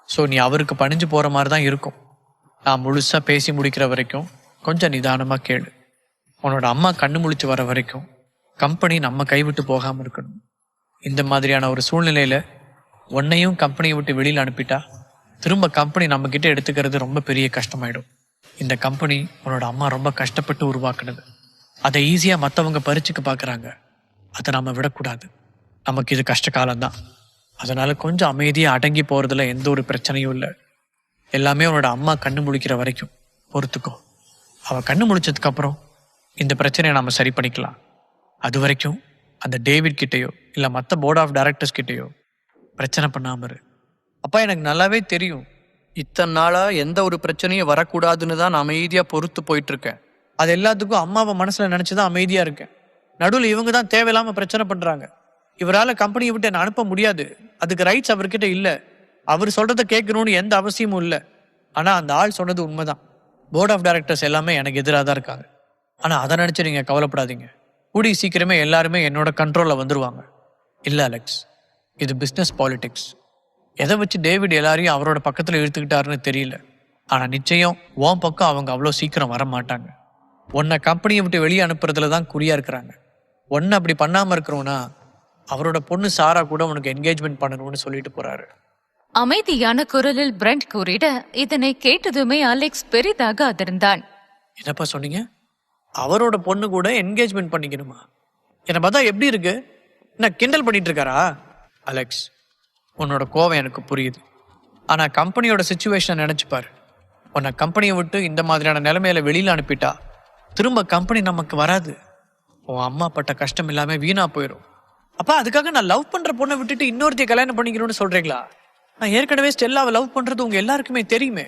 ஸோ நீ அவருக்கு பணிஞ்சு போற மாதிரி தான் இருக்கும். நான் முழுசா பேசி முடிக்கிற வரைக்கும் கொஞ்சம் நிதானமா கேளு. உன்னோட அம்மா கண்ணு முழிச்சு வர வரைக்கும் கம்பெனி நம்ம கைவிட்டு போகாம இருக்கணும். இந்த மாதிரியான ஒரு சூழ்நிலையில உன்னையும் கம்பெனியை விட்டு வெளியில அனுப்பிட்டா திரும்ப கம்பெனி நம்ம கிட்ட எடுத்துக்கிறது ரொம்ப பெரிய கஷ்டமாயிடும். இந்த கம்பெனி உன்னோட அம்மா ரொம்ப கஷ்டப்பட்டு உருவாக்குனது. அதை ஈஸியா மற்றவங்க பறிச்சுக்க பாக்குறாங்க. அதை நாம விடக்கூடாது. நமக்கு இது கஷ்ட காலம்தான். அதனால கொஞ்சம் அமைதியா அடங்கி போறதுல எந்த ஒரு பிரச்சனையும் இல்லை. எல்லாமே உன்னோட அம்மா கண்ணு முழிக்கிற வரைக்கும் பொறுத்துக்கோ. அவ கண்ணு முழிச்சதுக்கு அப்புறம் இந்த பிரச்சனையை நாம சரி பண்ணிக்கலாம். அது வரைக்கும் அந்த டேவிட் கிட்டேயோ இல்ல மற்ற போர்ட் ஆஃப் டைரக்டர்ஸ் கிட்டேயோ பிரச்சனை பண்ணாம இரு. அப்பா, எனக்கு நல்லாவே தெரியும் இத்தனை நாளா எந்த ஒரு பிரச்சனையும் வரக்கூடாதுன்னு தான் நான் அமைதியா பொறுத்து போயிட்டு இருக்கேன். அது எல்லாத்துக்கும் அம்மாவை மனசுல நினைச்சுதான் அமைதியா இருக்கேன். நடுவில் இவங்க தான் தேவையில்லாம பிரச்சனை பண்றாங்க. இவரால கம்பெனியை விட்டு என்ன அனுப்ப முடியாது. அதுக்கு ரைட்ஸ் அவர்கிட்ட இல்ல. அவர் சொல்றத கேட்கணும்னு எந்த அவசியமும் இல்லை. ஆனா அந்த ஆள் சொன்னது உண்மைதான். போர்ட் ஆஃப் டைரக்டர்ஸ் எல்லாமே எனக்கு எதிராக தான் இருக்காங்க. ஆனா அதை நினைச்சு நீங்க கவலைப்படாதீங்க. கூடிய சீக்கிரமே எல்லாருமே என்னோட கண்ட்ரோல்ல வந்துருவாங்க. இல்ல அலெக்ஸ், இது பிசினஸ் பாலிடிக்ஸ். எதை வச்சு டேவிட் எல்லாரையும் அவரோட பக்கத்துல இழுத்துக்கிட்டாருன்னு தெரியல. ஆனா நிச்சயம் உன் பக்கம் அவங்க அவ்வளோ சீக்கிரம் வர மாட்டாங்க. உன்னை கம்பெனியை விட்டு வெளியே அனுப்புறதுல தான் குறியா இருக்கிறாங்க. ஒன்னு அப்படி பண்ணாம இருக்கிறோம்னா அவரோட பொண்ணு சாரா கூட உனக்கு என்கேஜ்மெண்ட் பண்ணணும்னு சொல்லிட்டு போறாரு. அமைதியான குரலில் பிரெண்ட் கூறிட இதனை கேட்டதுமே அலெக்ஸ் பெரிதாக அதிர்ந்தான். என்னப்பா சொன்னீங்க? அவரோட பொண்ணு கூட என்கேஜ்மெண்ட் பண்ணிக்கணுமா? என்னை பார்த்தா எப்படி இருக்கு? என்ன கிண்டல் பண்ணிட்டு இருக்காரா? அலெக்ஸ், உன்னோட கோவம் எனக்கு புரியுது. ஆனா கம்பெனியோட சிச்சுவேஷனை நினைச்சுப்பாரு. உன்னை கம்பெனியை விட்டு இந்த மாதிரியான நிலைமையில வெளியில அனுப்பிட்டா திரும்ப கம்பெனி நமக்கு வராது. உன் அம்மா பட்ட கஷ்டம் இல்லாம வீணா போயிடும். அப்பா, அதுக்காக நான் லவ் பண்ற பொண்ணை விட்டுட்டு இன்னொருத்தைய கல்யாணம் பண்ணிக்கணும்னு சொல்றீங்களா? நான் ஏற்கனவே ஸ்டெல்லாவை லவ் பண்றது உங்க எல்லாருக்குமே தெரியுமே.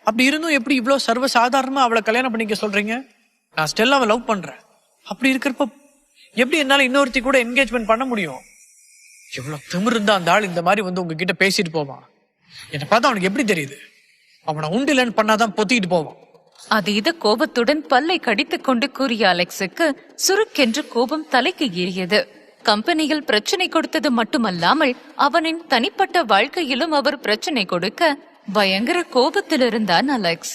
அப்படி இருந்தும் எப்படி இவ்வளவு சர்வ சாதாரணமா அவளை கல்யாணம் பண்ணிக்க சொல்றீங்க? நான் ஸ்டெல்லாவை லவ் பண்றேன். அப்படி இருக்கிறப்ப எப்படி என்னால இன்னொருத்தி கூட என்கேஜ்மெண்ட் பண்ண முடியும்? எவ்வளவு திமிரு இருந்தா அந்த ஆள் இந்த மாதிரி வந்து உங்ககிட்ட பேசிட்டு போவான். என்னை பார்த்தா அவனுக்கு எப்படி தெரியுது? அவனை உண்டு இல்லைன்னு பண்ணாதான் பொத்திட்டு போவான். அதீத கோபத்துடன் பல்லை கடித்துக் கொண்டு கூறிய அலெக்ஸுக்கு சுருக்கென்று கோபம் தலைக்கு ஏறியது. கம்பெனியில் பிரச்சனை கொடுத்தது மட்டுமல்லாமல் அவனின் தனிப்பட்ட வாழ்க்கையிலும் அவர் பிரச்சனை கொடுக்க பயங்கர கோபத்தில் இருந்தான் அலெக்ஸ்.